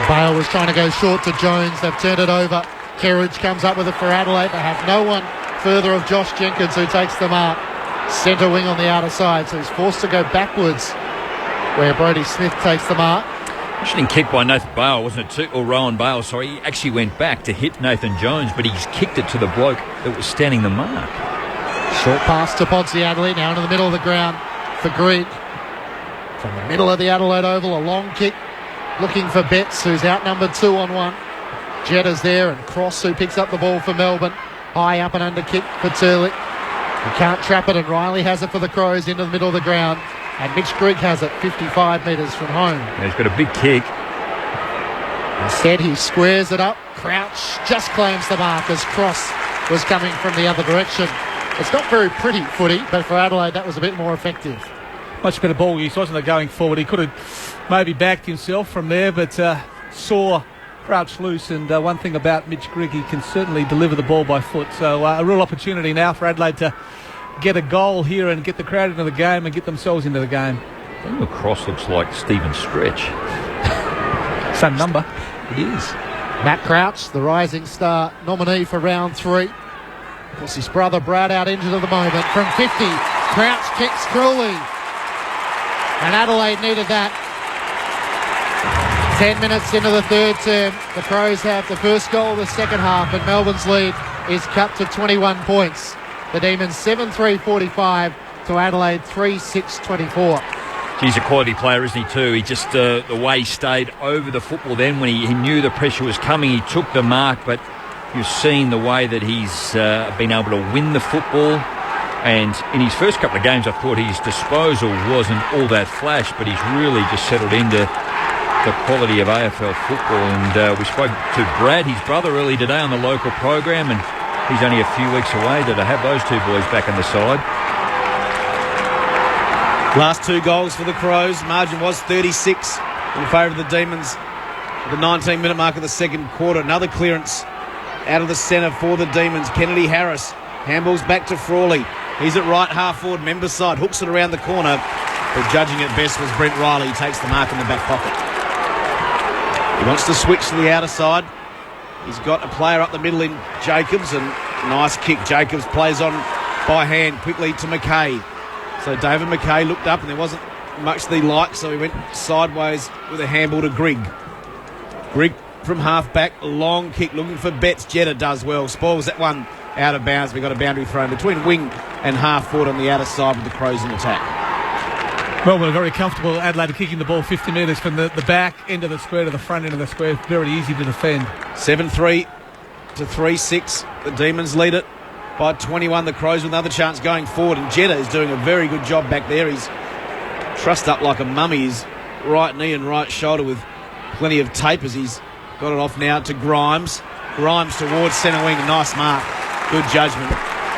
Bale was trying to go short to Jones. They've turned it over. Kerridge comes up with it for Adelaide. They have no one further of Josh Jenkins, who takes the mark. Centre wing on the outer side, so he's forced to go backwards where Brodie Smith takes the mark. Interesting kick by Nathan Bale, wasn't it? Or Rowan Bale, sorry. He actually went back to hit Nathan Jones, but he's kicked it to the bloke that was standing the mark. Short pass to Podsiadly, now into the middle of the ground for Grigg. From the middle of the Adelaide Oval, a long kick looking for Betts, who's outnumbered 2-on-1. Jetta's there, and Cross, who picks up the ball for Melbourne. High up and under kick for Turlick. He can't trap it, and Riley has it for the Crows into the middle of the ground. And Mitch Grigg has it 55 metres from home. Yeah, he's got a big kick. Instead, he squares it up. Crouch just claims the mark as Cross was coming from the other direction. It's not very pretty footy, but for Adelaide, that was a bit more effective. Much better ball use, wasn't it, going forward? He could have maybe backed himself from there, but saw Crouch loose, and one thing about Mitch Grigg, he can certainly deliver the ball by foot. So a real opportunity now for Adelaide to get a goal here and get the crowd into the game and get themselves into the game. Daniel Cross looks like Stephen Stretch. Same number. It is. Matt Crouch, the rising star nominee for round 3. Of course, his brother Brad out injured at the moment. From 50, Crouch kicks cruelly. And Adelaide needed that. 10 minutes into the third term, the Crows have the first goal of the second half, and Melbourne's lead is cut to 21 points. The Demons 7-3-45 to Adelaide 3-6-24. He's a quality player, isn't he, too? He just, the way he stayed over the football then when he knew the pressure was coming, he took the mark, but you've seen the way that he's been able to win the football. And in his first couple of games, I thought his disposal wasn't all that flash, but he's really just settled into the quality of AFL football. And we spoke to Brad, his brother, early today on the local program, and he's only a few weeks away to have those two boys back on the side. Last two goals for the Crows. Margin was 36 in favour of the Demons at the 19-minute mark of the second quarter. Another clearance out of the centre for the Demons. Kennedy Harris handballs back to Frawley. He's at right half forward, member side, hooks it around the corner. But judging it best was Brent Riley. He takes the mark in the back pocket. He wants to switch to the outer side. He's got a player up the middle in Jacobs, and nice kick. Jacobs plays on by hand quickly to McKay. So David McKay looked up and there wasn't much that he liked, so he went sideways with a handball to Grigg. Grigg from half back, long kick looking for Betts. Jetta does well. Spoils that one out of bounds. We got a boundary thrown between wing and half forward on the outer side with the Crows in attack. Melbourne are very comfortable. Adelaide are kicking the ball 50 metres from the back end of the square to the front end of the square. Very easy to defend. 7-3 to 3-6. The Demons lead it by 21. The Crows with another chance going forward, and Jetta is doing a very good job back there. He's trussed up like a mummy. His right knee and right shoulder with plenty of tape as he's got it off now to Grimes. Grimes towards centre wing. Nice mark. Good judgment.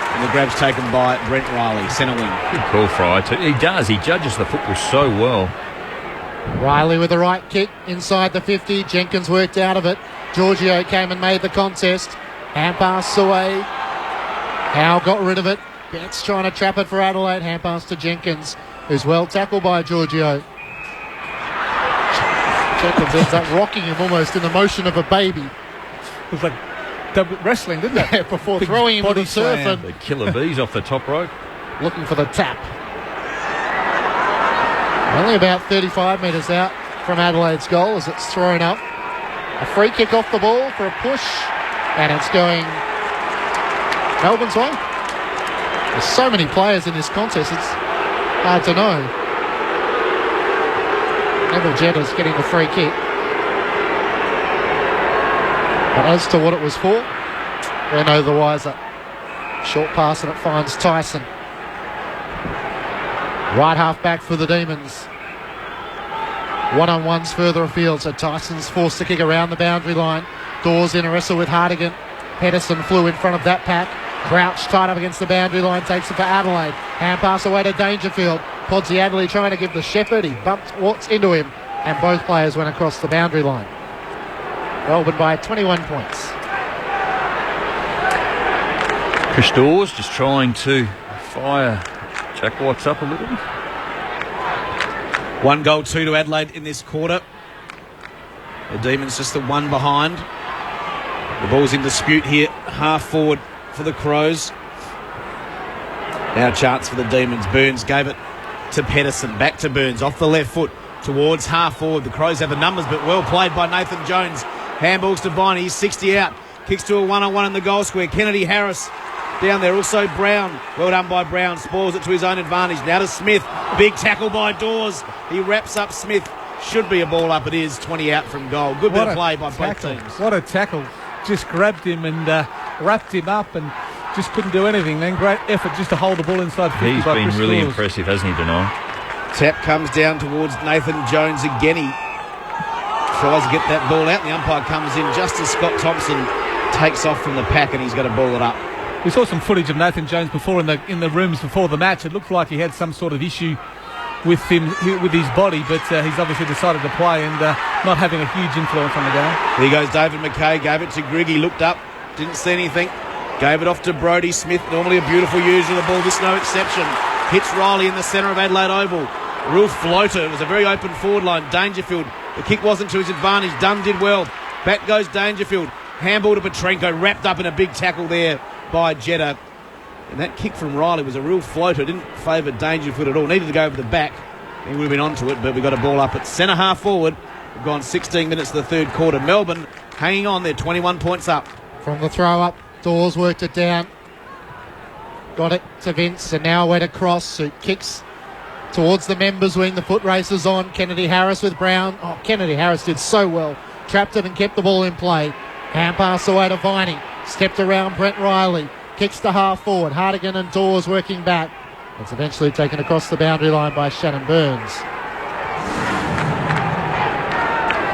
And the grab's taken by Brent Riley, centre wing. Good call, Fry. He does. He judges the football so well. Riley with the right kick inside the 50. Jenkins worked out of it. Giorgio came and made the contest. Hand pass away. Howe got rid of it. Betts trying to trap it for Adelaide. Hand pass to Jenkins, who's well tackled by Giorgio. Jenkins ends up rocking him almost in the motion of a baby. It was like wrestling, didn't it? Yeah, before throwing him on the turf. And the killer bees off the top rope. Looking for the tap. Only about 35 metres out from Adelaide's goal as it's thrown up. A free kick off the ball for a push, and it's going Melbourne's way. There's so many players in this contest, it's hard to know. Neville Jetta's getting the free kick. But as to what it was for, we're no the wiser. Short pass and it finds Tyson. Right half back for the Demons. One-on-ones further afield, so Tyson's forced to kick around the boundary line. Dawes in a wrestle with Hardigan. Pedersen flew in front of that pack. Crouch tight up against the boundary line, takes it for Adelaide. Hand pass away to Dangerfield. Podsy Adelaide trying to give the Shepherd. He bumped Watts into him, and both players went across the boundary line. Melbourne by 21 points. Chris Dawes just trying to fire Jack Watts up a little. 1 goal, 2 to Adelaide in this quarter. The Demons just the one behind. The ball's in dispute here, half forward for the Crows. Now a chance for the Demons. Burns gave it to Pedersen. Back to Burns, off the left foot towards half forward. The Crows have the numbers, but well played by Nathan Jones. Handballs to Viney, he's 60 out. Kicks to a one-on-one in the goal square. Kennedy Harris down there. Also Brown. Well done by Brown. Spoils it to his own advantage. Now to Smith. Big tackle by Dawes. He wraps up Smith. Should be a ball up. It is 20 out from goal. Good bit of play by both teams. What a tackle. Just grabbed him and wrapped him up and just couldn't do anything. Then great effort just to hold the ball inside 50. He's been really impressive, hasn't he, Denai? Tap comes down towards Nathan Jones again. He tries to get that ball out. The umpire comes in just as Scott Thompson takes off from the pack, and he's going to ball it up. We saw some footage of Nathan Jones before in the rooms before the match. It looked like he had some sort of issue with his body, but he's obviously decided to play and not having a huge influence on the game. Here goes David McKay, gave it to Grigg. He looked up, didn't see anything, gave it off to Brodie Smith. Normally a beautiful user of the ball, this no exception. Hits Riley in the centre of Adelaide Oval. Real floater. It was a very open forward line. Dangerfield, the kick wasn't to his advantage. Dunn did well. Back goes Dangerfield. Handball to Petrenko, wrapped up in a big tackle there by Jetta. And that kick from Riley was a real floater. Didn't favour Dangerfield at all. Needed to go over the back. He would have been onto it, but we got a ball up at centre half forward. We've gone 16 minutes to the third quarter. Melbourne hanging on, they're 21 points up. From the throw up, Dawes worked it down. Got it to Vince, and now went across, who kicks towards the members wing. The foot races on. Kennedy Harris with Brown. Oh, Kennedy Harris did so well. Trapped it and kept the ball in play. Hand pass away to Viney. Stepped around Brent Riley. Kicks to half forward. Hartigan and Dawes working back. It's eventually taken across the boundary line by Shannon Burns.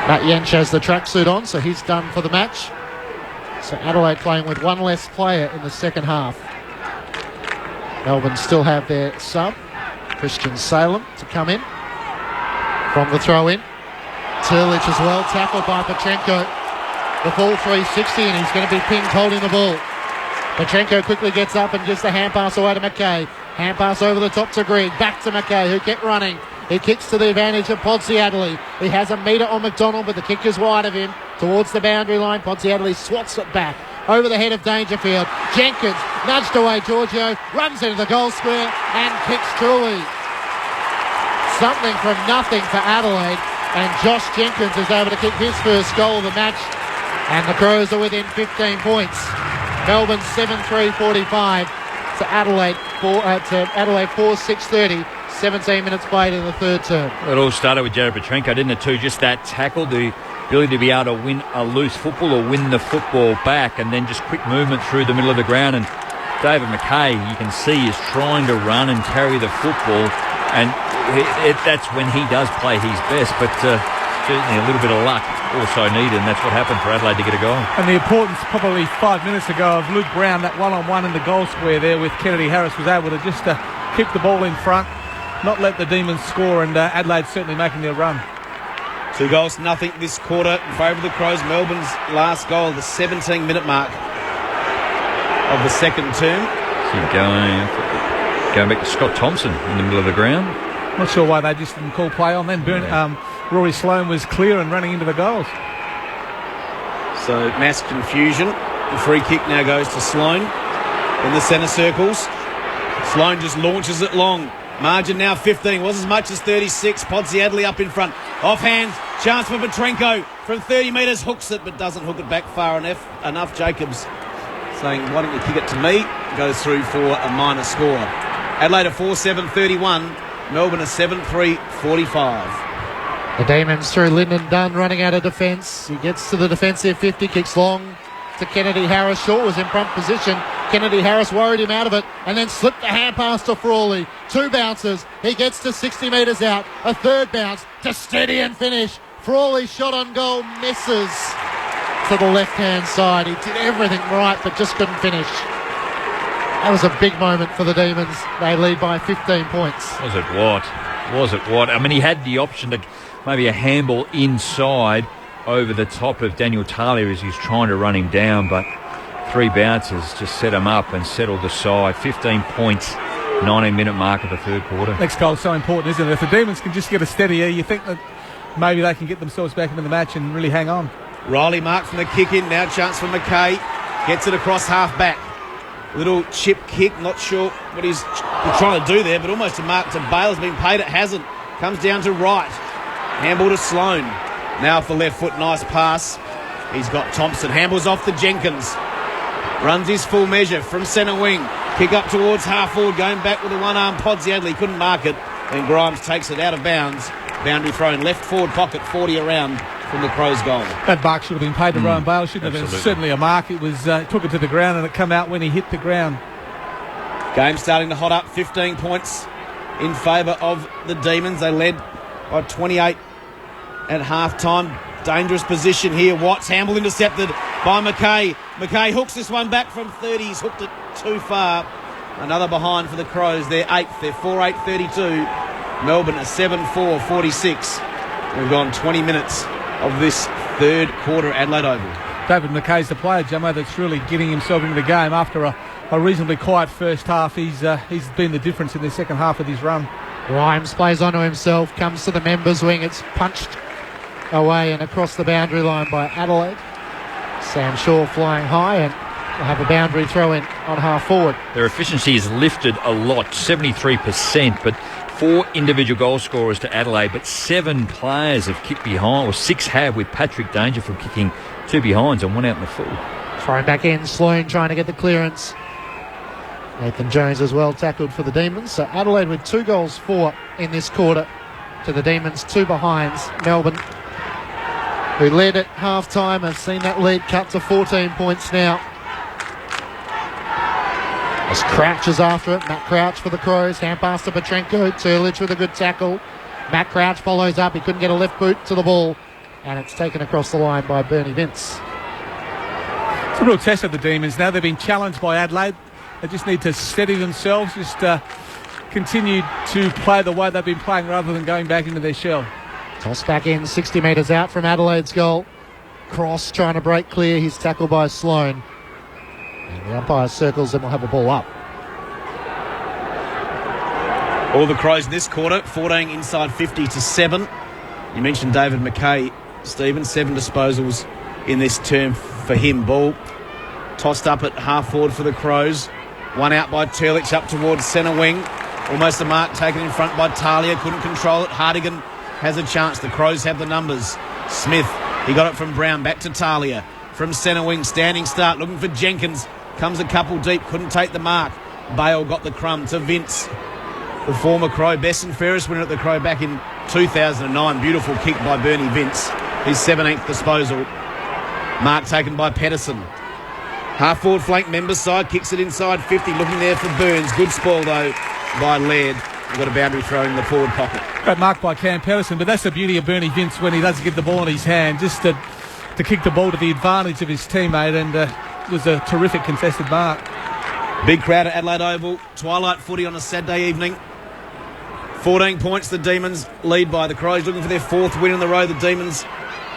Matt Yench has the tracksuit on, so he's done for the match. So Adelaide playing with one less player in the second half. Melbourne still have their sub, Christian Salem, to come in from the throw-in. Turlich as well, tackled by Pachenko. The full 360, and he's going to be pinged holding the ball. Pachenko quickly gets up and gives the hand pass away to McKay. Hand pass over the top to Grigg. Back to McKay, who kept running. He kicks to the advantage of Podsiadly. He has a metre on McDonald, but the kick is wide of him. Towards the boundary line, Podsiadly swats it back. Over the head of Dangerfield. Jenkins nudged away Giorgio, runs into the goal square and kicks truly. Something from nothing for Adelaide, and Josh Jenkins is able to kick his first goal of the match, and the Crows are within 15 points. Melbourne 7-3-45 to Adelaide 4-6-30. 17 minutes played in the third term. It all started with Jared Petrenko, didn't it, too? Just that tackle, the ability to be able to win a loose football or win the football back, and then just quick movement through the middle of the ground. And David McKay, you can see, is trying to run and carry the football, and that's when he does play his best. But certainly a little bit of luck also needed, and that's what happened for Adelaide to get a goal. And the importance probably 5 minutes ago of Luke Brown, that one-on-one in the goal square there with Kennedy Harris, was able to just keep the ball in front, not let the Demons score, and Adelaide certainly making their run. 2 goals, nothing this quarter in favour of the Crows. Melbourne's last goal, the 17-minute mark of the second term. So going back to Scott Thompson in the middle of the ground. Not sure why they just didn't call play on then. Rory Sloane was clear and running into the goals. So mass confusion. The free kick now goes to Sloane in the centre circles. Sloane just launches it long. Margin now 15, was as much as 36. Podsiadly up in front. Offhand, chance for Petrenko from 30 metres. Hooks it, but doesn't hook it back far enough. Jacobs saying, why don't you kick it to me? Goes through for a minor score. Adelaide are 4-7-31. Melbourne are 7-3-45. The Demons through Lyndon Dunn running out of defence. He gets to the defensive 50, kicks long to Kennedy Harris. Short was in front position. Kennedy Harris worried him out of it and then slipped the hand pass to Frawley. 2 bounces. He gets to 60 metres out. A third bounce to steady and finish. Frawley shot on goal, misses to the left-hand side. He did everything right but just couldn't finish. That was a big moment for the Demons. They lead by 15 points. Was it what? I mean, he had the option to maybe a handball inside over the top of Daniel Talia as he's trying to run him down, but 3 bounces just set him up and settled the side. 15 points, 19-minute mark of the third quarter. Next goal is so important, isn't it? If the Demons can just get a steady air, you think that maybe they can get themselves back into the match and really hang on. Riley marked from the kick in. Now chance for McKay. Gets it across half back. Little chip kick. Not sure what he's trying to do there, but almost a mark to Bale's been paid. It hasn't. Comes down to right. Handball to Sloane. Now for left foot. Nice pass. He's got Thompson. Handballs off to Jenkins. Runs his full measure from centre wing. Kick up towards half forward. Going back with a one-arm Podsiadly. Couldn't mark it. And Grimes takes it out of bounds. Boundary throw in left forward pocket. 40 around from the Crows' goal. That mark should have been paid to Rowan Bale. Shouldn't have been. Certainly a mark. It was took it to the ground and it come out when he hit the ground. Game starting to hot up. 15 points in favour of the Demons. They led by 28 at half-time. Dangerous position here. Watts, handball intercepted by McKay. McKay hooks this one back from 30. He's hooked it too far. Another behind for the Crows. They're 8th. They're 4-8-32. Melbourne are 7-4-46. We've gone 20 minutes of this third quarter at Adelaide Oval. David McKay's the player, Jamo, that's really getting himself into the game after a reasonably quiet first half. He's been the difference in the second half of his run. Grimes plays onto himself, comes to the members' wing. It's punched away and across the boundary line by Adelaide. Sam Shaw flying high, and will have a boundary throw in on half forward. Their efficiency is lifted a lot, 73%, but 4 individual goal scorers to Adelaide, but 7 players have kicked behind, or 6 have, with Patrick Dangerfield kicking 2 behinds and 1 out in the full. Thrown back in, Sloan trying to get the clearance. Nathan Jones as well tackled for the Demons. So Adelaide with 2 goals for in this quarter to the Demons, 2 behinds. Melbourne, who led at half-time, have seen that lead cut to 14 points now. As Crouch is after it, Matt Crouch for the Crows, hand pass to Petrenko, Turlich with a good tackle. Matt Crouch follows up, he couldn't get a left boot to the ball, and it's taken across the line by Bernie Vince. It's a real test of the Demons now. They've been challenged by Adelaide. They just need to steady themselves, just continue to play the way they've been playing rather than going back into their shell. Toss back in, 60 metres out from Adelaide's goal. Cross trying to break clear, he's tackled by Sloan. And the umpire circles and will have a ball up. All the Crows in this quarter, 14 inside 50 to 7. You mentioned David McKay, Stephen, 7 disposals in this term for him. Ball tossed up at half forward for the Crows. 1 out by Turlich up towards centre wing. Almost a mark taken in front by Talia, couldn't control it. Hardigan has a chance. The Crows have the numbers. Smith, he got it from Brown, back to Talia. From centre wing, standing start, looking for Jenkins. Comes a couple deep, couldn't take the mark. Bale got the crumb to Vince, the former Crow. Best and fairest winner at the Crow back in 2009. Beautiful kick by Bernie Vince. His 17th disposal. Mark taken by Pedersen. Half forward flank member side, kicks it inside 50, looking there for Burns. Good spoil though by Laird. We've got a boundary throw in the forward pocket. Great mark by Cam Pedersen, but that's the beauty of Bernie Vince when he doesn't get the ball in his hand, just to kick the ball to the advantage of his teammate, and it was a terrific contested mark. Big crowd at Adelaide Oval. Twilight footy on a Saturday evening. 14 points, the Demons lead by the Crows, looking for their 4th win in the row. The Demons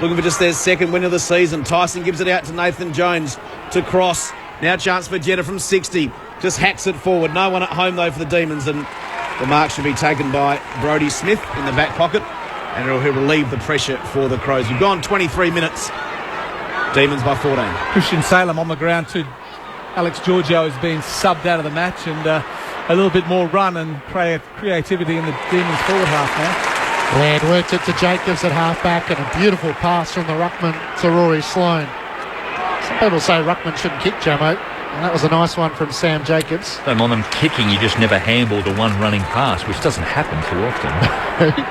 looking for just their 2nd win of the season. Tyson gives it out to Nathan Jones to cross. Now chance for Jetta from 60. Just hacks it forward. No one at home though for the Demons, and the mark should be taken by Brodie Smith in the back pocket, and he'll relieve the pressure for the Crows. We've gone 23 minutes. Demons by 14. Christian Salem on the ground too. Alex Giorgio has been subbed out of the match, and a little bit more run and creativity in the Demons forward half now. Laird worked it to Jacobs at half-back, and a beautiful pass from the ruckman to Rory Sloan. Some people say ruckman shouldn't kick, Jamo, and that was a nice one from Sam Jacobs. Don't mind them kicking, you just never handball the one running pass, which doesn't happen too often.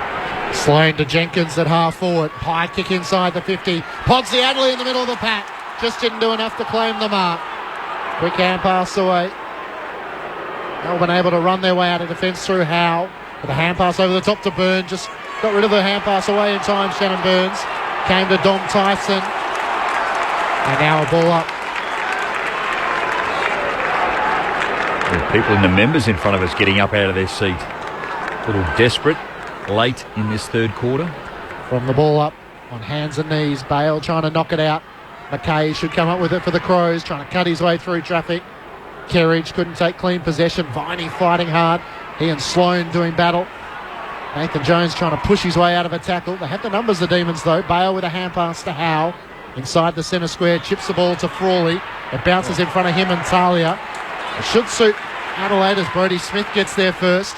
Sloan to Jenkins at half forward. High kick inside the 50. Podsiadly in the middle of the pack. Just didn't do enough to claim the mark. Quick hand pass away. Melbourne able to run their way out of defence through Howe. With a hand pass over the top to Burns. Just got rid of the hand pass away in time, Shannon Burns. Came to Dom Tyson. And now a ball up. People in the members in front of us getting up out of their seat. A little desperate late in this 3rd quarter. From the ball up on hands and knees. Bale trying to knock it out. McKay should come up with it for the Crows, trying to cut his way through traffic. Kerridge couldn't take clean possession. Viney fighting hard. He and Sloan doing battle. Nathan Jones trying to push his way out of a tackle. They have the numbers, the Demons, though. Bale with a hand pass to Howe. Inside the centre square, chips the ball to Frawley. It bounces in front of him and Talia. It should suit Adelaide as Brodie Smith gets there first.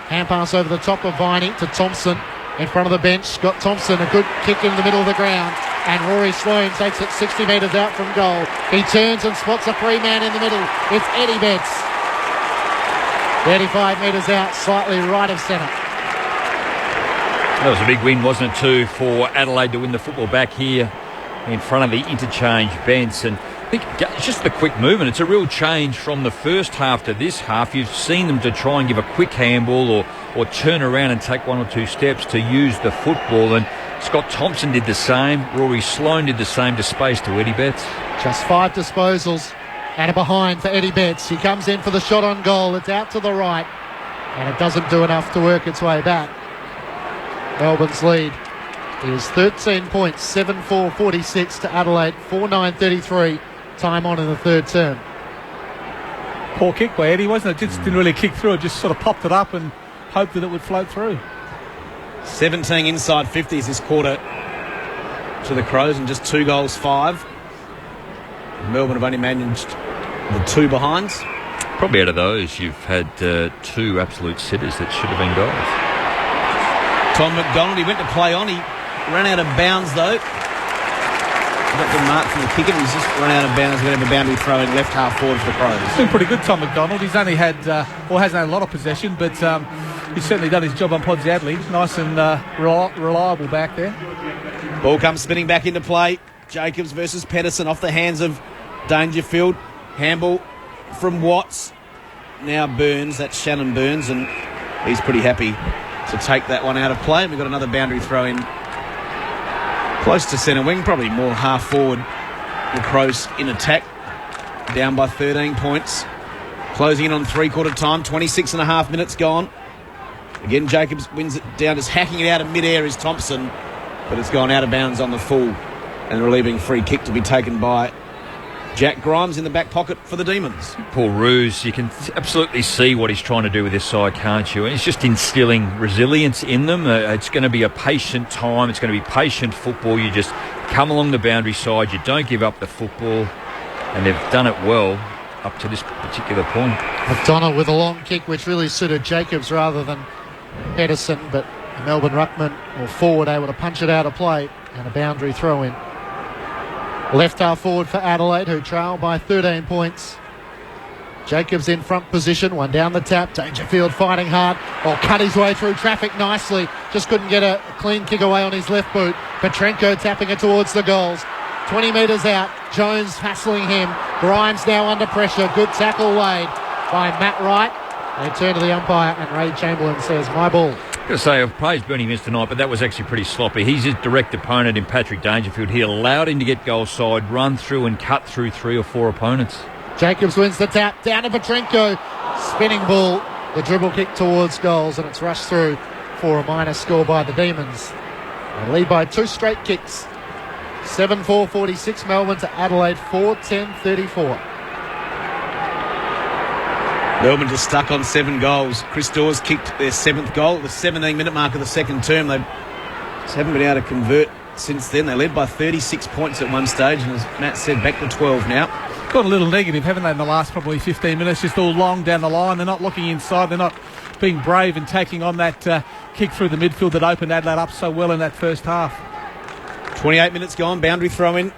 Hand pass over the top of Viney to Thompson. In front of the bench, Scott Thompson, a good kick in the middle of the ground. And Rory Sloan takes it 60 metres out from goal. He turns and spots a free man in the middle. It's Eddie Betts. 35 metres out, slightly right of centre. That was a big win, wasn't it, too, for Adelaide to win the football back here in front of the interchange bench. And I think it's just the quick movement. It's a real change from the first half to this half. You've seen them to try and give a quick handball or turn around and take 1 or 2 steps to use the football. And Scott Thompson did the same. Rory Sloan did the same to space to Eddie Betts. Just 5 disposals and a behind for Eddie Betts. He comes in for the shot on goal. It's out to the right, and it doesn't do enough to work its way back. Melbourne's lead is 13 points, 7-4-46 to Adelaide, 4-9-33. Time on in the 3rd term. Poor kick by Eddie, wasn't it? Just didn't really kick through it, just sort of popped it up and hoped that it would float through. 17 inside 50s this quarter to the Crows, and just 2 goals, 5. Melbourne have only managed the two behinds. Probably out of those, you've had two absolute sitters that should have been goals. Tom McDonald, he went to play on. He ran out of bounds, though. Got the mark from the kick, and he's just run out of bounds. Going to have a boundary throw in left half forward for the Crows. He's been pretty good, Tom McDonald. He's only had, hasn't had a lot of possession, but he's certainly done his job on Podsiadly. Nice and reliable back there. Ball comes spinning back into play. Jacobs versus Pedersen off the hands of Dangerfield. Handball from Watts. Now Burns, that's Shannon Burns, and he's pretty happy to take that one out of play. And we've got another boundary throw in close to centre wing, probably more half forward. The Crows in attack, down by 13 points. Closing in on three-quarter time, 26 and a half minutes gone. Again, Jacobs wins it down, just hacking it out of mid-air is Thompson, but it's gone out of bounds on the full, and a relieving free kick to be taken by Jack Grimes in the back pocket for the Demons. Paul Roos, you can absolutely see what he's trying to do with this side, can't you? He's just instilling resilience in them. It's going to be a patient time. It's going to be patient football. You just come along the boundary side. You don't give up the football. And they've done it well up to this particular point. McDonough with a long kick, which really suited Jacobs rather than Pedersen, but Melbourne ruckman or forward able to punch it out of play, and a boundary throw in. Left half forward for Adelaide, who trail by 13 points. Jacobs in front position, one down the tap. Dangerfield fighting hard. Cut his way through traffic nicely. Just couldn't get a clean kick away on his left boot. Petrenko tapping it towards the goals. 20 metres out. Jones hassling him. Grimes now under pressure. Good tackle laid by Matt Wright. They turn to the umpire and Ray Chamberlain says, my ball. I've got to say, I've praised Bernie Vince tonight, but that was actually pretty sloppy. He's his direct opponent in Patrick Dangerfield. He allowed him to get goal side, run through and cut through 3 or 4 opponents. Jacobs wins the tap, down to Petrenko. Spinning ball, the dribble kick towards goals, and it's rushed through for a minor score by the Demons. They lead by 2 straight kicks. 7-4-46 Melbourne to Adelaide 4-10-34. Melbourne just stuck on 7 goals. Chris Dawes kicked their 7th goal at the 17-minute mark of the second term. They just haven't been able to convert since then. They led by 36 points at one stage, and as Matt said, back to 12 now. Got a little negative, haven't they, in the last probably 15 minutes, just all long down the line. They're not looking inside. They're not being brave and taking on that kick through the midfield that opened Adelaide up so well in that first half. 28 minutes gone, boundary throw in.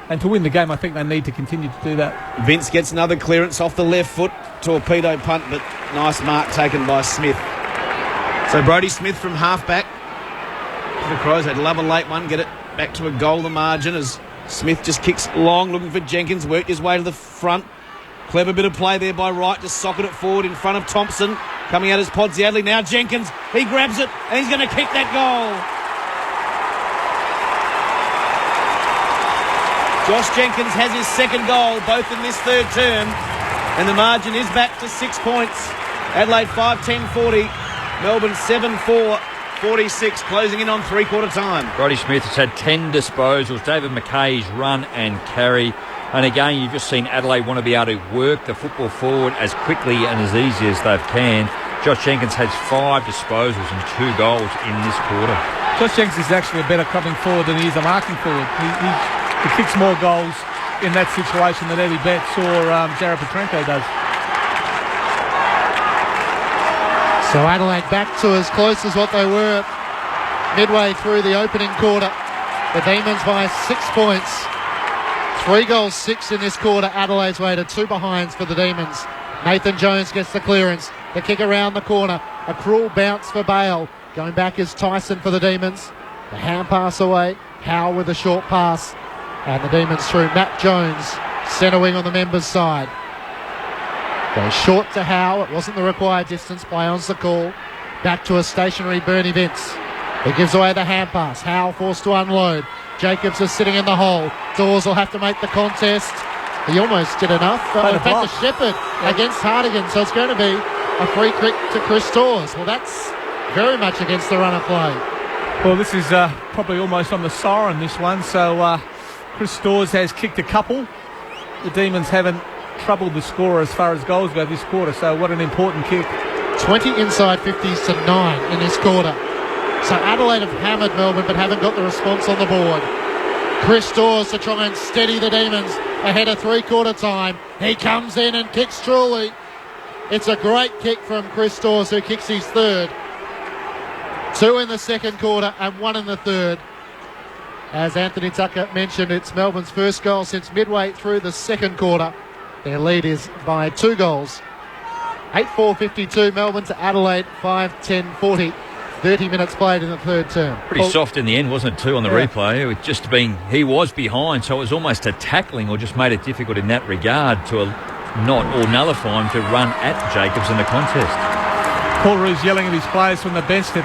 And to win the game, I think they need to continue to do that. Vince gets another clearance off the left foot. Torpedo punt, but nice mark taken by Smith. So Brodie Smith from halfback. The Crows, they'd love a late one, get it back to a goal the margin as Smith just kicks long, looking for Jenkins, worked his way to the front. Clever bit of play there by Wright, just socket it forward in front of Thompson. Coming out as Podsiadly, now Jenkins, he grabs it and he's going to kick that goal. Josh Jenkins has his 2nd goal, both in this 3rd term, and the margin is back to 6 points. Adelaide 5-10-40, Melbourne 7-4-46, closing in on three-quarter time. Brodie Smith has had 10 disposals. David McKay's run and carry. And again, you've just seen Adelaide want to be able to work the football forward as quickly and as easy as they can. Josh Jenkins has 5 disposals and 2 goals in this quarter. Josh Jenkins is actually a better coming forward than he is a marking forward. He kicks more goals in that situation than Eddie Betts or Jared Petrenko does. So Adelaide back to as close as what they were midway through the opening quarter. The Demons by 6 points. 3 goals, 6 in this quarter. Adelaide's way to 2 behinds for the Demons. Nathan Jones gets the clearance. The kick around the corner. A cruel bounce for Bale. Going back is Tyson for the Demons. The hand pass away. Howe with a short pass. And the Demons through Matt Jones, centre wing on the members' side. Goes short to Howe. It wasn't the required distance. Play on's the call. Back to a stationary Bernie Vince. He gives away the hand pass. Howe forced to unload. Jacobs is sitting in the hole. Dawes will have to make the contest. He almost did enough. In fact, to Shepherd against Hartigan. So it's going to be a free kick to Chris Dawes. Well, that's very much against the run of play. Well, this is probably almost on the siren, this one. So Chris Dawes has kicked a couple. The Demons haven't troubled the scorer as far as goals go this quarter. So what an important kick. 20 inside 50s to 9 in this quarter. So Adelaide have hammered Melbourne but haven't got the response on the board. Chris Dawes to try and steady the Demons ahead of three-quarter time. He comes in and kicks truly. It's a great kick from Chris Dawes, who kicks his third. 2 in the second quarter and 1 in the third. As Anthony Tucker mentioned, it's Melbourne's first goal since midway through the second quarter. Their lead is by 2 goals. 8:4:52 Melbourne to Adelaide 5:10:40. 30 minutes played in the third term. Pretty soft in the end, wasn't it, too, on the replay? It was just he was behind, so it was almost a tackling, or just made it difficult in that regard to not or nullify him to run at Jacobs in the contest. Paul Roos yelling at his players from the bench to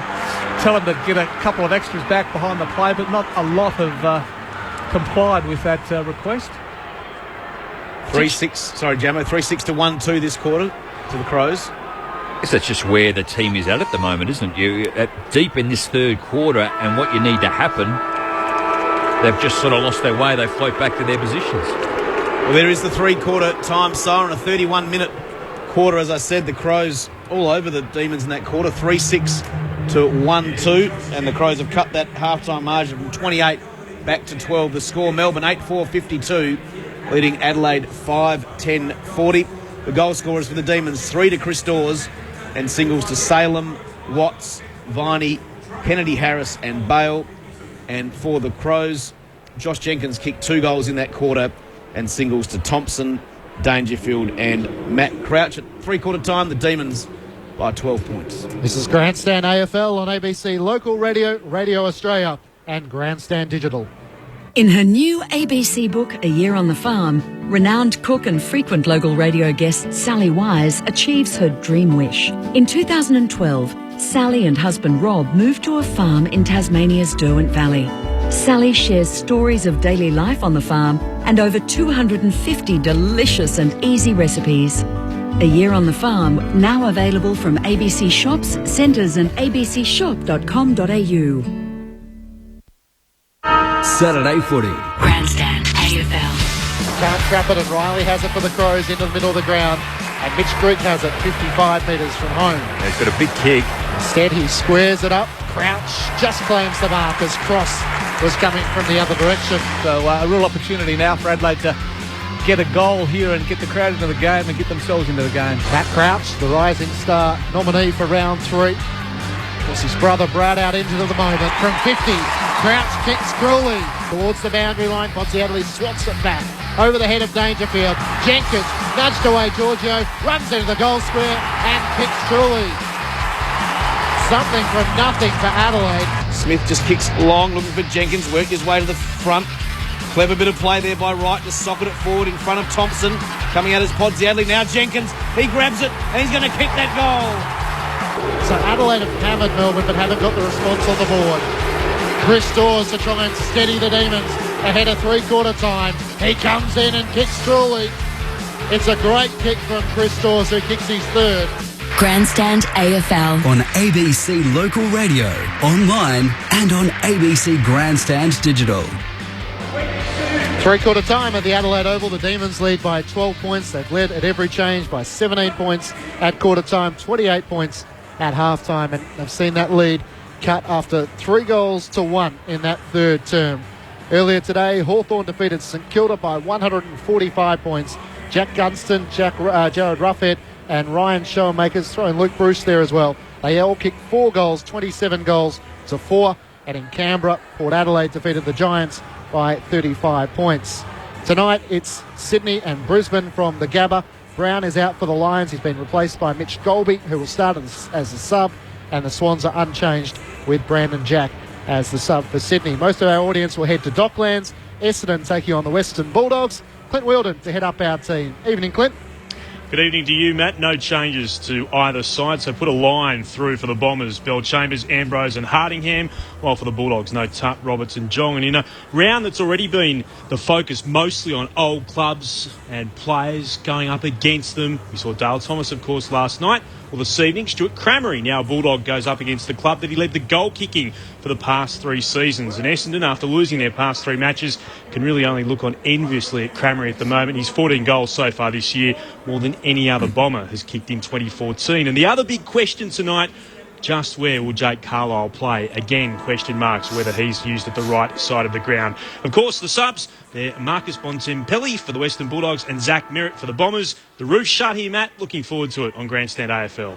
tell him to get a couple of extras back behind the play, but not a lot have complied with that request. 3-6 to 1-2 this quarter to the Crows. I guess that's just where the team is at the moment, isn't it? You deep in this third quarter, and what you need to happen, they've just sort of lost their way. They float back to their positions. Well, there is the three-quarter time siren, a 31-minute quarter. As I said, the Crows all over the Demons in that quarter, 3-6 to 1-2, and the Crows have cut that half-time margin from 28 back to 12. The score, Melbourne 8-4-52, leading Adelaide 5-10-40. The goal scorers for the Demons, 3 to Chris Dawes, and singles to Salem, Watts, Viney, Kennedy Harris and Bale. And for the Crows, Josh Jenkins kicked 2 goals in that quarter, and singles to Thompson, Dangerfield and Matt Crouch. At three-quarter time, the Demons by 12 points. This is Grandstand AFL on ABC Local Radio, Radio Australia and Grandstand Digital. In her new ABC book, A Year on the Farm, renowned cook and frequent local radio guest Sally Wise achieves her dream wish. In 2012, Sally and husband Rob moved to a farm in Tasmania's Derwent Valley. Sally shares stories of daily life on the farm and over 250 delicious and easy recipes. A Year on the Farm, now available from ABC shops, centres and abcshop.com.au. Saturday footy. Grandstand AFL. Can't trap it, and Riley has it for the Crows into the middle of the ground. And Mitch Grigg has it 55 metres from home. He's got a big kick. Instead, he squares it up. Crouch just claims the mark as Cross was coming from the other direction. So a real opportunity now for Adelaide to get a goal here and get the crowd into the game and get themselves into the game. Matt Crouch, the rising star nominee for round 3. Was his brother Brad out into the moment from 50. Crouch kicks cruelly towards the boundary line. Ponzielli swats it back over the head of Dangerfield. Jenkins nudged away. Giorgio runs into the goal square and kicks truly. Something from nothing for Adelaide. Smith just kicks long, looking for Jenkins, worked his way to the front. Clever bit of play there by Wright to socket it forward in front of Thompson. Coming out is Podsiadly. Now Jenkins, he grabs it and he's going to kick that goal. So Adelaide have hammered Melbourne but haven't got the response on the board. Chris Dawes to try and steady the Demons ahead of three-quarter time. He comes in and kicks truly. It's a great kick from Chris Dawes, who kicks his third. Grandstand AFL. On ABC Local Radio, online and on ABC Grandstand Digital. Three-quarter time at the Adelaide Oval. The Demons lead by 12 points. They've led at every change by 17 points at quarter time, 28 points at half time, and they've seen that lead cut after 3-1 in that third term. Earlier today, Hawthorn defeated St Kilda by 145 points. Jack Gunston, Jared Ruffhead and Ryan Showermakers, throwing Luke Bruce there as well. They all kicked 4 goals, 27-4. And in Canberra, Port Adelaide defeated the Giants by 35 points. Tonight, it's Sydney and Brisbane from the Gabba. Brown is out for the Lions. He's been replaced by Mitch Golby, who will start as a sub. And the Swans are unchanged with Brandon Jack as the sub for Sydney. Most of our audience will head to Docklands. Essendon taking on the Western Bulldogs. Clint Wheeldon to head up our team. Evening, Clint. Good evening to you, Matt. No changes to either side, so put a line through for the Bombers. Bell Chambers, Ambrose and Hardingham, while for the Bulldogs, no Tutt, Roberts and Jong. And in a round that's already been the focus mostly on old clubs and players going up against them. We saw Dale Thomas, of course, last night. Well, this evening, Stuart Cramery, now a Bulldog, goes up against the club that he led the goal kicking for the past 3 seasons. And Essendon, after losing their past 3 matches, can really only look on enviously at Cramery at the moment. He's 14 goals so far this year, more than any other Bomber has kicked in 2014. And the other big question tonight, just where will Jake Carlisle play? Again, question marks whether he's used at the right side of the ground. Of course, the subs, they're Marcus Bontempelli for the Western Bulldogs and Zach Merritt for the Bombers. The roof's shut here, Matt. Looking forward to it on Grandstand AFL.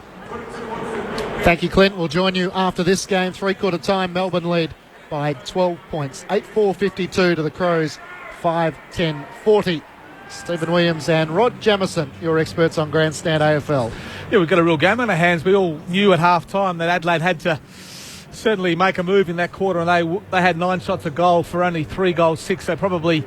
Thank you, Clint. We'll join you after this game. Three-quarter time, Melbourne lead by 12 points. 8-4-52 to the Crows, 5-10-40. Stephen Williams and Rod Jamieson, your experts on Grandstand AFL. Yeah, we've got a real game on our hands. We all knew at half-time that Adelaide had to certainly make a move in that quarter, and they had 9 shots of goal for only 3 goals, 6. So probably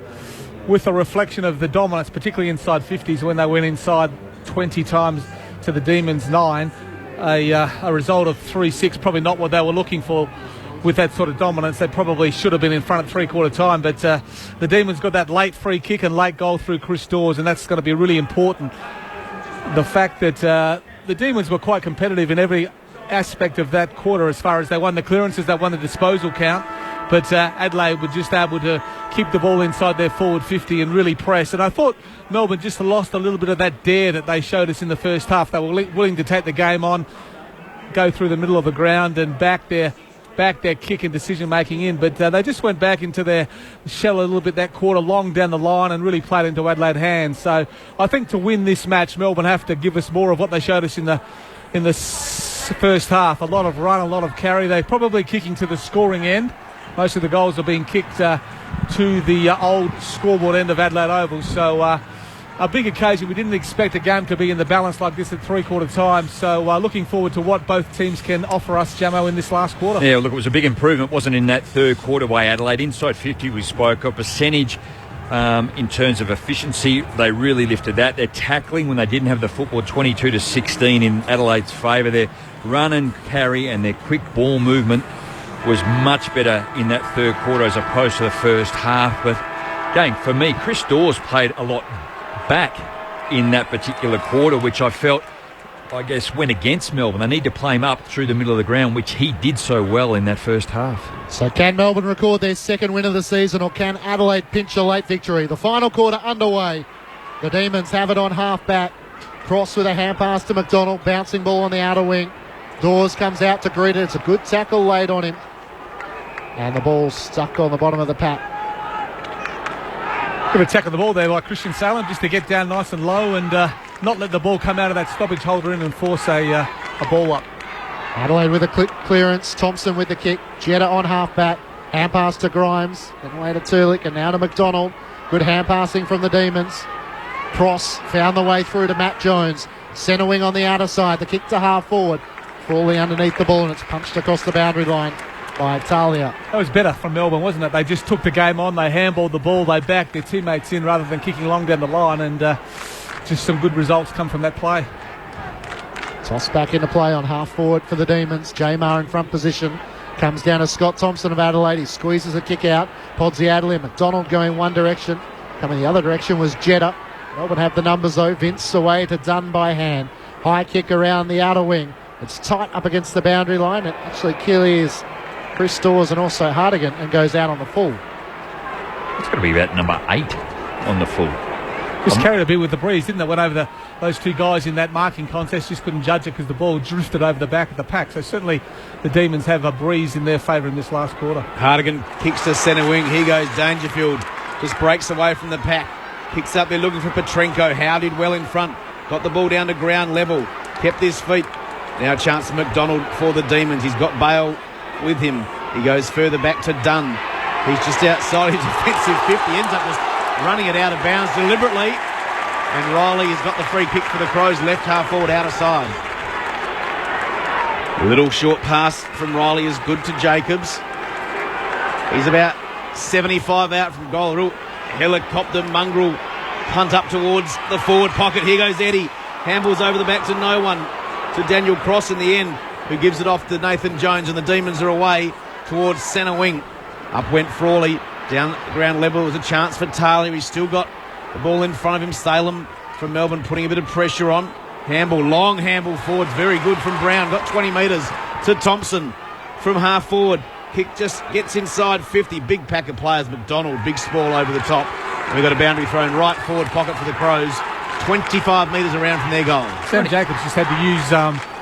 with a reflection of the dominance, particularly inside 50s when they went inside 20 times to the Demons 9. A result of 3-6, probably not what they were looking for with that sort of dominance. They probably should have been in front at three-quarter time, but the Demons got that late free kick and late goal through Chris Dawes, and that's going to be really important. The fact that the Demons were quite competitive in every aspect of that quarter, as far as they won the clearances, they won the disposal count, but Adelaide were just able to keep the ball inside their forward 50 and really press. And I thought Melbourne just lost a little bit of that dare that they showed us in the first half. They were willing to take the game on, go through the middle of the ground and back their kick and decision making in, but they just went back into their shell a little bit that quarter, long down the line, and really played into Adelaide hands. So I think to win this match, Melbourne have to give us more of what they showed us in the first half. A lot of run, a lot of carry. They're probably kicking to the scoring end. Most of the goals are being kicked to the old scoreboard end of Adelaide Oval. So a big occasion. We didn't expect a game to be in the balance like this at three-quarter time. So looking forward to what both teams can offer us, Jamo, in this last quarter. Yeah, look, it was a big improvement, wasn't in that third quarter by Adelaide. Inside 50 we spoke of. Percentage in terms of efficiency, they really lifted that. Their tackling when they didn't have the football, 22-16 in Adelaide's favour. Their run and carry and their quick ball movement was much better in that third quarter as opposed to the first half. But again, for me, Chris Dawes played a lot back in that particular quarter, which I felt, I guess, went against Melbourne. They need to play him up through the middle of the ground, which he did so well in that first half. So can Melbourne record their second win of the season, or can Adelaide pinch a late victory? The final quarter underway. The Demons have it on half-back. Cross with a hand pass to McDonald. Bouncing ball on the outer wing. Dawes comes out to greet it. It's a good tackle laid on him. And the ball's stuck on the bottom of the pack. Good attack of the ball there by Christian Salem, just to get down nice and low and not let the ball come out of that stoppage holder in and force a ball up. Adelaide with a clearance. Thompson with the kick. Jetta on half-back. Hand pass to Grimes. Then away to Turlick and now to McDonald. Good hand passing from the Demons. Cross found the way through to Matt Jones. Centre wing on the outer side. The kick to half forward. Crawley underneath the ball and it's punched across the boundary line by Talia. That was better from Melbourne, wasn't it? They just took the game on, they handballed the ball, they backed their teammates in rather than kicking long down the line, and just some good results come from that play. Toss back into play on half forward for the Demons. Jamar in front position. Comes down to Scott Thompson of Adelaide. He squeezes a kick out. Podsy Adelaide. McDonald going one direction. Coming the other direction was Jetta. Melbourne have the numbers though. Vince away to Dunn by hand. High kick around the outer wing. It's tight up against the boundary line. It actually clears Chris Dawes and also Hardigan and goes out on the full. It's going to be about number 8 on the full. Just carried a bit with the breeze, didn't it? Went over those two guys in that marking contest, just couldn't judge it because the ball drifted over the back of the pack. So certainly the Demons have a breeze in their favour in this last quarter. Hardigan kicks to centre wing. Here goes Dangerfield. Just breaks away from the pack. Kicks up there looking for Petrenko. Howe did well in front. Got the ball down to ground level. Kept his feet. Now a chance for McDonald for the Demons. He's got Bale with him. He goes further back to Dunn. He's just outside his defensive 50. Ends up just running it out of bounds deliberately. And Riley has got the free kick for the Crows. Left half forward, outer side. A little short pass from Riley is good to Jacobs. He's about 75 out from goal. Helicopter mongrel punt up towards the forward pocket. Here goes Eddie. Handballs over the back to no one. To Daniel Cross in the end, who gives it off to Nathan Jones, and the Demons are away towards centre wing. Up went Frawley. Down at the ground level was a chance for Taylor. He's still got the ball in front of him. Salem from Melbourne putting a bit of pressure on. Handball, long handball forwards. Very good from Brown. Got 20 metres to Thompson from half forward. Kick just gets inside 50. Big pack of players. McDonald, big sprawl over the top. And we've got a boundary thrown right forward pocket for the Crows. 25 metres around from their goal. Sam Jacobs just had to use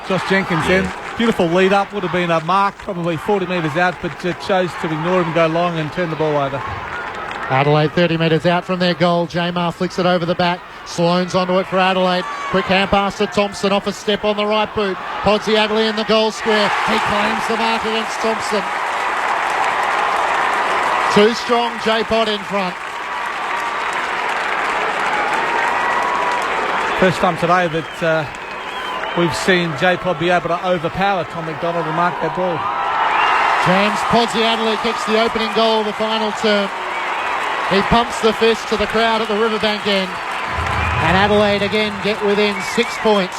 Josh Jenkins then. Beautiful lead up, would have been a mark, probably 40 metres out, but chose to ignore him and go long and turn the ball over. Adelaide 30 metres out from their goal. Jamar flicks it over the back. Sloane's onto it for Adelaide. Quick hand pass to Thompson off a step on the right boot. Podsiadly in the goal square. He claims the mark against Thompson. Too strong, J-Pod in front. First time today that we've seen J-Pod be able to overpower Tom McDonald and mark that ball. James Podsiadly kicks the opening goal of the final term. He pumps the fist to the crowd at the Riverbank end. And Adelaide again get within 6 points.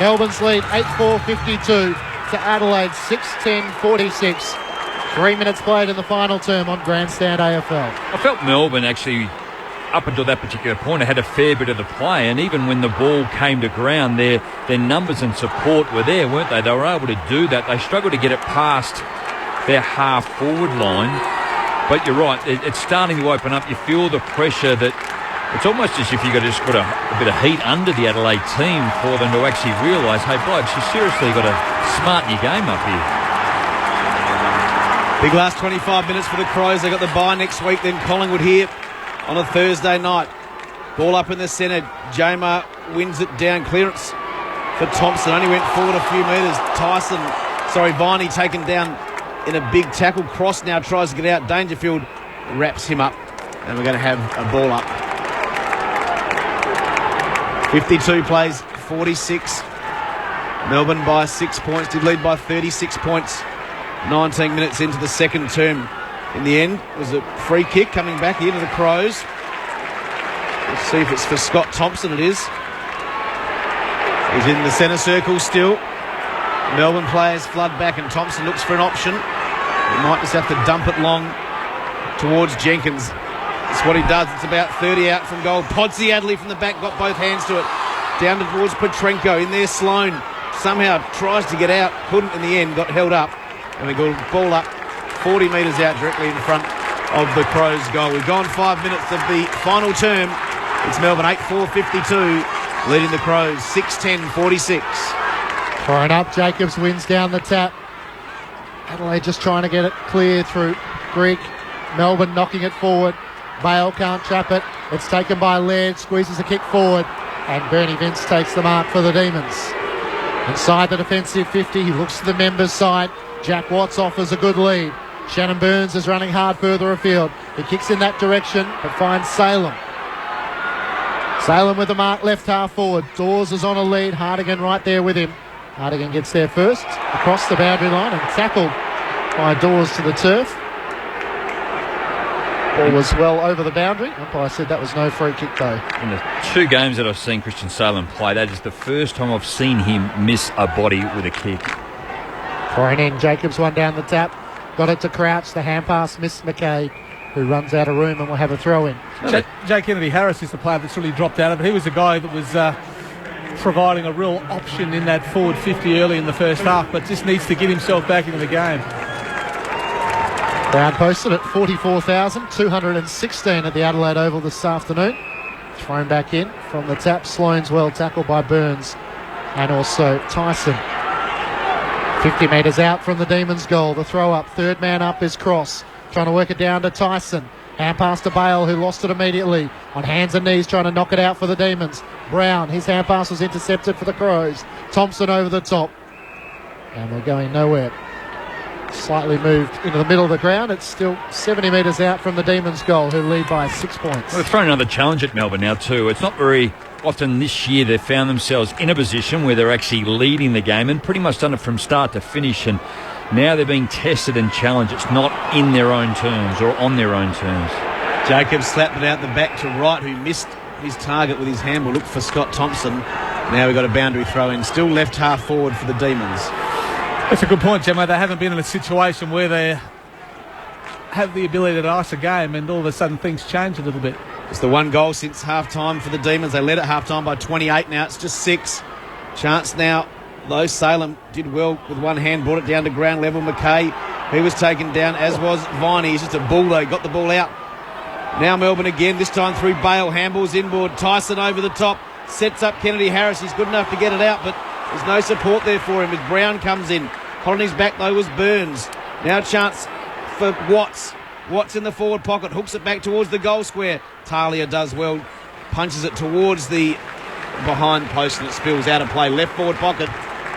Melbourne's lead 8-4-52 to Adelaide 6-10-46. 3 minutes played in the final term on Grandstand AFL. I felt Melbourne actually, up until that particular point, had a fair bit of the play, and even when the ball came to ground, their numbers and support were there, weren't they? They were able to do that. They struggled to get it past their half-forward line. But you're right, it's starting to open up. You feel the pressure that it's almost as if you've got to just put a bit of heat under the Adelaide team for them to actually realise, hey, blokes, you seriously got to smarten your game up here. Big last 25 minutes for the Crows. They got the bye next week, then Collingwood here on a Thursday night. Ball up in the centre. Jamar wins it down. Clearance for Thompson. Only went forward a few metres. Viney taken down in a big tackle. Cross now tries to get out. Dangerfield wraps him up. And we're going to have a ball up. 52 plays, 46. Melbourne by 6 points. Did lead by 36 points. 19 minutes into the second term. In the end, it was a free kick coming back here to the Crows. Let's see if it's for Scott Thompson. It is. He's in the centre circle still. Melbourne players flood back and Thompson looks for an option. He might just have to dump it long towards Jenkins. That's what he does. It's about 30 out from goal. Podsiadly from the back, got both hands to it. Down towards Petrenko. In there, Sloane somehow tries to get out. Couldn't in the end, got held up. And we got a ball up 40 metres out directly in front of the Crows' goal. We've gone 5 minutes of the final term. It's Melbourne 8-4-52, leading the Crows 6-10-46. Thrown up, Jacobs wins down the tap. Adelaide just trying to get it clear through Greek. Melbourne knocking it forward. Bale can't trap it. It's taken by Laird, squeezes a kick forward, and Bernie Vince takes the mark for the Demons. Inside the defensive 50, he looks to the members' side. Jack Watts offers a good lead. Shannon Burns is running hard further afield. He kicks in that direction, but finds Salem. Salem with the mark left half forward. Dawes is on a lead. Hardigan right there with him. Hardigan gets there first, across the boundary line and tackled by Dawes to the turf. Ball was well over the boundary. Umpire said that was no free kick though. In the 2 games that I've seen Christian Salem play, that is the first time I've seen him miss a body with a kick. Thrown in, Jacobs one down the tap. Got it to Crouch, the hand pass missed McKay, who runs out of room and will have a throw in. Jake Kennedy Harris is the player that's really dropped out of it. He was the guy that was providing a real option in that forward 50 early in the first half, but just needs to get himself back into the game. Crowd posted at 44,216 at the Adelaide Oval this afternoon. Thrown back in from the tap. Sloane's well tackled by Burns and also Tyson. 50 metres out from the Demons' goal. The throw up. Third man up is Cross. Trying to work it down to Tyson. Hand pass to Bale, who lost it immediately. On hands and knees trying to knock it out for the Demons. Brown, his hand pass was intercepted for the Crows. Thompson over the top. And we're going nowhere. Slightly moved into the middle of the ground. It's still 70 metres out from the Demons' goal, who lead by 6 points. Well, they've thrown another challenge at Melbourne now too. It's not very often this year they've found themselves in a position where they're actually leading the game and pretty much done it from start to finish. And now they're being tested and challenged. It's not in their own terms or on their own terms. Jacobs slapped it out the back to Wright, who missed his target with his handball. Looked for Scott Thompson. Now we've got a boundary throw in. Still left half forward for the Demons. That's a good point, Gemma. They haven't been in a situation where they have the ability to ice a game and all of a sudden things change a little bit. It's the 1 goal since half-time for the Demons. They led at half-time by 28. Now it's just 6. Chance now, though. Salem did well with one hand, brought it down to ground level. McKay, he was taken down, as was Viney. He's just a bulldog, got the ball out. Now Melbourne again, this time through Bale. Handballs inboard. Tyson over the top. Sets up Kennedy Harris. He's good enough to get it out, but There's no support there for him as Brown comes in. On his back, though, was Burns. Now a chance for Watts. Watts in the forward pocket, hooks it back towards the goal square. Talia does well, punches it towards the behind post, and it spills out of play. Left forward pocket,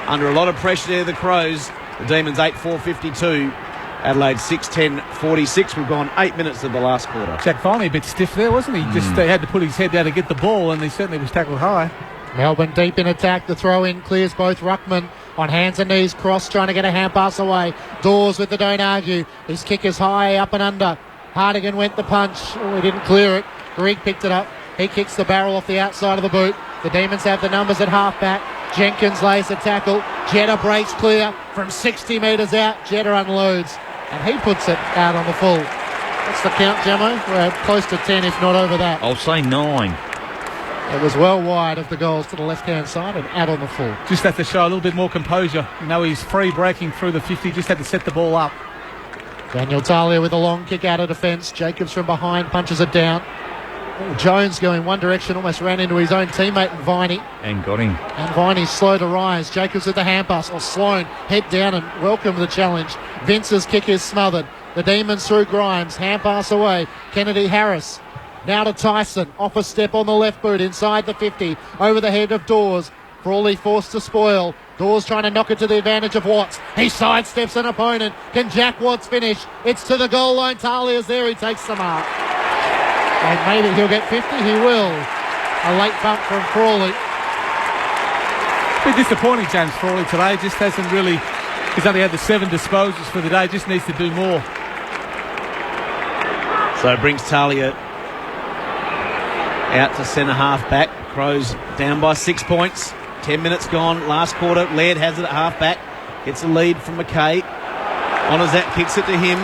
under a lot of pressure there, the Crows. The Demons 8-4-52. Adelaide 6-10-46. We've gone 8 minutes of the last quarter. Jack Viney a bit stiff there, wasn't he? Just had to put his head down to get the ball, and he certainly was tackled high. Melbourne deep in attack. The throw in clears both ruckman. On hands and knees, Cross trying to get a hand pass away. Dawes with the don't argue. His kick is high, up and under. Hardigan went the punch. Oh, he didn't clear it. Grigg picked it up. He kicks the barrel off the outside of the boot. The Demons have the numbers at half-back. Jenkins lays a tackle. Jetta breaks clear from 60 metres out. Jetta unloads, and he puts it out on the full. What's the count, Jamo? We're close to 10, if not over that. I'll say 9. It was well wide of the goals to the left-hand side and out on the full. Just had to show a little bit more composure. You know, he's free breaking through the 50, just had to set the ball up. Daniel Talia with a long kick out of defence. Jacobs from behind punches it down. Oh, Jones going one direction, almost ran into his own teammate and Viney. And got him. And Viney's slow to rise. Jacobs with the hand pass. Or Sloan head down and welcome the challenge. Vince's kick is smothered. The Demons through Grimes. Hand pass away. Kennedy Harris. Now to Tyson, off a step on the left boot, inside the 50, over the head of Dawes. Frawley forced to spoil. Dawes trying to knock it to the advantage of Watts. He sidesteps an opponent. Can Jack Watts finish? It's to the goal line. Talia's there. He takes the mark. And maybe he'll get 50. He will. A late bump from Frawley. A bit disappointing, James Frawley, today. Just hasn't really... He's only had the 7 disposals for the day. Just needs to do more. So it brings Talia out to centre half back. Crows down by 6 points. 10 minutes gone. Last quarter. Laird has it at half back. Gets a lead from McKay. Honorzat kicks it to him.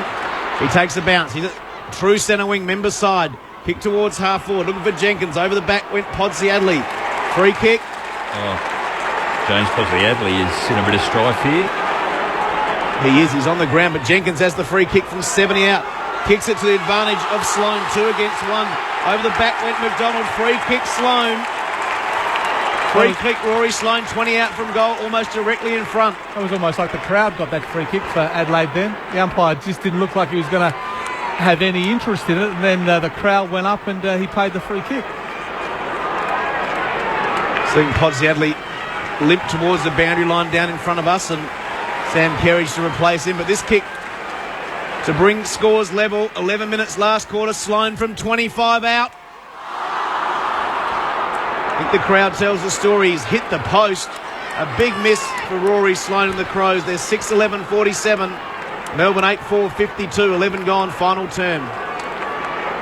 He takes a bounce. He's at true centre wing, member side. Kick towards half forward. Looking for Jenkins. Over the back went Podsiadly. Free kick. Oh, James Podsiadly is in a bit of strife here. He is. He's on the ground, but Jenkins has the free kick from 70 out. Kicks it to the advantage of Sloan. 2 against 1. Over the back went McDonald. Free kick Sloan. Free kick Rory Sloan. 20 out from goal, almost directly in front. It was almost like the crowd got that free kick for Adelaide then. The umpire just didn't look like he was going to have any interest in it. And then the crowd went up and he paid the free kick. Seeing Podsiadly limp towards the boundary line down in front of us, and Sam Kerridge to replace him. But this kick to bring scores level. 11 minutes last quarter. Sloan from 25 out. I think the crowd tells the story. He's hit the post. A big miss for Rory Sloan and the Crows. They're 6-11-47. Melbourne 8-4-52. 11 gone, final term.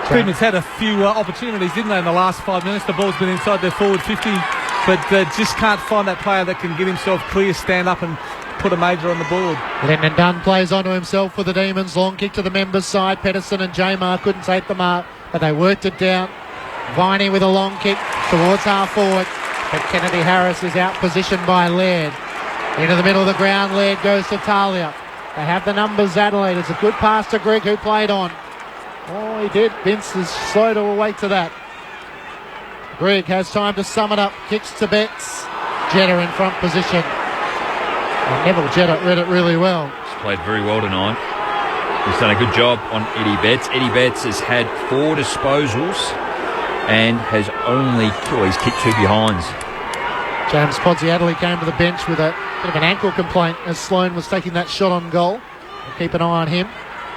Demons had a few opportunities, didn't they, in the last 5 minutes? The ball's been inside their forward 50, but just can't find that player that can get himself clear, stand up and put a major on the board. Lyndon Dunn plays onto himself for the Demons. Long kick to the members' side. Pedersen and Jamar couldn't take the mark, but they worked it down. Viney with a long kick towards half forward, but Kennedy Harris is out positioned by Laird. Into the middle of the ground, Laird goes to Talia. They have the numbers, Adelaide. It's a good pass to Grigg, who played on. Oh, he did. Vince is slow to awake to that. Grigg has time to sum it up. Kicks to Betts. Jetta in front position. And Neville Jetta read it really well. He's played very well tonight. He's done a good job on Eddie Betts. Eddie Betts has had 4 disposals and has only he's kicked 2 behinds. James Podsiadly came to the bench with a bit of an ankle complaint as Sloan was taking that shot on goal. We'll keep an eye on him.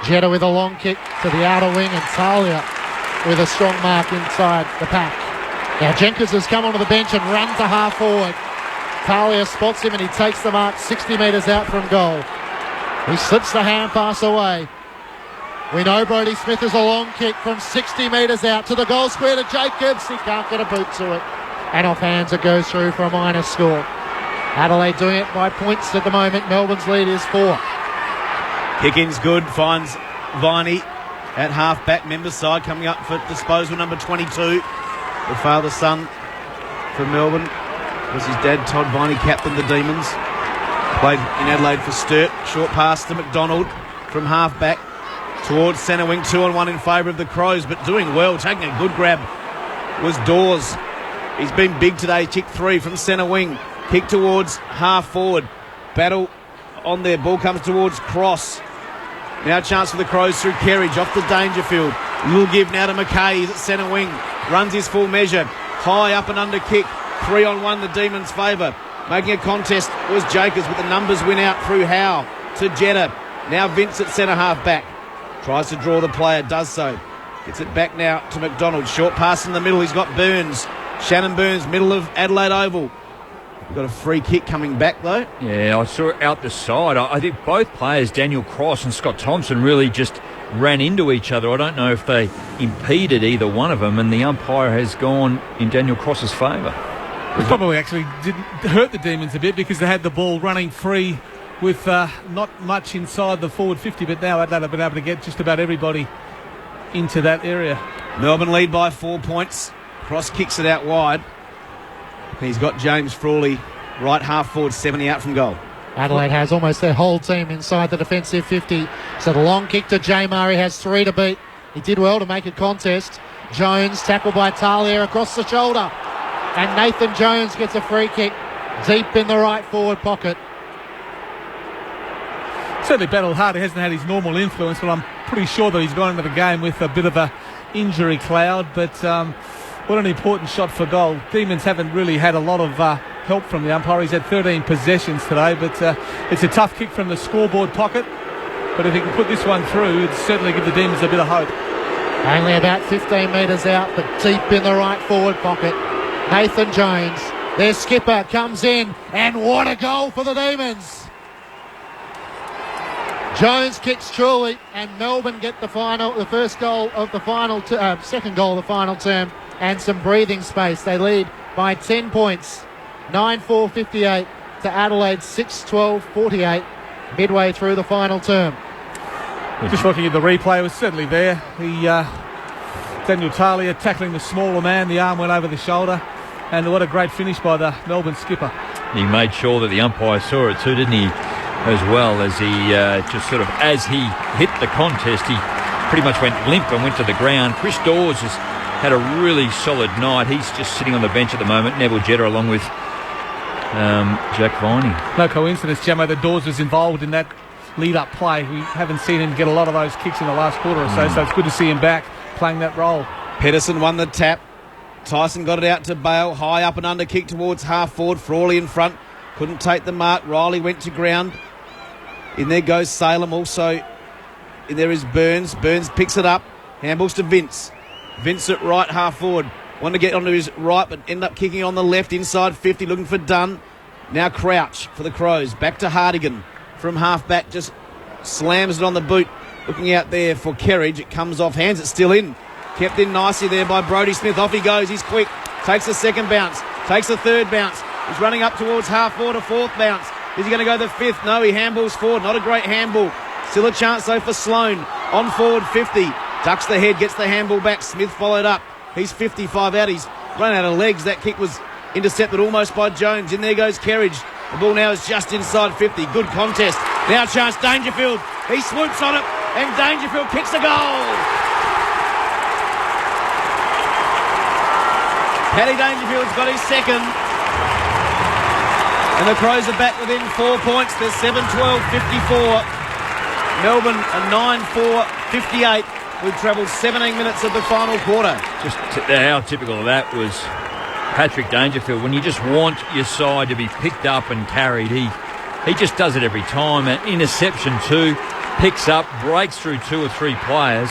Jetta with a long kick to the outer wing, and Talia with a strong mark inside the pack. Now Jenkins has come onto the bench and run to half forward. Talia spots him and he takes the mark 60 metres out from goal. He slips the hand pass away. We know Brodie Smith is a long kick from 60 metres out to the goal square to Jacobs. He can't get a boot to it. And off hands it goes through for a minor score. Adelaide doing it by points at the moment. Melbourne's lead is 4. Kick-in's good. Finds Viney at half-back, member side, coming up for disposal number 22. The father-son from Melbourne was his dad, Todd Viney, captained the Demons. Played in Adelaide for Sturt. Short pass to McDonald from half-back towards centre wing. 2-on-1 in favour of the Crows, but doing well. Taking a good grab was Dawes. He's been big today. Kick 3 from centre wing. Kick towards half forward. Battle on there. Ball comes towards Cross. Now a chance for the Crows through Kerridge off to Dangerfield. Little give now to McKay. He's at centre wing. Runs his full measure. High up and under kick. 3-on-1 the Demons' favour. Making a contest was Jacobs, but the numbers win out through Howe to Jetta. Now Vince at centre half back. Tries to draw the player, does so. Gets it back now to McDonald. Short pass in the middle. He's got Burns. Shannon Burns, middle of Adelaide Oval. We've got a free kick coming back though. Yeah, I saw it out the side. I think both players, Daniel Cross and Scott Thompson, really just ran into each other. I don't know if they impeded either one of them, and the umpire has gone in Daniel Cross's favour. It probably actually didn't hurt the Demons a bit because they had the ball running free with not much inside the forward 50, but now Adelaide have been able to get just about everybody into that area. Melbourne lead by 4 points. Cross kicks it out wide. He's got James Frawley right half forward, 70 out from goal. Adelaide has almost their whole team inside the defensive 50. So the long kick to Jay Murray has 3 to beat. He did well to make a contest. Jones tackled by Talia across the shoulder. And Nathan Jones gets a free kick deep in the right forward pocket. Certainly battled hard. He hasn't had his normal influence, but I'm pretty sure that he's gone into the game with a bit of a injury cloud. But what an important shot for goal. Demons haven't really had a lot of help from the umpire. He's had 13 possessions today, but it's a tough kick from the scoreboard pocket. But if he can put this one through, it'd certainly give the Demons a bit of hope. Only about 15 metres out, but deep in the right forward pocket. Nathan Jones, their skipper, comes in, and what a goal for the Demons. Jones kicks truly, and Melbourne get the first goal of the final, second goal of the final term, and some breathing space. They lead by 10 points, 9-4-58 to Adelaide 6-12-48, midway through the final term. Just looking at the replay, it was certainly there. Daniel Talia tackling the smaller man, the arm went over the shoulder, and what a great finish by the Melbourne skipper. He made sure that the umpire saw it too, didn't he? As well as he just sort of, as he hit the contest, he pretty much went limp and went to the ground. Chris Dawes has had a really solid night. He's just sitting on the bench at the moment. Neville Jetta along with Jack Viney. No coincidence, Gemmo, that Dawes was involved in that lead-up play. We haven't seen him get a lot of those kicks in the last quarter or so, so it's good to see him back playing that role. Pedersen won the tap. Tyson got it out to Bale. High up and under kick towards half forward. Frawley in front. Couldn't take the mark. Riley went to ground. In there goes Salem also. In there is Burns. Burns picks it up. Handballs to Vince. Vince at right half forward. Wanted to get onto his right, but ended up kicking on the left inside 50, looking for Dunn. Now Crouch for the Crows. Back to Hardigan from half back. Just slams it on the boot. Looking out there for Kerridge. It comes off hands. It's still in. Kept in nicely there by Brodie Smith. Off he goes. He's quick. Takes a second bounce. Takes a third bounce. He's running up towards half forward, a fourth bounce. Is he going to go the fifth? No, he handballs forward. Not a great handball. Still a chance though for Sloane. On forward 50. Ducks the head, gets the handball back. Smith followed up. He's 55 out. He's run out of legs. That kick was intercepted almost by Jones. In there goes Kerridge. The ball now is just inside 50. Good contest. Now chance Dangerfield. He swoops on it and Dangerfield kicks a goal. Paddy Dangerfield's got his second. And the Crows are back within 4 points. They're 7-12-54. Melbourne a 9-4-58. We've travelled 17 minutes of the final quarter. Just how typical of that was Patrick Dangerfield. When you just want your side to be picked up and carried, he just does it every time. An interception too. Picks up, breaks through 2 or 3 players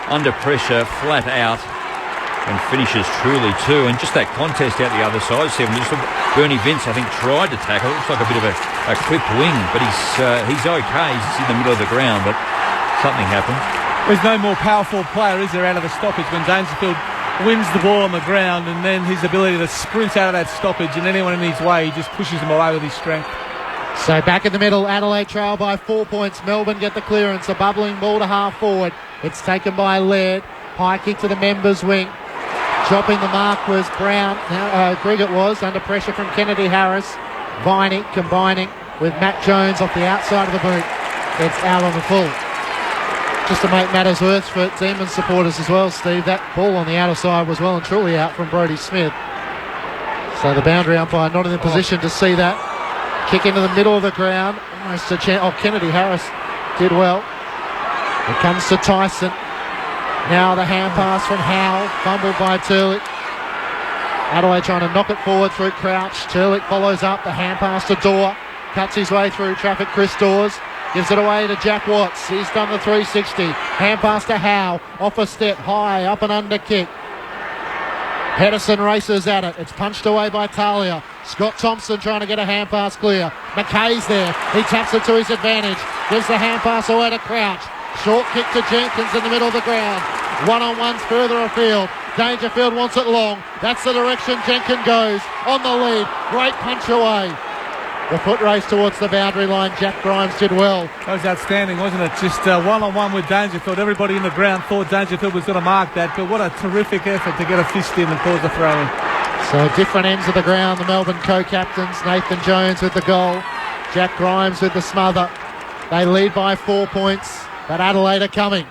under pressure, flat out. And finishes truly too. And just that contest out the other side, Stephen. Just Bernie Vince, I think, tried to tackle. It looks like a bit of a clipped wing, but he's okay. He's in the middle of the ground, but something happened. There's no more powerful player, is there, out of the stoppage when Dangerfield wins the ball on the ground, and then his ability to sprint out of that stoppage, and anyone in his way, he just pushes him away with his strength. So back in the middle, Adelaide trail by 4 points. Melbourne get the clearance. A bubbling ball to half forward. It's taken by Laird. High kick to the members' wing. Chopping the mark was Brown. Griggett was under pressure from Kennedy Harris. Viney combining with Matt Jones off the outside of the boot. It's out on the full. Just to make matters worse for Demons supporters as well, Steve, that ball on the outer side was well and truly out from Brodie Smith. So the boundary umpire not in the position to see that. Kick into the middle of the ground. Almost a chance. Oh, Kennedy Harris did well. It comes to Tyson. Now the hand pass from Howe. Fumbled by Turlick. Adelaide trying to knock it forward through Crouch. Turlick follows up. The hand pass to Dorr. Cuts his way through traffic. Chris Dawes gives it away to Jack Watts. He's done the 360. Hand pass to Howe. Off a step. High. Up and under kick. Pedersen races at it. It's punched away by Talia. Scott Thompson trying to get a hand pass clear. McKay's there. He taps it to his advantage. Gives the hand pass away to Crouch. Short kick to Jenkins in the middle of the ground. One-on-ones further afield. Dangerfield wants it long. That's the direction Jenkins goes. On the lead. Great punch away. The foot race towards the boundary line. Jack Grimes did well. That was outstanding, wasn't it? Just one-on-one with Dangerfield. Everybody in the ground thought Dangerfield was going to mark that, but what a terrific effort to get a fist in and cause a throw-in. So different ends of the ground. The Melbourne co-captains. Nathan Jones with the goal. Jack Grimes with the smother. They lead by 4 points, but Adelaide are coming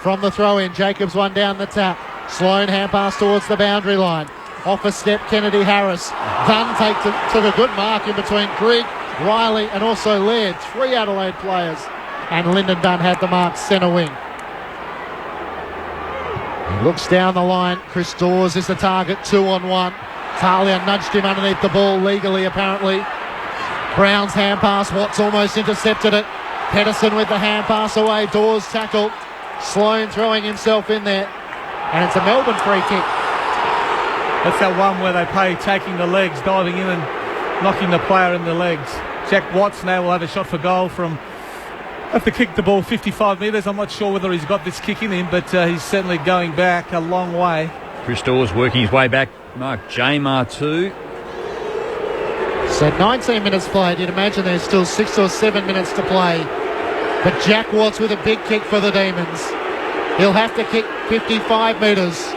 from the throw-in. Jacobs one down the tap. Sloan hand pass towards the boundary line. Off a step, Kennedy Harris. Dunn took a good mark in between Grigg, Riley and also Laird. 3 Adelaide players. And Lyndon Dunn had the mark centre wing. He looks down the line. Chris Dawes is the target, 2-on-1. Talia nudged him underneath the ball legally, apparently. Brown's hand pass, Watts almost intercepted it. Pedersen with the hand pass away. Dawes tackled. Sloan throwing himself in there. And it's a Melbourne free kick. That's that one where they play taking the legs, diving in and knocking the player in the legs. Jack Watts now will have a shot for goal from... have to kick the ball 55 metres. I'm not sure whether he's got this kick in him, but he's certainly going back a long way. Chris Dawes working his way back. Mark Jamar too. So 19 minutes played. You'd imagine there's still 6 or 7 minutes to play. But Jack Watts with a big kick for the Demons. He'll have to kick 55 metres.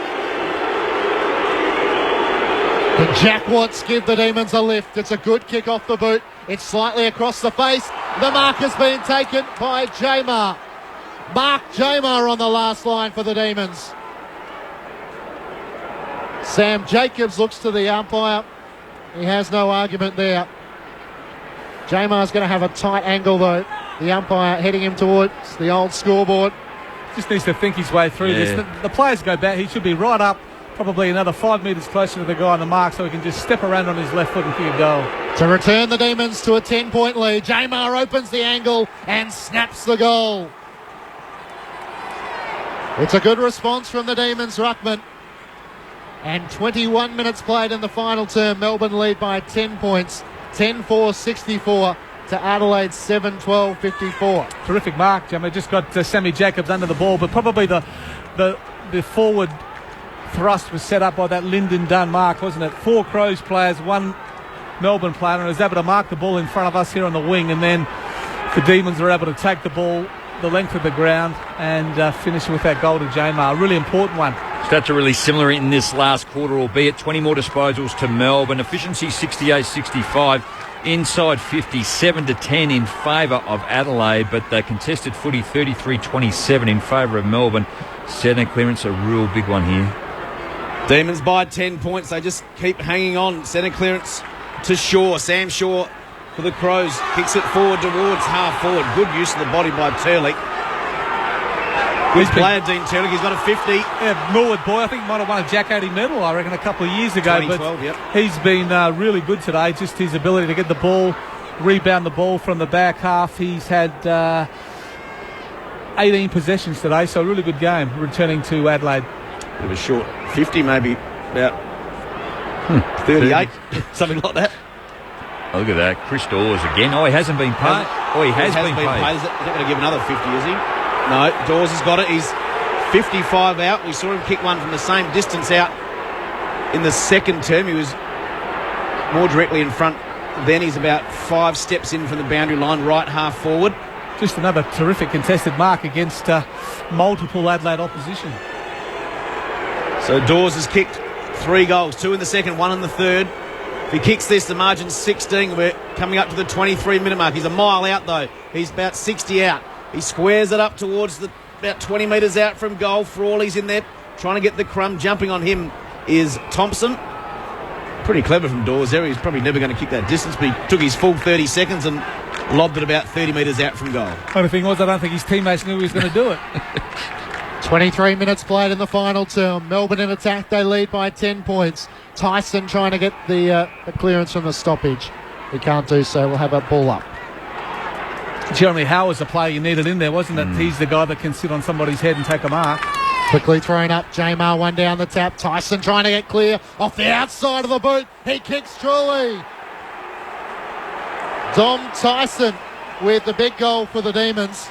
But Jack Watts give the Demons a lift. It's a good kick off the boot. It's slightly across the face. The mark has been taken by Jamar. Mark Jamar on the last line for the Demons. Sam Jacobs looks to the umpire. He has no argument there. Jamar's going to have a tight angle though. The umpire heading him towards the old scoreboard. Just needs to think his way through this. The players go back. He should be right up, probably another 5 metres closer to the guy on the mark so he can just step around on his left foot and kick a goal. To return the Demons to a 10-point lead. Jamar opens the angle and snaps the goal. It's a good response from the Demons, Ruckman. And 21 minutes played in the final term. Melbourne lead by 10 points. 10-4-64 to Adelaide 7-12-54. Terrific mark, Jammer. Just got Sammy Jacobs under the ball, but probably the forward thrust was set up by that Lyndon Dunn mark, wasn't it? 4 Crows players, 1 Melbourne player, and was able to mark the ball in front of us here on the wing, and then the Demons were able to take the ball the length of the ground and finish with that goal to Jamar. A really important one. Stats are really similar in this last quarter, albeit 20 more disposals to Melbourne. Efficiency 68-65. Inside 57-10 in favour of Adelaide, but the contested footy 33-27 in favour of Melbourne. Centre clearance, a real big one here. Demons by 10 points. They just keep hanging on. Centre clearance to Shaw. Sam Shaw for the Crows. Kicks it forward towards half forward. Good use of the body by Turlick. Good player, Dean Turlick. He's got a 50. Yeah, Millwood boy. I think he might have won a Jack Addy medal, I reckon, a couple of years ago. 2012, yep. He's been really good today. Just his ability to get the ball, rebound the ball from the back half. He's had 18 possessions today, so a really good game returning to Adelaide. It was short. 50 maybe, about 38, something like that. Oh, look at that. Chris Dawes again. Oh, he hasn't been paid. He has been paid. He's not going to give another 50, is he? No, Dawes has got it. He's 55 out. We saw him kick one from the same distance out in the second term. He was more directly in front. Then he's about 5 steps in from the boundary line, right half forward. Just another terrific contested mark against multiple Adelaide opposition. So Dawes has kicked 3 goals, 2 in the second, 1 in the third. If he kicks this, the margin's 16. We're coming up to the 23-minute mark. He's a mile out, though. He's about 60 out. He squares it up towards about 20 metres out from goal. Frawley's in there trying to get the crumb. Jumping on him is Thompson. Pretty clever from Dawes there. He's probably never going to kick that distance, but he took his full 30 seconds and lobbed it about 30 metres out from goal. Only thing was, I don't think his teammates knew he was going to do it. 23 minutes played in the final term. Melbourne in attack. They lead by 10 points. Tyson trying to get the clearance from the stoppage. He can't do so. We'll have a ball up. Jeremy Howe was the player you needed in there, wasn't it? He's the guy that can sit on somebody's head and take a mark. Quickly thrown up. Jamar one down the tap. Tyson trying to get clear off the outside of the boot. He kicks truly. Dom Tyson with the big goal for the Demons.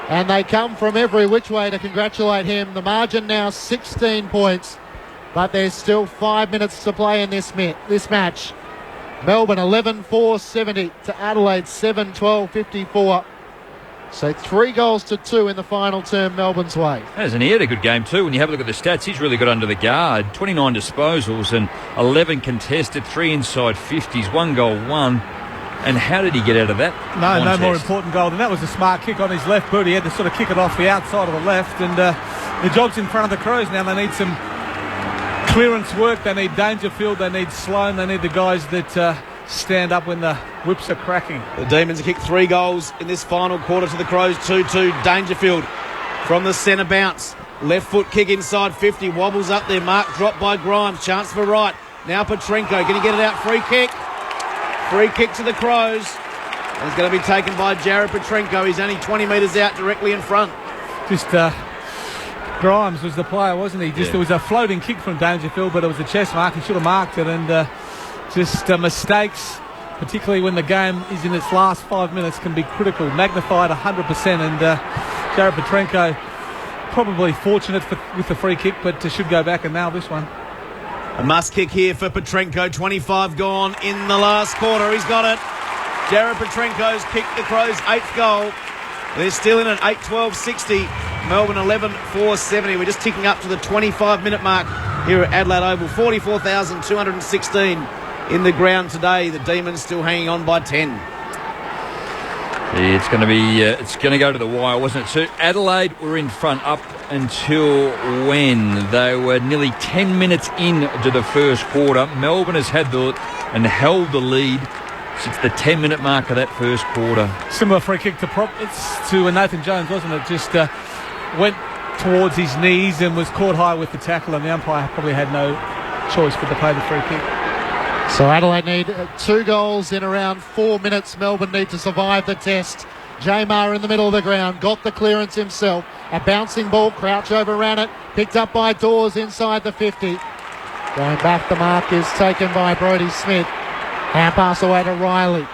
And they come from every which way to congratulate him. The margin now 16 points. But there's still 5 minutes to play in this match. Melbourne 11-4-70 to Adelaide 7-12-54. So 3 goals to 2 in the final term Melbourne's way. Hasn't he had a good game too? When you have a look at the stats, he's really got under the guard. 29 disposals and 11 contested, 3 inside 50s, 1 goal, 1. And how did he get out of that contest? No more important goal than that. Was a smart kick on his left boot. He had to sort of kick it off the outside of the left. And the job's in front of the Crows now. They need some clearance work. They need Dangerfield. They need Sloan. They need the guys that stand up when the whips are cracking. The Demons have kicked 3 goals in this final quarter to the Crows. 2-2. Dangerfield from the centre bounce. Left foot kick inside 50. Wobbles up there. Mark dropped by Grimes. Chance for right. Now Petrenko. Can he get it out? Free kick. Free kick to the Crows. It's going to be taken by Jared Petrenko. He's only 20 metres out directly in front. Just Grimes was the player, wasn't he? It was a floating kick from Dangerfield, but it was a chest mark. He should have marked it. And just mistakes, particularly when the game is in its last 5 minutes, can be critical. Magnified 100%. And Jared Petrenko probably fortunate with the free kick, but should go back and nail this one. A must kick here for Petrenko. 25 gone in the last quarter. He's got it. Jared Petrenko's kicked the Crows' 8th goal. They're still in at 8-12-60. Melbourne 11-4-70. We're just ticking up to the 25-minute mark here at Adelaide Oval. 44,216 in the ground today. The Demons still hanging on by 10. It's going to go to the wire, wasn't it? So Adelaide were in front up until when? They were nearly 10 minutes into the first quarter. Melbourne has had and held the lead since the 10-minute mark of that first quarter. Similar free kick to Nathan Jones, wasn't it? Just went towards his knees and was caught high with the tackle, and the umpire probably had no choice but to play the free kick. So Adelaide need 2 goals in around 4 minutes. Melbourne need to survive the test. Jamar in the middle of the ground, got the clearance himself. A bouncing ball, Crouch overran it, picked up by Dawes inside the 50. Going back, the mark is taken by Brodie Smith. Hand pass away to Riley.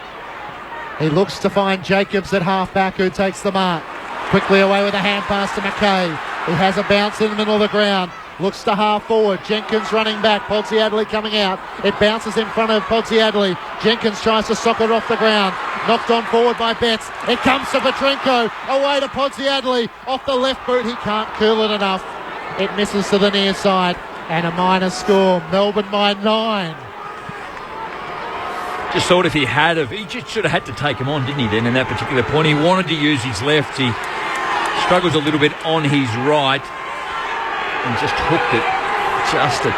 He looks to find Jacobs at half-back, who takes the mark. Quickly away with a hand pass to McKay. He has a bounce in the middle of the ground. Looks to half forward. Jenkins running back. Podsiadly coming out. It bounces in front of Podsiadly. Jenkins tries to sock it off the ground. Knocked on forward by Betts. It comes to Petrenko. Away to Podsiadly. Off the left boot. He can't curl it enough. It misses to the near side. And a minor score. Melbourne by 9. Just thought if he just should have had to take him on, didn't he, then, in that particular point? He wanted to use his left. He struggles a little bit on his right and just hooked it just a 2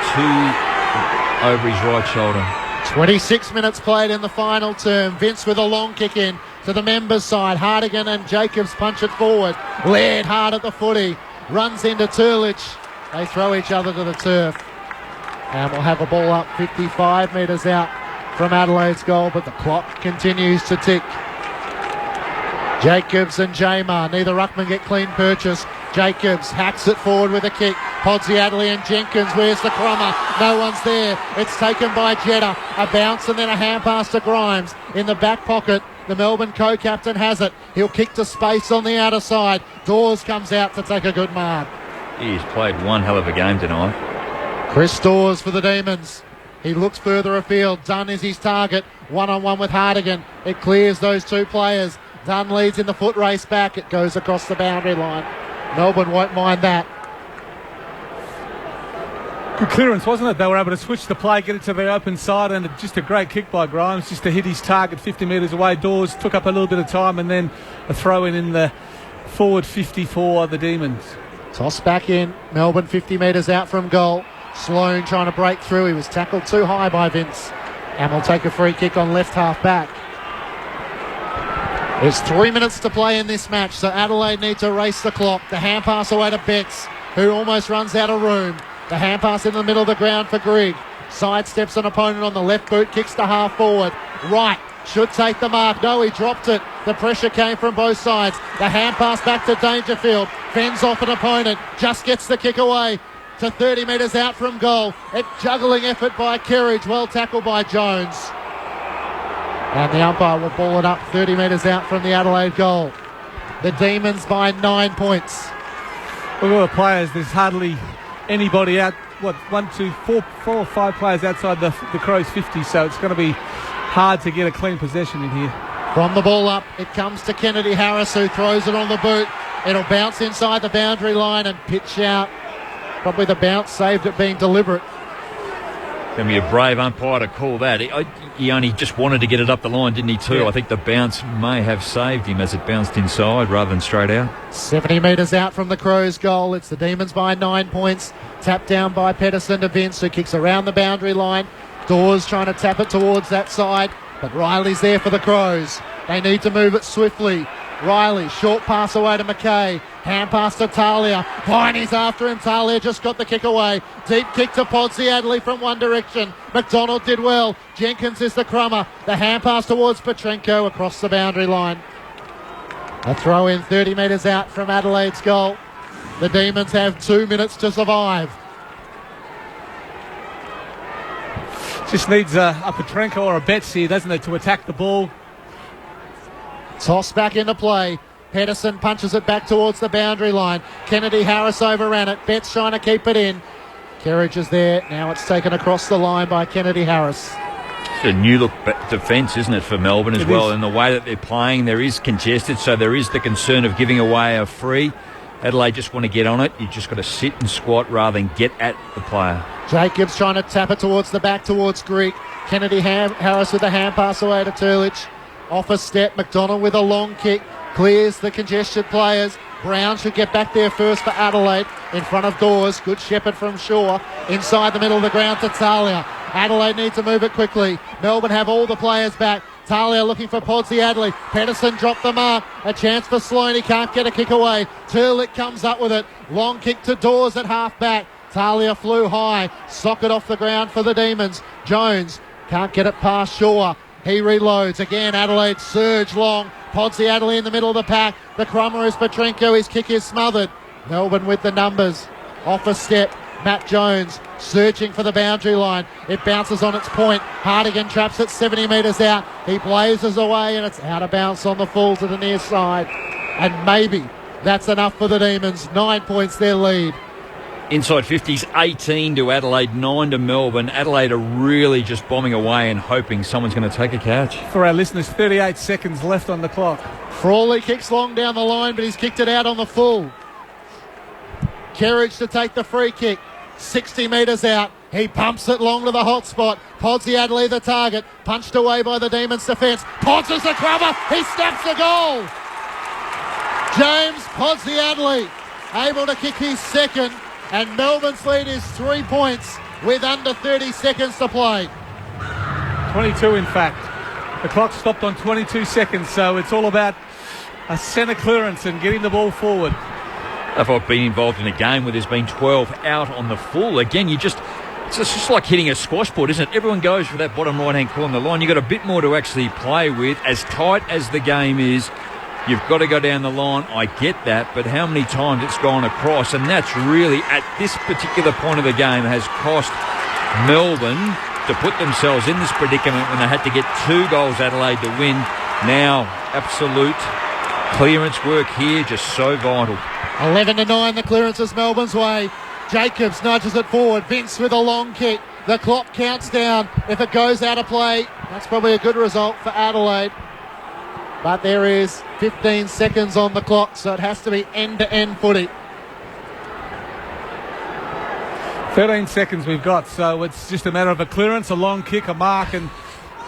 over his right shoulder. 26 minutes played in the final term. Vince with a long kick in to the members' side. Hardigan and Jacobs punch it forward. Laird hard at the footy. Runs into Turlich. They throw each other to the turf. And we'll have a ball up 55 metres out from Adelaide's goal, but the clock continues to tick. Jacobs and Jamar, neither ruckman get clean purchase. Jacobs hacks it forward with a kick. Podsiadly and Jenkins, where's the crummer? No one's there. It's taken by Jetta. A bounce and then a hand pass to Grimes. In the back pocket, the Melbourne co-captain has it. He'll kick to space on the outer side. Dawes comes out to take a good mark. He's played one hell of a game tonight. Chris Dawes for the Demons. He looks further afield. Dunn is his target. One-on-one with Hardigan. It clears those 2 players. Dunn leads in the foot race back. It goes across the boundary line. Melbourne won't mind that. Good clearance, wasn't it? They were able to switch the play, get it to the open side, and just a great kick by Grimes just to hit his target 50 metres away. Dawes took up a little bit of time, and then a throw in the forward 54 of the Demons. Toss back in. Melbourne 50 metres out from goal. Sloane trying to break through. He was tackled too high by Vince. And will take a free kick on left half back. There's 3 minutes to play in this match, so Adelaide need to race the clock. The hand pass away to Betts, who almost runs out of room. The hand pass in the middle of the ground for Grigg. Sidesteps an opponent on the left boot, kicks to half forward. Right, should take the mark. No, he dropped it. The pressure came from both sides. The hand pass back to Dangerfield. Fends off an opponent, just gets the kick away to 30 metres out from goal. A juggling effort by Kerridge, well tackled by Jones. And the umpire will ball it up 30 metres out from the Adelaide goal. The Demons by 9 points. Look at the players, there's hardly anybody out. 1, 2, 4 or 5 players outside the Crows 50, so it's going to be hard to get a clean possession in here. From the ball up, it comes to Kennedy Harris, who throws it on the boot. It'll bounce inside the boundary line and pitch out. Probably the bounce saved it being deliberate. Going to be a brave umpire to call that. He only just wanted to get it up the line, didn't he, too? Yeah. I think the bounce may have saved him as it bounced inside rather than straight out. 70 metres out from the Crows' goal. It's the Demons by 9 points. Tapped down by Pedersen to Vince, who kicks around the boundary line. Dawes trying to tap it towards that side, but Riley's there for the Crows. They need to move it swiftly. Riley, short pass away to McKay. Hand pass to Talia. Viney's after him. Talia just got the kick away. Deep kick to Podsiadly from one direction. McDonald did well. Jenkins is the crummer. The hand pass towards Petrenko across the boundary line. A throw in 30 metres out from Adelaide's goal. The Demons have 2 minutes to survive. Just needs a Petrenko or a Betts here, doesn't it, to attack the ball. Toss back into play. Pedersen punches it back towards the boundary line. Kennedy Harris overran it. Betts trying to keep it in. Kerridge is there. Now it's taken across the line by Kennedy Harris. It's a new look defence, isn't it, for Melbourne as well? And the way that they're playing, there is congested, so there is the concern of giving away a free. Adelaide just want to get on it. You just got to sit and squat rather than get at the player. Jacobs trying to tap it towards the back towards Greek. Kennedy Harris with a hand pass away to Turlich. Off a step, McDonald with a long kick. Clears the congested players. Brown should get back there first for Adelaide. In front of Dawes. Good shepherd from Shaw. Inside the middle of the ground to Talia. Adelaide need to move it quickly. Melbourne have all the players back. Talia looking for Podsiadly. Pedersen dropped the mark. A chance for Sloane. He can't get a kick away. Turlick comes up with it. Long kick to Dawes at half back. Talia flew high. Socket off the ground for the Demons. Jones can't get it past Shaw. He reloads. Again, Adelaide surge long. Podsiadly in the middle of the pack. The crummer is Petrenko. His kick is smothered. Melbourne with the numbers. Off a step. Matt Jones searching for the boundary line. It bounces on its point. Hardigan traps it 70 metres out. He blazes away and it's out of bounds on the full to the near side. And maybe that's enough for the Demons. 9 points their lead. Inside 50s, 18 to Adelaide, 9 to Melbourne. Adelaide are really just bombing away and hoping someone's going to take a catch. For our listeners, 38 seconds left on the clock. Frawley kicks long down the line, but he's kicked it out on the full. Kerridge to take the free kick. 60 metres out. He pumps it long to the hot spot. Podsiadly the target. Punched away by the Demons' defence. Pods is the crummer. He snaps the goal. James Podsiadly able to kick his second. And Melbourne's lead is 3 points with under 30 seconds to play. 22 in fact. The clock stopped on 22 seconds, so it's all about a centre clearance and getting the ball forward. If I've been involved in a game where there's been 12 out on the full, again, it's just like hitting a squash board, isn't it? Everyone goes for that bottom right-hand corner of the line. You've got a bit more to actually play with. As tight as the game is, you've got to go down the line. I get that, but how many times it's gone across? And that's really, at this particular point of the game, has cost Melbourne to put themselves in this predicament when they had to get 2 goals Adelaide to win. Now, absolute clearance work here, just so vital. 11-9, the clearance is Melbourne's way. Jacobs nudges it forward. Vince with a long kick. The clock counts down. If it goes out of play, that's probably a good result for Adelaide. But there is 15 seconds on the clock, so it has to be end-to-end footy. 13 seconds we've got, so it's just a matter of a clearance, a long kick, a mark, and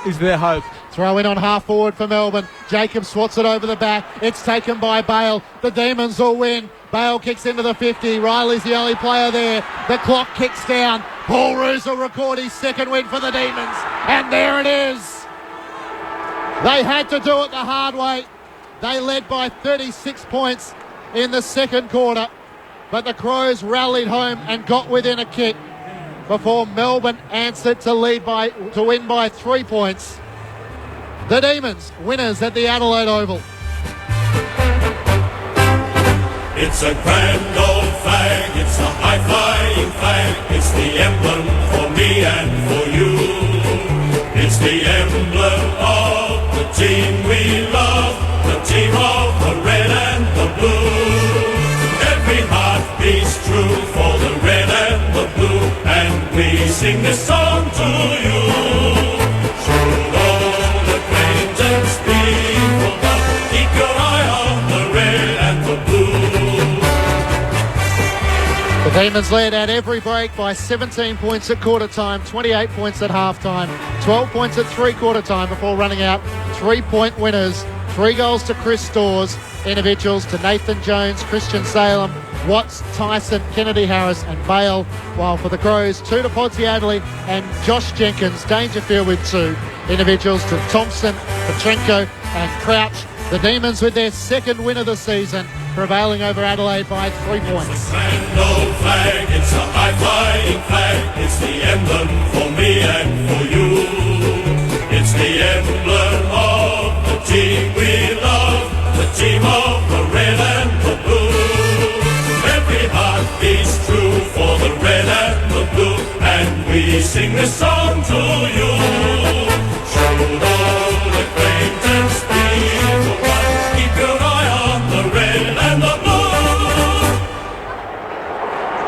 is there hope? Throw in on half forward for Melbourne. Jacobs swats it over the back. It's taken by Bale. The Demons will win. Bale kicks into the 50. Riley's the only player there. The clock kicks down. Paul Roos will record his second win for the Demons. And there it is. They had to do it the hard way. They led by 36 points in the second quarter. But the Crows rallied home and got within a kick before Melbourne answered to win by 3 points. The Demons, winners at the Adelaide Oval. It's a grand old flag, it's a high-flying flag, it's the emblem for me and for you. It's the emblem of the team we love, the team of the red and the blue. Every heart beats true for the red and the blue, and we sing this song to you. Should all acquaintance be forgot, keep your eye on the red and the blue. The Demons led at every break by 17 points at quarter time, 28 points at half time, 12 points at three-quarter time before running out 3-point winners. 3 goals to Chris Dawes, individuals to Nathan Jones, Christian Salem, Watts, Tyson, Kennedy Harris and Bale, while for the Crows, 2 to Podsy Adley and Josh Jenkins, Dangerfield with 2, individuals to Thompson, Petrenko and Crouch. The Demons with their second win of the season, prevailing over Adelaide by 3 points. It's a grand old flag, it's a high-flying flag, it's the emblem for me and for you. It's the emblem of the team we love, the team of the red and the blue. Every heart beats true for the red and the blue, and we sing this song to you. Should all acquaintance be forgot, keep your eye on the red and the blue.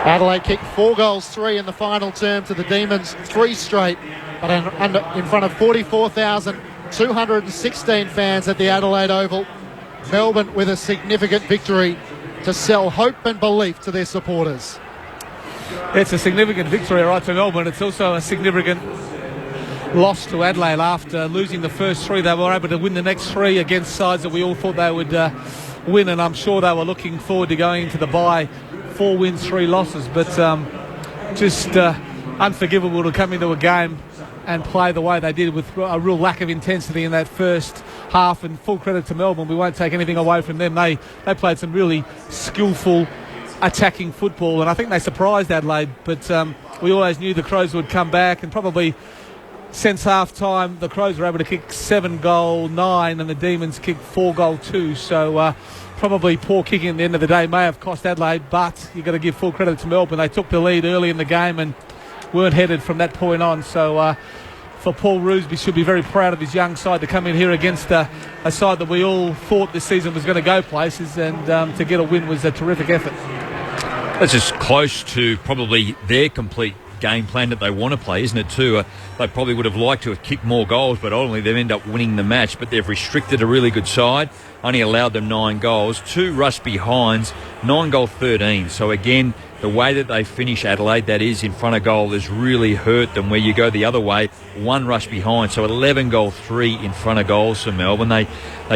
Adelaide kicked 4 goals, 3 in the final term to the Demons, 3 straight, but in front of 44,216 fans at the Adelaide Oval. Melbourne with a significant victory to sell hope and belief to their supporters. It's a significant victory, right, to Melbourne. It's also a significant loss to Adelaide. After losing the first 3, they were able to win the next 3 against sides that we all thought they would win, and I'm sure they were looking forward to going into the bye 4 wins, 3 losses, but just unforgivable to come into a game and play the way they did with a real lack of intensity in that first half. And full credit to Melbourne, we won't take anything away from them. They played some really skillful attacking football, and I think they surprised Adelaide, but we always knew the Crows would come back, and probably since half time the Crows were able to kick 7-9 and the Demons kicked 4-2, so probably poor kicking at the end of the day may have cost Adelaide, but you've got to give full credit to Melbourne. They took the lead early in the game and weren't headed from that point on. So for Paul Roos, we should be very proud of his young side to come in here against a side that we all thought this season was going to go places, and to get a win was a terrific effort. That's just close to probably their complete game plan that they want to play, isn't it, too? They probably would have liked to have kicked more goals, but ultimately they've ended up winning the match. But they've restricted a really good side, only allowed them 9 goals, 2 rush behinds, 9-13. So again, the way that they finish Adelaide, that is in front of goal, has really hurt them. Where you go the other way, 1 rush behind, so 11-3 in front of goals for Melbourne. They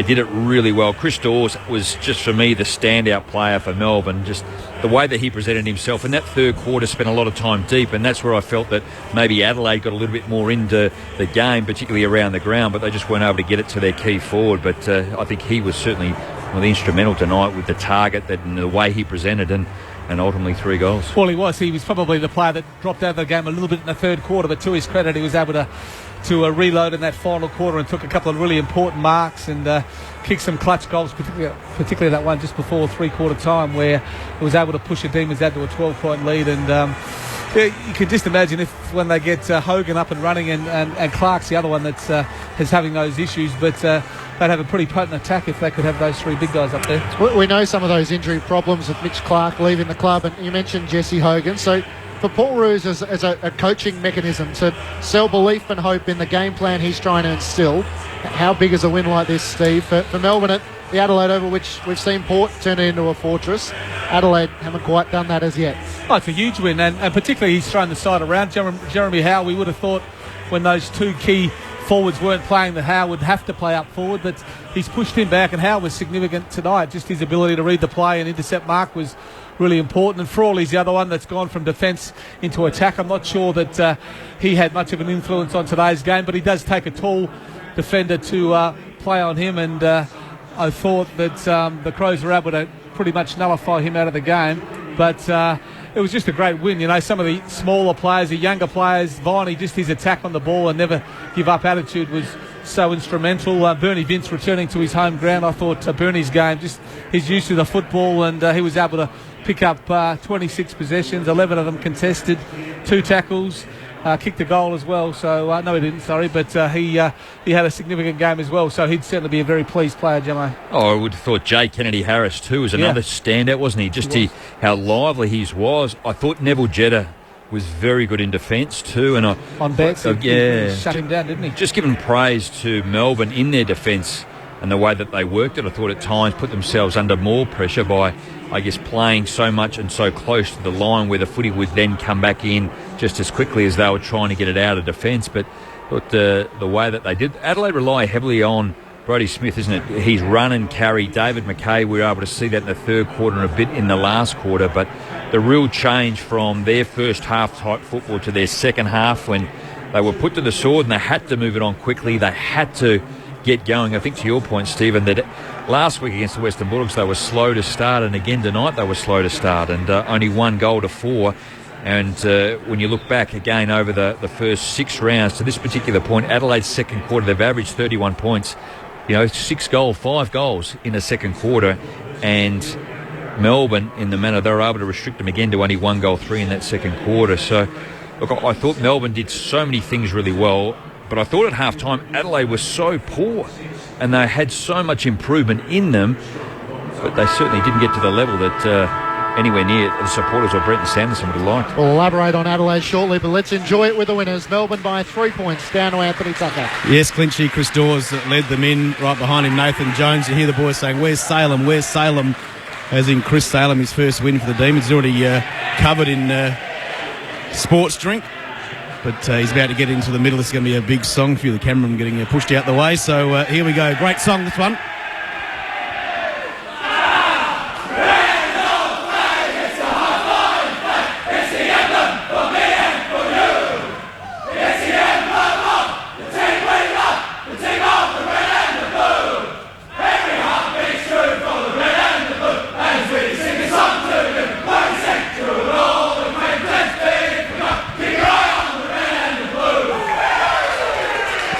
did it really well. Chris Dawes was just, for me, the standout player for Melbourne. Just the way that he presented himself in that third quarter, spent a lot of time deep, and that's where I felt that maybe Adelaide got a little bit more into the game, particularly around the ground, but they just weren't able to get it to their key forward. But I think he was certainly instrumental tonight with the target and the way he presented, and ultimately 3 goals. Well, he was probably the player that dropped out of the game a little bit in the third quarter, but to his credit, he was able to reload in that final quarter and took a couple of really important marks and kicked some clutch goals, particularly that one just before 3-quarter time where he was able to push the Demons out to a 12-point lead. And you can just imagine when they get Hogan up and running, and Clark's the other one that's having those issues, but they'd have a pretty potent attack if they could have those 3 big guys up there. We know some of those injury problems with Mitch Clark leaving the club, and you mentioned Jesse Hogan. So for Paul Roos as a coaching mechanism to sell belief and hope in the game plan he's trying to instill, how big is a win like this, Steve? For Melbourne at the Adelaide Oval, which we've seen Port turn it into a fortress, Adelaide haven't quite done that as yet. Oh, it's a huge win, and particularly he's thrown the side around. Jeremy Howe, we would have thought when those 2 key forwards weren't playing, that Howe would have to play up forward, but he's pushed him back, and Howe was significant tonight. Just his ability to read the play and intercept mark was really important. And Frawley's the other one that's gone from defence into attack. I'm not sure that he had much of an influence on today's game, but he does take a tall defender to play on him, and I thought that the Crows were able to pretty much nullify him out of the game. But it was just a great win. You know, some of the smaller players, the younger players, Viney, just his attack on the ball and never give up attitude was so instrumental. Bernie Vince returning to his home ground. I thought Bernie's game, just his use of the football, and he was able to pick up 26 possessions, 11 of them contested, 2 tackles, kicked a goal as well. So, no he didn't, sorry, but he had a significant game as well. So he'd certainly be a very pleased player, Jamo. Oh, I would have thought Jay Kennedy-Harris too was another standout, wasn't he? Just how lively he was. I thought Neville Jetta was very good in defence too. And on bets, he shut him down, didn't he? Just giving praise to Melbourne in their defence and the way that they worked it. I thought at times put themselves under more pressure by, I guess, playing so much and so close to the line where the footy would then come back in just as quickly as they were trying to get it out of defence. But the way that they did, Adelaide rely heavily on Brodie Smith, isn't it? He's run and carry. David McKay, we were able to see that in the third quarter and a bit in the last quarter. But the real change from their first half type football to their second half, when they were put to the sword and they had to move it on quickly, they had to get going. I think to your point, Stephen, that last week against the Western Bulldogs they were slow to start, and again tonight they were slow to start, and only 1 goal to 4. And when you look back again over the first 6 rounds to this particular point, Adelaide's second quarter, they've averaged 31 points. You know, 5 goals in the second quarter, and Melbourne, in the manner they were able to restrict them again to only 1 goal 3 in that second quarter. So, look, I thought Melbourne did so many things really well. But I thought at half-time Adelaide was so poor and they had so much improvement in them, but they certainly didn't get to the level that anywhere near the supporters of Brenton Sanderson would have liked. We'll elaborate on Adelaide shortly, but let's enjoy it with the winners. Melbourne by 3 points, down to Anthony Tucker. Yes, Clinchy, Chris Dawes led them in. Right behind him, Nathan Jones. You hear the boys saying, "Where's Salem? Where's Salem?" As in Chris Salem, his first win for the Demons. He's already covered in sports drink. But he's about to get into the middle. This is going to be a big song for you. The cameraman getting pushed out the way. So here we go. Great song, this one.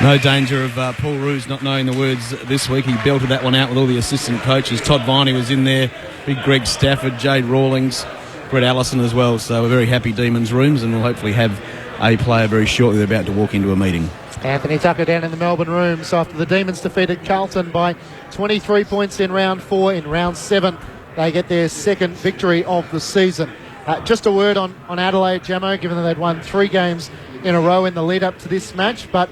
No danger of Paul Roos not knowing the words this week. He belted that one out with all the assistant coaches. Todd Viney was in there, big Greg Stafford, Jade Rawlings, Brett Allison as well. So we're very happy Demons rooms, and we'll hopefully have a player very shortly. They're about to walk into a meeting. Anthony Tucker down in the Melbourne rooms after the Demons defeated Carlton by 23 points in round 4. In round 7, they get their second victory of the season. Just a word on Adelaide, Jamo, given that they'd won 3 games in a row in the lead up to this match, but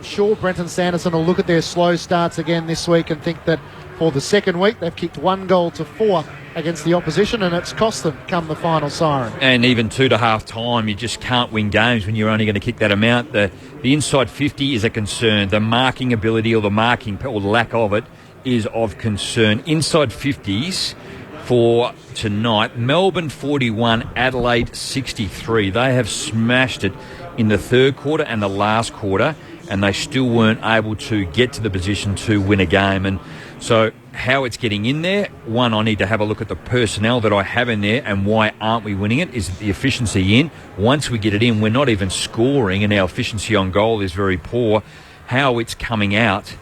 sure, Brenton Sanderson will look at their slow starts again this week and think that for the second week they've kicked 1 goal to 4 against the opposition, and it's cost them come the final siren. And even 2 to half time, you just can't win games when you're only going to kick that amount. The inside 50 is a concern. The marking ability or the marking or the lack of it is of concern. Inside 50s for tonight, Melbourne 41, Adelaide 63. They have smashed it in the third quarter and the last quarter, and they still weren't able to get to the position to win a game. And so how it's getting in there, one, I need to have a look at the personnel that I have in there and why aren't we winning it. Is the efficiency in? Once we get it in, we're not even scoring and our efficiency on goal is very poor. How it's coming out,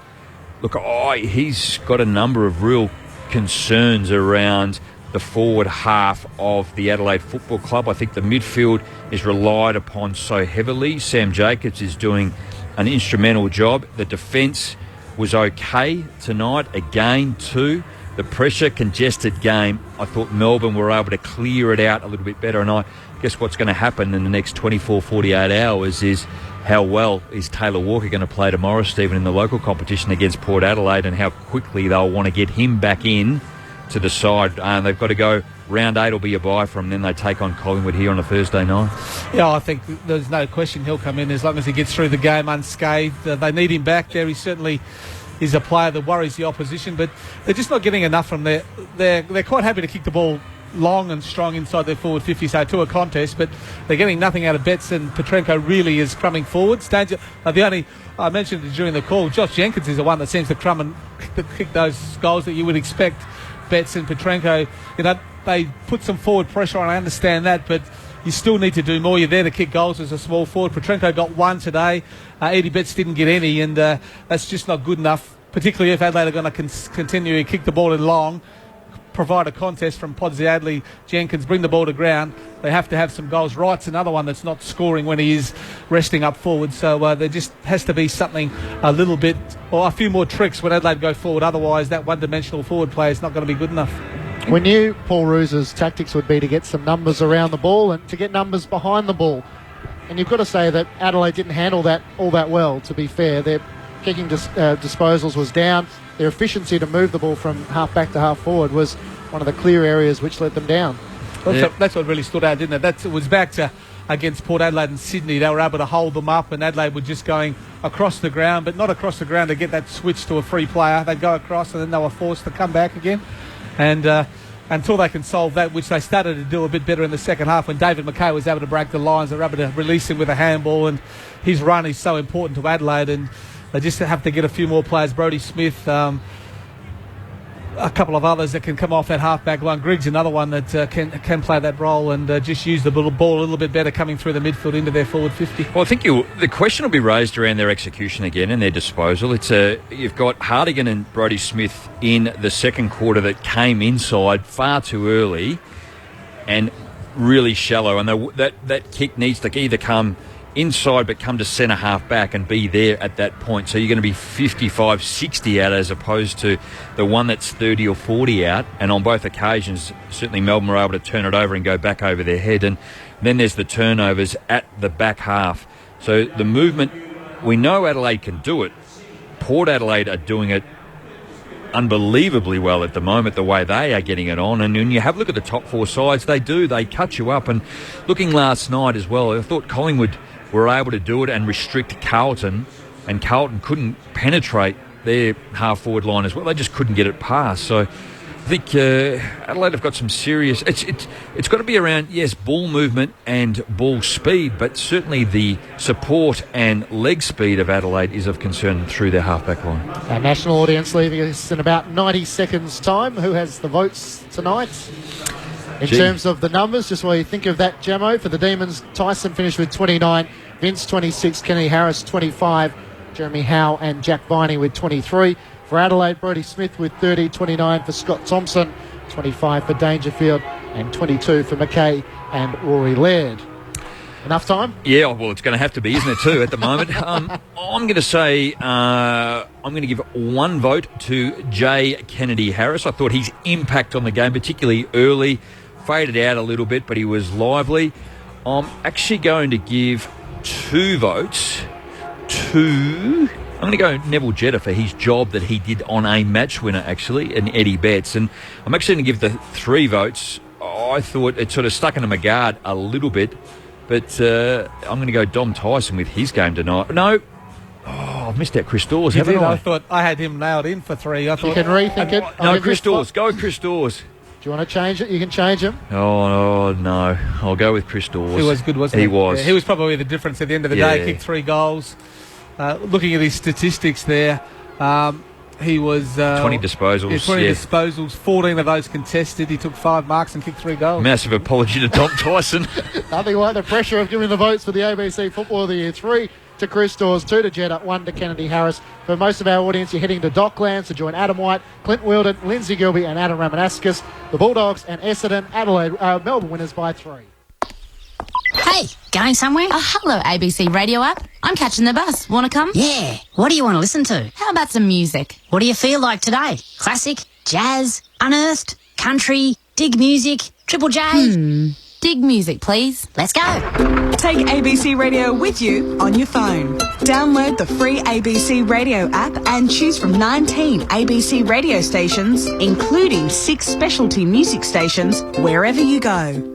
look, he's got a number of real concerns around the forward half of the Adelaide Football Club. I think the midfield is relied upon so heavily. Sam Jacobs is doing an instrumental job. The defence was okay tonight, again too. The pressure congested game, I thought Melbourne were able to clear it out a little bit better, and I guess what's going to happen in the next 24-48 hours is how well is Taylor Walker going to play tomorrow, Stephen, in the local competition against Port Adelaide, and how quickly they'll want to get him back in to the side. They've got to go round 8 will be a bye for them. Then they take on Collingwood here on a Thursday night. Yeah, I think there's no question he'll come in as long as he gets through the game unscathed. They need him back there. He certainly is a player that worries the opposition, but they're just not getting enough from there. They're quite happy to kick the ball long and strong inside their forward 50, so to a contest, but they're getting nothing out of Betts, and Petrenko really is crumbing forwards. I mentioned it during the call, Josh Jenkins is the one that seems to crumb and kick those goals that you would expect. Betts and Petrenko, they put some forward pressure on, I understand that, but you still need to do more. You're there to kick goals as a small forward. Petrenko got one today. Eddie Betts didn't get any, and that's just not good enough, particularly if Adelaide are going to continue to kick the ball in long, provide a contest from Podsiadly, Jenkins, bring the ball to ground. They have to have some goals. Wright's another one that's not scoring when he is resting up forward. So there just has to be something a little bit, or a few more tricks when Adelaide go forward. Otherwise, that one-dimensional forward play is not going to be good enough. We knew Paul Roos's tactics would be to get some numbers around the ball and to get numbers behind the ball. And you've got to say that Adelaide didn't handle that all that well, to be fair. Their kicking disposals was down. Their efficiency to move the ball from half back to half forward was one of the clear areas which let them down. That's what really stood out, didn't it? It was back to against Port Adelaide and Sydney. They were able to hold them up, and Adelaide were just going across the ground, but not across the ground to get that switch to a free player. They'd go across, and then they were forced to come back again. And until they can solve that, which they started to do a bit better in the second half, when David McKay was able to break the lines, they were able to release him with a handball, and his run is so important to Adelaide, and they just have to get a few more players. Brodie Smith, a couple of others that can come off that half-back line. Griggs, another one that can play that role and just use the ball a little bit better coming through the midfield into their forward 50. Well, I think the question will be raised around their execution again and their disposal. You've got Hartigan and Brodie Smith in the second quarter that came inside far too early and really shallow, and that kick needs to either come inside but come to centre half back and be there at that point. So you're going to be 55, 60 out as opposed to the one that's 30 or 40 out. And on both occasions, certainly Melbourne were able to turn it over and go back over their head. And then there's the turnovers at the back half. So the movement, we know Adelaide can do it. Port Adelaide are doing it unbelievably well at the moment, the way they are getting it on. And when you have a look at the top four sides, they cut you up. And looking last night as well, I thought Collingwood were able to do it and restrict Carlton, and Carlton couldn't penetrate their half-forward line as well. They just couldn't get it past. So I think Adelaide have got some serious... It's got to be around, yes, ball movement and ball speed, but certainly the support and leg speed of Adelaide is of concern through their half-back line. Our national audience leaving us in about 90 seconds' time. Who has the votes tonight? In terms of the numbers, just while you think of that, Jamo, for the Demons, Tyson finished with 29, Vince 26, Kenny Harris 25, Jeremy Howe and Jack Viney with 23. For Adelaide, Brodie Smith with 30, 29 for Scott Thompson, 25 for Dangerfield, and 22 for McKay and Rory Laird. Enough time? Yeah, well, it's going to have to be, isn't it, too, at the moment? I'm going to say I'm going to give one vote to Jay Kennedy Harris. I thought his impact on the game, particularly early, faded out a little bit, but he was lively. I'm actually going to give 2 votes to... I'm going to go Neville Jetta for his job that he did on a match winner, actually, and Eddie Betts. And I'm actually going to give the 3 votes. I thought it sort of stuck into my guard a little bit, but I'm going to go Dom Tyson with his game tonight. No. Oh, I've missed out Chris Dawes, haven't I? I thought I had him nailed in for 3. I thought, you can rethink it. No, Chris Dawes. Go with Chris Dawes. Do you want to change it? You can change him. Oh, no. I'll go with Chris Dawes. He was good, wasn't he? He was. Yeah, he was probably the difference at the end of the day. Kicked 3 goals. Looking at his statistics there, he was... 20 disposals. Yeah, 20 disposals, 14 of those contested. He took 5 marks and kicked 3 goals. Massive apology to Dom Tyson. Nothing like the pressure of giving the votes for the ABC Football of the Year. 3 to Chris Dawes, 2 to Jetta, 1 to Kennedy Harris. For most of our audience, you're heading to Docklands to join Adam White, Clint Wilden, Lindsay Gilby and Adam Ramanauskas. The Bulldogs and Essendon, Melbourne winners by 3. Hey, going somewhere? Oh, hello, ABC radio app. I'm catching the bus. Want to come? Yeah. What do you want to listen to? How about some music? What do you feel like today? Classic, jazz, unearthed, country, dig music, Triple J? Dig music, please. Let's go. Take ABC Radio with you on your phone. Download the free ABC Radio app and choose from 19 ABC radio stations, including 6 specialty music stations, wherever you go.